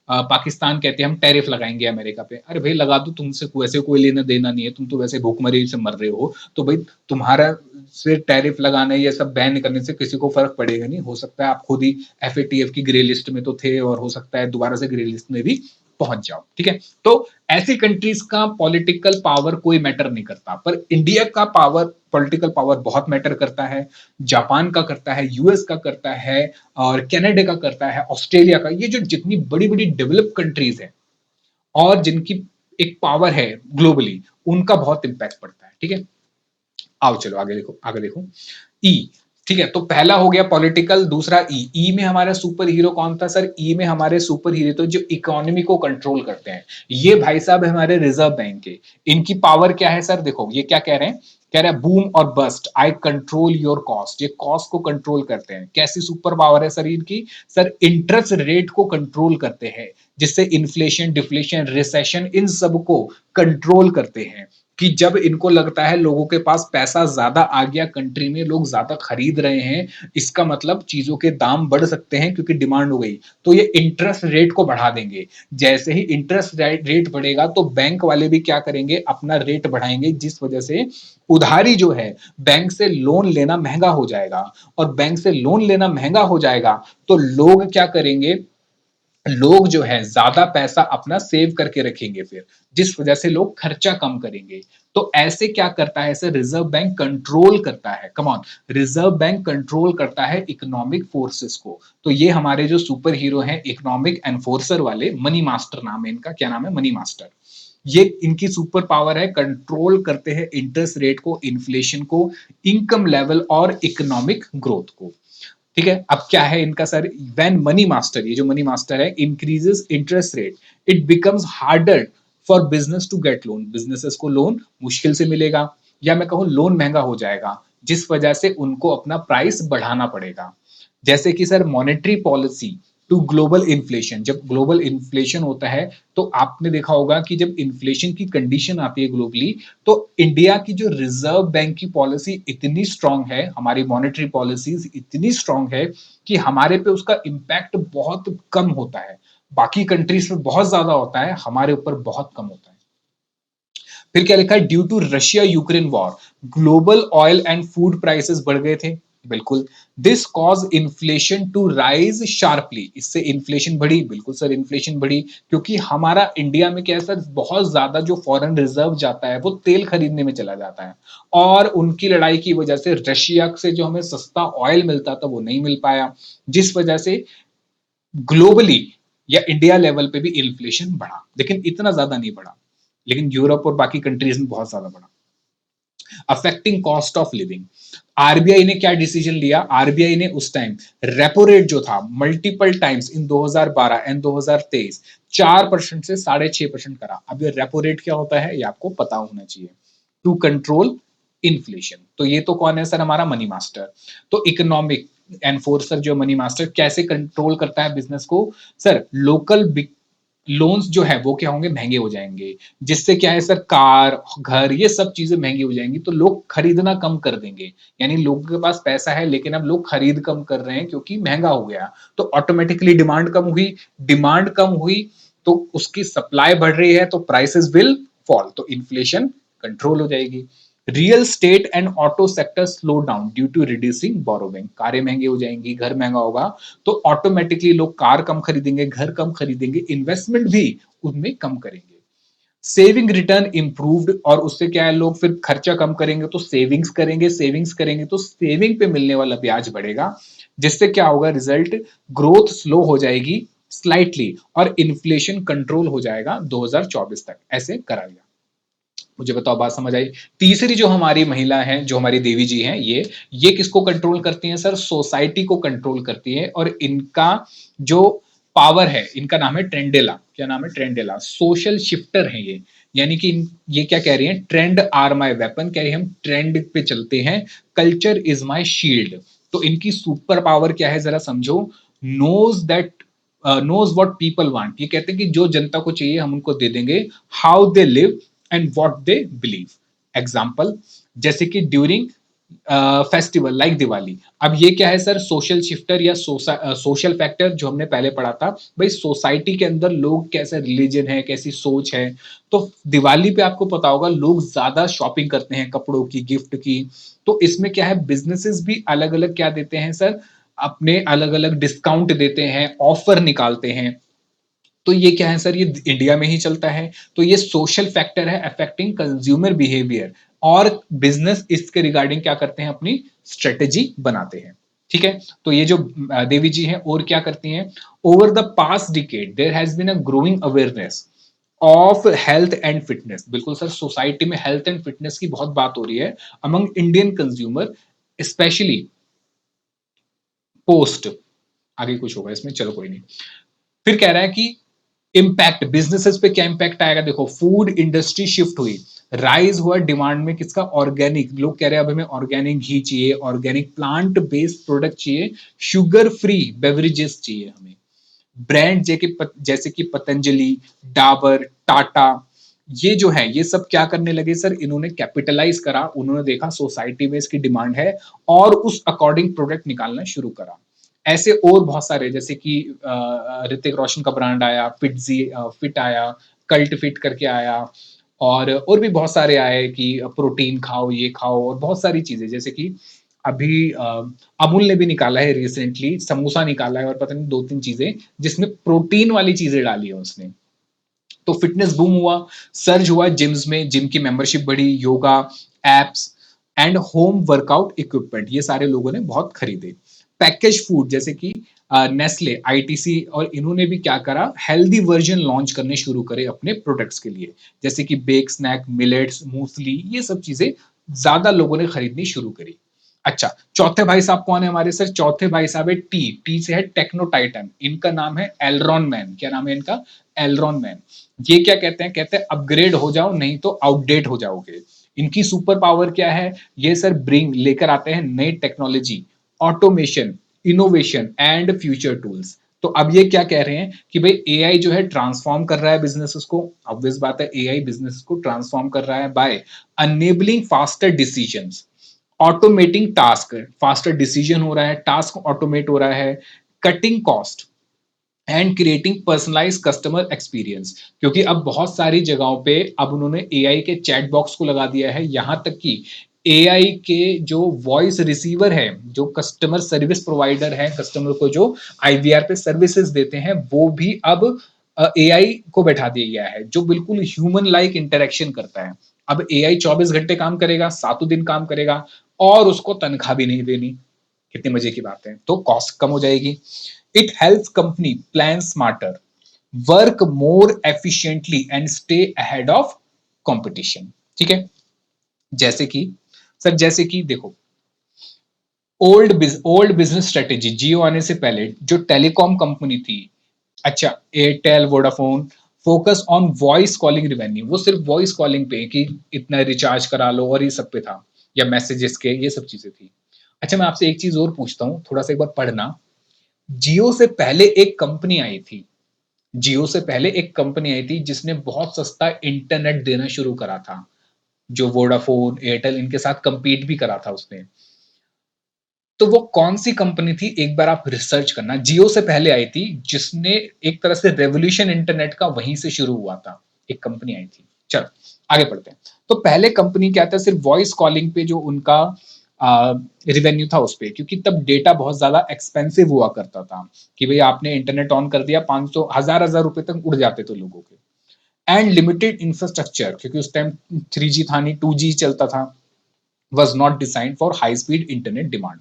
Speaker 1: पाकिस्तान कहते हैं हम टैरिफ लगाएंगे अमेरिका पे, अरे भाई लगा दो, तुमसे वैसे कोई लेना देना नहीं है, तुम तो वैसे भूखमरी से मर रहे हो, तो भाई तुम्हारा से टैरिफ लगाने या सब बैन करने से किसी को फर्क पड़ेगा नहीं। हो सकता है आप खुद ही एफएटीएफ की ग्रे लिस्ट में तो थे, और हो सकता है दोबारा से ग्रे लिस्ट में भी पहुंच जाओ, ठीक है। तो ऐसी कंट्रीज का पॉलिटिकल पावर कोई मैटर नहीं करता, पर इंडिया का पावर, पॉलिटिकल पावर बहुत मैटर करता है। जापान का करता है, यूएस का करता है, और कनाडा का करता है, ऑस्ट्रेलिया का, ये जो जितनी बड़ी बड़ी डेवलप कंट्रीज है और जिनकी एक पावर है ग्लोबली, उनका बहुत इंपैक्ट पड़ता है, ठीक है। आओ चलो आगे देखो, आगे देखो। ई, ठीक है, तो पहला हो गया पॉलिटिकल, दूसरा ई। ई में हमारा सुपर हीरो कौन था सर? ई में हमारे सुपर हीरो तो जो इकोनॉमी को कंट्रोल करते हैं, ये भाई साहब हमारे रिजर्व बैंक के। इनकी पावर क्या है सर? देखो ये क्या कह रहे हैं, कह रहे हैं बूम और bust, I control your cost. ये कॉस्ट को कंट्रोल करते हैं। कैसी सुपर पावर है सर इनकी? सर इंटरेस्ट रेट को कंट्रोल करते हैं, जिससे इन्फ्लेशन, डिफ्लेशन, रिसेशन, इन सब को कंट्रोल करते हैं। कि जब इनको लगता है लोगों के पास पैसा ज्यादा आ गया, कंट्री में लोग ज्यादा खरीद रहे हैं, इसका मतलब चीजों के दाम बढ़ सकते हैं क्योंकि डिमांड हो गई, तो ये इंटरेस्ट रेट को बढ़ा देंगे। जैसे ही इंटरेस्ट रेट बढ़ेगा तो बैंक वाले भी क्या करेंगे, अपना रेट बढ़ाएंगे, जिस वजह से उधारी जो है, बैंक से लोन लेना महंगा हो जाएगा। और बैंक से लोन लेना महंगा हो जाएगा तो लोग क्या करेंगे, लोग जो है ज्यादा पैसा अपना सेव करके रखेंगे, फिर जिस वजह से लोग खर्चा कम करेंगे। तो ऐसे क्या करता है सर, रिजर्व बैंक कंट्रोल करता है, come on, reserve bank control करता है इकोनॉमिक फोर्सेस को। तो ये हमारे जो सुपर हीरो हैं इकोनॉमिक एनफोर्सर वाले, मनी मास्टर नाम है इनका, क्या नाम है, मनी मास्टर। ये इनकी सुपर पावर है, कंट्रोल करते हैं इंटरेस्ट रेट को, इन्फ्लेशन को, इनकम लेवल और इकोनॉमिक ग्रोथ को। ठीक है, अब क्या है इनका सर, व्हेन मनी मास्टर, ये जो मनी मास्टर है, increases interest rate, it becomes harder for business to get loan. Businesses को लोन मुश्किल से मिलेगा, या मैं कहूं लोन महंगा हो जाएगा, जिस वजह से उनको अपना प्राइस बढ़ाना पड़ेगा। जैसे कि sir monetary policy to global inflation, जब ग्लोबल इन्फ्लेशन होता है तो आपने देखा होगा कि जब इन्फ्लेशन की कंडीशन आती है ग्लोबली, तो इंडिया की जो रिजर्व बैंक की पॉलिसी इतनी स्ट्रांग है, हमारी मॉनेटरी पॉलिसीज इतनी स्ट्रांग है कि हमारे पे उसका इंपैक्ट बहुत कम होता है। बाकी कंट्रीज पे बहुत ज्यादा होता है, हमारे ऊपर बहुत कम होता है। फिर क्या लिखा है, due to Russia Ukraine war global oil and food prices बढ़ गए थे। बिल्कुल, this cause inflation to rise sharply, इससे इन्फ्लेशन बढ़ी, बिल्कुल सर इन्फ्लेशन बढ़ी, क्योंकि हमारा इंडिया में क्या है सर, बहुत ज्यादा जो फॉरेन रिजर्व जाता है वो तेल खरीदने में चला जाता है, और उनकी लड़ाई की वजह से रशिया से जो हमें सस्ता ऑयल मिलता था वो नहीं मिल पाया, जिस वजह से ग्लोबली या इंडिया लेवल पे भी इन्फ्लेशन बढ़ा, लेकिन इतना ज्यादा नहीं बढ़ा, लेकिन यूरोप और बाकी कंट्रीज में बहुत ज्यादा बढ़ा। Affecting cost of living, RBI ने क्या डिसीजन लिया, आरबीआई ने उस टाइम रेपो रेट जो था मल्टीपल टाइम्स इन 2012 एंड 2023 4% से 6.5% करा। अब ये रेपो रेट क्या होता है ये आपको पता होना चाहिए, टू कंट्रोल इन्फ्लेशन। तो ये तो कौन है सर, हमारा मनी मास्टर। तो इकोनॉमिक एनफोर्सर जो मनी मास्टर कैसे कंट्रोल करता है बिजनेस को, सर लोकल लोन्स जो है वो क्या होंगे, महंगे हो जाएंगे, जिससे क्या है सर, कार घर ये सब चीजें महंगी हो जाएंगी, तो लोग खरीदना कम कर देंगे, यानी लोगों के पास पैसा है लेकिन अब लोग खरीद कम कर रहे हैं क्योंकि महंगा हो गया, तो ऑटोमेटिकली डिमांड कम हुई, डिमांड कम हुई तो उसकी सप्लाई बढ़ रही है तो प्राइसेस विल फॉल, तो इन्फ्लेशन कंट्रोल हो जाएगी। Real estate and auto sector slow down due to reducing borrowing, कारें महंगी हो जाएंगी, घर महंगा होगा, तो ऑटोमेटिकली लोग कार कम खरीदेंगे, घर कम खरीदेंगे, इन्वेस्टमेंट भी उनमें कम करेंगे। सेविंग रिटर्न इंप्रूव्ड, और उससे क्या है, लोग फिर खर्चा कम करेंगे तो सेविंग्स करेंगे, सेविंग्स करेंगे तो सेविंग पे मिलने वाला ब्याज बढ़ेगा, जिससे क्या होगा, रिजल्ट ग्रोथ स्लो हो जाएगी स्लाइटली, और इन्फ्लेशन कंट्रोल हो जाएगा 2024 तक, ऐसे करा गया। मुझे बताओ बात समझ आई। तीसरी जो हमारी महिला है, जो हमारी देवी जी हैं, ये किसको कंट्रोल करती हैं सर, सोसाइटी को कंट्रोल करती है, और इनका जो पावर है, इनका नाम है ट्रेंडेला, क्या नाम है, ट्रेंडेला, सोशल शिफ्टर है ये, यानी कि ये क्या कह रही हैं, ट्रेंड आर माय वेपन, कह रही हम ट्रेंड पे चलते हैं, कल्चर इज माय शील्ड। तो इनकी सुपर पावर क्या है जरा समझो, knows that knows what people want, ये कहते हैं कि जो जनता को चाहिए हम उनको दे देंगे, how they live and what they believe. Example, जैसे कि ड्यूरिंग फेस्टिवल लाइक दिवाली, अब ये क्या है सर, सोशल शिफ्टर या सोशल फैक्टर जो हमने पहले पढ़ा था, भाई सोसाइटी के अंदर लोग कैसे रिलीजन है, कैसी सोच है, तो दिवाली पे आपको पता होगा लोग ज्यादा शॉपिंग करते हैं कपड़ों की, गिफ्ट की, तो इसमें क्या है, बिजनेसेस भी अलग अलग क्या देते हैं सर, अपने अलग अलग डिस्काउंट देते हैं, ऑफर निकालते हैं, तो ये क्या है सर, ये इंडिया में ही चलता है, तो ये सोशल फैक्टर है अफेक्टिंग कंज्यूमर बिहेवियर, और बिजनेस इसके रिगार्डिंग क्या करते हैं, अपनी स्ट्रेटेजी बनाते हैं। ठीक है, तो ये जो देवी जी हैं और क्या करती हैं, over the past decade there has been a growing awareness of health and fitness, बिल्कुल सर, सोसाइटी में हेल्थ एंड फिटनेस की बहुत बात हो रही है among Indian consumer, especially post, आगे कुछ होगा इसमें, चलो कोई नहीं। फिर कह रहा है कि इम्पैक्ट बिजनेसेस पे क्या इम्पैक्ट आएगा, देखो फूड इंडस्ट्री शिफ्ट हुई, राइज हुआ डिमांड में किसका, ऑर्गेनिक, लोग कह रहे हैं अब हमें ऑर्गेनिक घी चाहिए, ऑर्गेनिक प्लांट बेस्ड प्रोडक्ट चाहिए, शुगर फ्री बेवरेजेस चाहिए हमें, ब्रांड जैसे कि पतंजलि, डाबर, टाटा, ये जो है ये सब क्या करने लगे सर, इन्होंने कैपिटलाइज करा, उन्होंने देखा सोसाइटी में इसकी डिमांड है और उस अकॉर्डिंग प्रोडक्ट निकालना शुरू करा। ऐसे और बहुत सारे, जैसे कि ऋतिक रोशन का ब्रांड आया, फिट आया, कल्ट फिट करके आया, और भी बहुत सारे आए कि प्रोटीन खाओ, ये खाओ, और बहुत सारी चीजें, जैसे कि अभी अमूल ने भी निकाला है रिसेंटली, समोसा निकाला है, और पता नहीं दो तीन चीजें जिसमें प्रोटीन वाली चीजें डाली है उसने, तो फिटनेस बूम हुआ, सर्ज हुआ जिम्स में, जिम की मेंबरशिप बढ़ी, yoga apps and home workout equipment ये सारे लोगों ने बहुत खरीदे। पैकेज फूड जैसे कि नेस्ले, आईटीसी, और इन्होंने भी क्या करा, हेल्दी वर्जन लॉन्च करने शुरू करे अपने प्रोडक्ट्स के लिए, जैसे कि बेक स्नैक, मिलेट्स, मूसली, ये सब चीजें ज्यादा लोगों ने खरीदनी शुरू करी। अच्छा, चौथे भाई साहब कौन है हमारे सर, चौथे भाई साहब है टी, टी से है टेक्नो टाइटन, इनका नाम है एलरॉन मैन, क्या नाम है इनका, एलरॉन मैन। ये क्या कहते हैं अपग्रेड हो जाओ नहीं तो आउटडेट हो जाओगे। इनकी सुपर पावर क्या है, ये सर ब्रिंग लेकर आते हैं नई technology, automation, innovation and future tools. तो अब ये क्या कह रहे हैं कि भाई एआई जो है ट्रांसफॉर्म कर रहा है बिजनेसेस को, ऑब्वियस बात है एआई बिजनेस को ट्रांसफॉर्म कर रहा है by enabling faster decisions, automating task, faster decision हो रहा है, टास्क ऑटोमेट हो रहा है, cutting cost and creating personalise customer experience, क्योंकि अब बहुत सारी जगहों पे अब उन्होंने एआई के चैट बॉक्स को लगा दिया है, यहां तक कि एआई के जो वॉइस रिसीवर है, जो कस्टमर सर्विस प्रोवाइडर है, कस्टमर को जो आईवीआर पे सर्विसेज देते हैं, वो भी अब एआई को बैठा दिया गया है, जो बिल्कुल ह्यूमन लाइक इंटरेक्शन करता है। अब एआई 24 घंटे काम करेगा, सातों दिन काम करेगा और उसको तनख्वाह भी नहीं देनी। कितनी मजे की बात है। तो कॉस्ट कम हो जाएगी। It helps company plan smarter, work more efficiently and stay ahead of competition. ठीक है। जैसे कि सर, जैसे कि देखो, ओल्ड बिजनेस स्ट्रेटेजी, जियो आने से पहले जो टेलीकॉम कंपनी थी, अच्छा, Airtel, Vodafone, focus on voice calling revenue, वो सिर्फ वॉइस कॉलिंग पे कि इतना रिचार्ज करा लो और ये सब पे था, या मैसेजेस के, ये सब चीजें थी। अच्छा, मैं आपसे एक चीज और पूछता हूँ, थोड़ा सा एक बार पढ़ना। जियो से पहले एक कंपनी आई थी, जियो से पहले एक कंपनी आई थी जिसने बहुत सस्ता इंटरनेट देना शुरू करा था, जो वोडाफोन, एयरटेल, इनके साथ कंपीट भी करा था उसने। तो वो कौन सी कंपनी थी, एक बार आप रिसर्च करना। जियो से पहले आई थी, जिसने एक तरह से रेवोल्यूशन इंटरनेट का वहीं से शुरू हुआ था, एक कंपनी आई थी। चलो आगे बढ़ते हैं। तो पहले कंपनी क्या था, सिर्फ वॉइस कॉलिंग पे जो उनका रिवेन्यू था उस पे, क्योंकि तब डेटा बहुत ज्यादा एक्सपेंसिव हुआ करता था, कि भाई आपने इंटरनेट ऑन कर दिया, 500 हजार हजार रुपए तक उड़ जाते थे लोगों के। एंड लिमिटेड इंफ्रास्ट्रक्चर, क्योंकि उस टाइम 3G था नहीं, 2G चलता था, was not designed for high speed internet demand.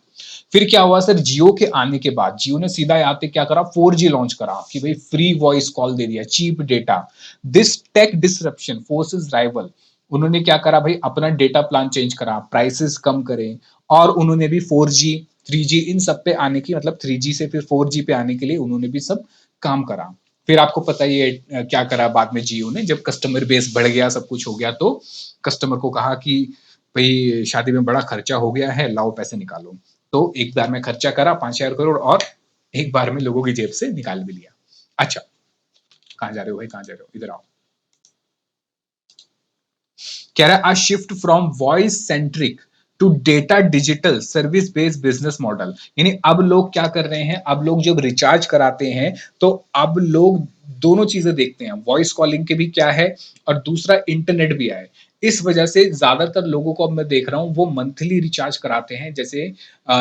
Speaker 1: फिर क्या हुआ सर, जियो के आने के बाद जियो ने सीधा आते क्या करा, 4G लॉन्च करा, कि भाई फ्री वॉइस कॉल दे दिया, cheap data. This tech disruption forces rival, उन्होंने क्या करा भाई, अपना डेटा प्लान चेंज करा, प्राइसेस कम करे, और उन्होंने भी 4G 3G इन सब पे आने की, मतलब 3G से फिर 4G पे आने के लिए उन्होंने भी सब काम करा। फिर आपको पता ही है क्या करा बाद में जियो ने, जब कस्टमर बेस बढ़ गया, सब कुछ हो गया, तो कस्टमर को कहा कि भाई शादी में बड़ा खर्चा हो गया है, लाओ पैसे निकालो। तो एक बार में खर्चा करा 5,000 करोड़, और एक बार में लोगों की जेब से निकाल भी लिया। अच्छा, कहां जा रहे हो भाई, कहां जा रहे हो, इधर आओ। कह रहा है, a shift from voice centric to data digital service based business model. यानी अब लोग क्या कर रहे हैं, अब लोग जब रिचार्ज कराते हैं, तो अब लोग दोनों चीजें देखते हैं, वॉइस कॉलिंग के भी क्या है, और दूसरा इंटरनेट भी है। इस वजह से ज्यादातर लोगों को अब मैं देख रहा हूं, वो मंथली रिचार्ज कराते हैं, जैसे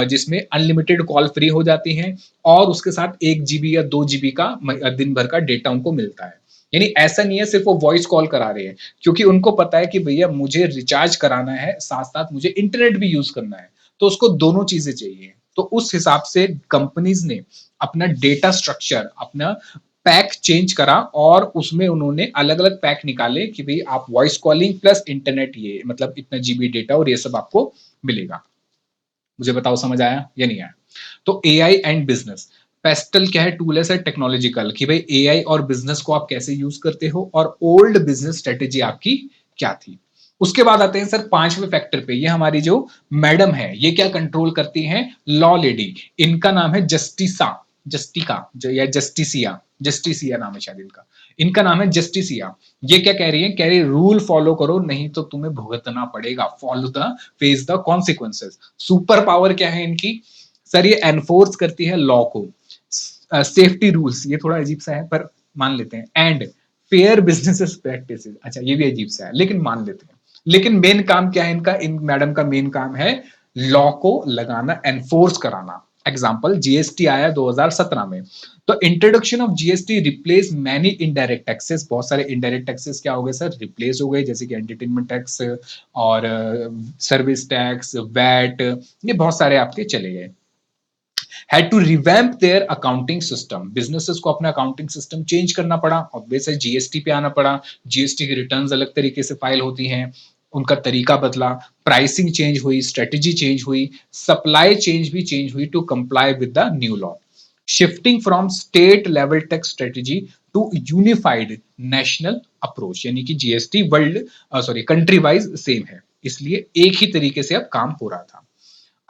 Speaker 1: जिसमें अनलिमिटेड कॉल फ्री हो जाती हैं, और उसके साथ 1 GB या 2 GB का दिन भर का डेटा उनको मिलता है। यानी ऐसा नहीं है सिर्फ वो वॉइस कॉल करा रहे हैं, क्योंकि उनको पता है कि भैया मुझे रिचार्ज कराना है, साथ साथ मुझे इंटरनेट भी यूज करना है, तो उसको दोनों चीजें चाहिए। तो उस हिसाब से कंपनीज ने अपना डेटा स्ट्रक्चर, अपना पैक चेंज करा, और उसमें उन्होंने अलग अलग पैक निकाले कि भाई आप वॉइस कॉलिंग प्लस इंटरनेट, ये मतलब इतना जीबी डेटा और ये सब आपको मिलेगा। मुझे बताओ समझ आया या नहीं आया। तो एआई एंड बिजनेस, पेस्टल क्या है, टूल है सर टेक्नोलॉजिकल, कि भाई एआई और बिजनेस को आप कैसे यूज करते हो, और ओल्ड बिजनेस स्ट्रेटेजी आपकी क्या थी। उसके बाद आते हैं सर पांचवें फैक्टर पे। ये हमारी जो मैडम है, ये क्या कंट्रोल करती हैं, लॉ लेडी। इनका नाम है जस्टिसा, जस्टिका या जस्टिसिया, जस्टिसिया नाम है शायद इनका। इनका नाम है जस्टिसिया। ये क्या कह रही है, कह रही रूल फॉलो करो, नहीं तो तुम्हें भुगतना पड़ेगा, follow the face the consequences. Super power क्या है इनकी, सर ये एनफोर्स करती है लॉ को, सेफ्टी रूल्स, ये थोड़ा अजीब सा है पर मान लेते हैं, एंड फेयर बिजनेस प्रैक्टिसेस, अच्छा ये भी अजीब सा है लेकिन मान लेते हैं। लेकिन मेन काम क्या है इनका, इन मैडम का मेन काम है लॉ को लगाना, एनफोर्स कराना। एग्जाम्पल, जीएसटी आया 2017 में, तो introduction of GST replace many indirect taxes, बहुत सारे इनडायरेक्ट टैक्सेस क्या हो गए सर, रिप्लेस हो गए, जैसे कि एंटरटेनमेंट टैक्स और सर्विस टैक्स, वैट, ये बहुत सारे आपके चले गए। had to revamp their accounting system, businesses को अपना अकाउंटिंग सिस्टम चेंज करना पड़ा, ऑब्वियस है जीएसटी पे आना पड़ा, जीएसटी की रिटर्न्स अलग तरीके से फाइल होती हैं, उनका तरीका बदला, प्राइसिंग चेंज हुई, स्ट्रेटेजी चेंज हुई, सप्लाई चेंज भी चेंज हुई to comply with the new law, shifting from state level tax strategy to unified national approach. यानी कि GST world sorry country wise same है, इसलिए एक ही तरीके से अब काम हो रहा था।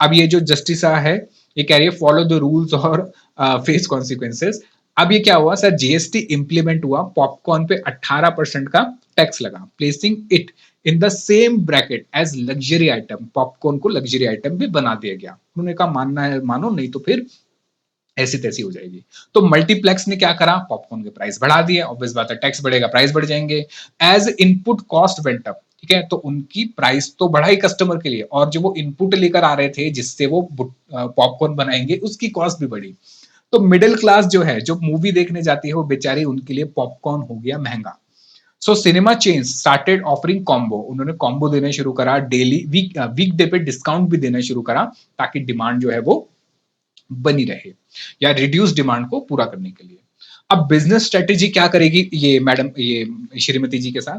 Speaker 1: अब ये जो जस्टिस है, ये कह रही है फॉलो द रूल्स और फेस कॉन्सिक्वेंसेस। अब ये क्या हुआ सर, जीएसटी इंप्लीमेंट हुआ, पॉपकॉर्न पे 18% का टैक्स लगा, placing it in the same bracket as luxury item, popcorn को लग्जरी आइटम भी बना दिया गया। उन्होंने कहा मानना है मानो, नहीं तो फिर ऐसी तैसी हो जाएगी। तो मल्टीप्लेक्स ने क्या करा, पॉपकॉर्न के प्राइस बढ़ा दिए, ऑब्वियस बात है टैक्स बढ़ेगा प्राइस बढ़ जाएंगे। As input cost went up, ठीक है, तो उनकी प्राइस तो बढ़ाई कस्टमर के लिए, और जो वो इनपुट लेकर आ रहे थे जिससे वो पॉपकॉर्न बनाएंगे उसकी कॉस्ट भी बढ़ी। तो मिडिल क्लास जो है, जो मूवी देखने जाती है, वो बेचारी, उनके लिए पॉपकॉर्न हो गया महंगा। सो cinema chain started offering combo, उन्होंने कॉम्बो देना शुरू करा, डेली वीक डे पे डिस्काउंट भी देना शुरू करा, ताकि डिमांड जो है वो बनी रहे, या रिड्यूस डिमांड को पूरा करने के लिए। अब बिजनेस स्ट्रेटेजी क्या करेगी ये मैडम, ये श्रीमती जी के साथ,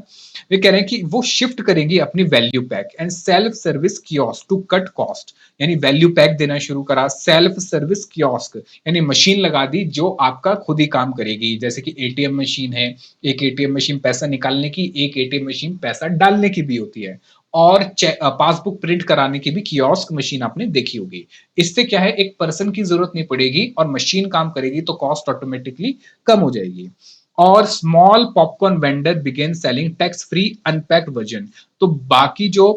Speaker 1: वे कह रहे हैं कि वो शिफ्ट करेंगी अपनी value pack and self service kiosk to cut cost. यानी वैल्यू पैक देना शुरू करा, सेल्फ सर्विस कियोस्क यानी मशीन लगा दी जो आपका खुद ही काम करेगी, जैसे कि एटीएम मशीन है, एक एटीएम मशीन पैसा निकालने की, एक एटीएम मशीन पैसा डालने की भी होती है, और पासबुक प्रिंट कराने की भी कियोस्क मशीन आपने देखी होगी। इससे क्या है, एक पर्सन की जरूरत नहीं पड़ेगी और मशीन काम करेगी, तो कॉस्ट ऑटोमेटिकली कम हो जाएगी। और small popcorn vendor begin selling tax free unpacked version, तो बाकी जो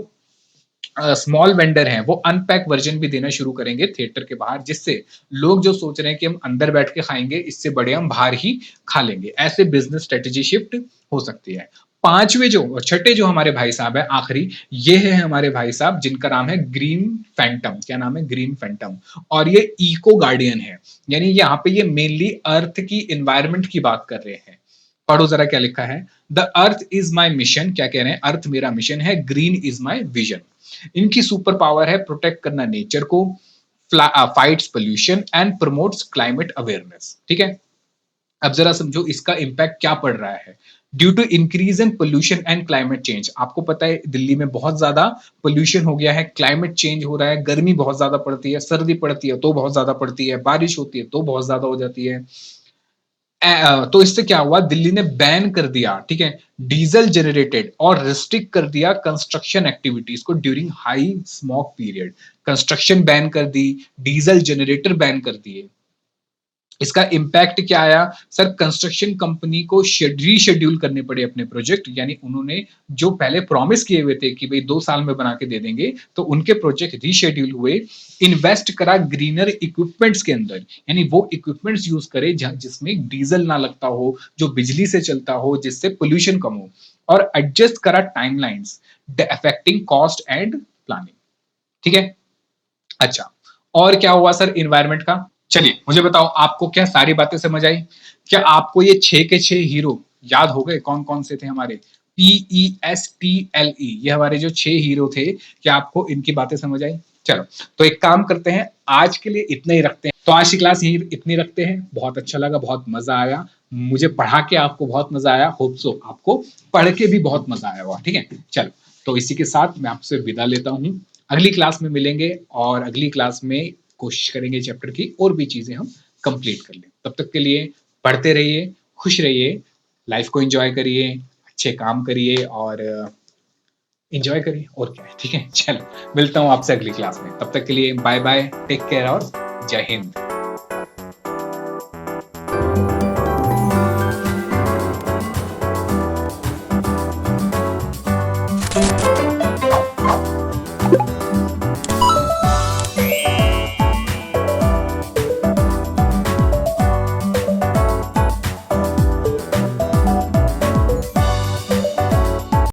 Speaker 1: स्मॉल वेंडर हैं वो अनपैक वर्जन भी देना शुरू करेंगे थिएटर के बाहर, जिससे लोग जो सोच रहे हैं कि हम अंदर बैठ के खाएंगे, इससे बढ़िया हम बाहर ही खा लेंगे। ऐसे बिजनेस स्ट्रेटेजी शिफ्ट हो सकती है। पांचवे जो छठे जो हमारे भाई साहब है आखिरी, ये है हमारे भाई साहब जिनका नाम है ग्रीन फैंटम। क्या नाम है? Green Phantom. और ये इको गार्डियन है, यानी यहाँ पे ये मेनली अर्थ की एनवायरमेंट की बात कर रहे हैं। पढ़ो जरा क्या लिखा है। The earth is my mission, क्या कह रहे हैं, अर्थ मेरा मिशन है, ग्रीन इज माई विजन। इनकी सुपर पावर है प्रोटेक्ट करना नेचर को, fights pollution and promotes climate awareness. ठीक है, अब जरा समझो इसका इंपैक्ट क्या पड़ रहा है। Due to increase in pollution and climate change, आपको पता है दिल्ली में बहुत ज्यादा पोल्यूशन हो गया है, क्लाइमेट चेंज हो रहा है, गर्मी बहुत ज्यादा पड़ती है, सर्दी पड़ती है तो बहुत ज्यादा पड़ती है, बारिश होती है तो बहुत ज्यादा हो जाती है। तो इससे क्या हुआ, दिल्ली ने बैन कर दिया, ठीक है, डीजल जनरेटेड, और रिस्ट्रिक्ट कर दिया कंस्ट्रक्शन एक्टिविटीज को during high smog period. Construction ban कर दी, डीजल जनरेटर बैन कर दिए। इसका इम्पैक्ट क्या आया सर, कंस्ट्रक्शन कंपनी को रीशेड्यूल करने पड़े अपने प्रोजेक्ट, यानी उन्होंने जो पहले प्रॉमिस किए हुए थे कि भाई 2 साल में बना के दे देंगे, तो उनके प्रोजेक्ट रीशेड्यूल हुए। इन्वेस्ट करा ग्रीनर इक्विपमेंट्स के अंदर, यानी वो इक्विपमेंट्स यूज करे जिसमें डीजल ना लगता हो, जो बिजली से चलता हो, जिससे पोल्यूशन कम हो, और एडजस्ट करा timelines affecting cost and planning. ठीक है, अच्छा, और क्या हुआ सर इन्वायरमेंट का? चलिए मुझे बताओ, आपको क्या सारी बातें समझ आई? क्या आपको ये 6 के 6 हीरो याद हो गए? कौन कौन से थे हमारे? PESTLE, ये हमारे जो 6 हीरो थे, क्या आपको इनकी बातें समझ आई? चलो, तो एक काम करते हैं, आज के लिए इतना ही रखते हैं। तो आज की क्लास यही इतनी रखते हैं। बहुत अच्छा लगा, बहुत मजा आया, मुझे पढ़ा के आपको बहुत मजा आया, होप सो आपको पढ़ के भी बहुत मजा आया होगा। ठीक है, चलो, तो इसी के साथ मैं आपसे विदा लेता हूँ। अगली क्लास में मिलेंगे, और अगली क्लास में कोशिश करेंगे चैप्टर की और भी चीजें हम कंप्लीट कर लें। तब तक के लिए पढ़ते रहिए, खुश रहिए, लाइफ को एंजॉय करिए, अच्छे काम करिए, और एंजॉय करिए, और क्या है। ठीक है, चलो, मिलता हूँ आपसे अगली क्लास में। तब तक के लिए बाय बाय, टेक केयर और जय हिंद।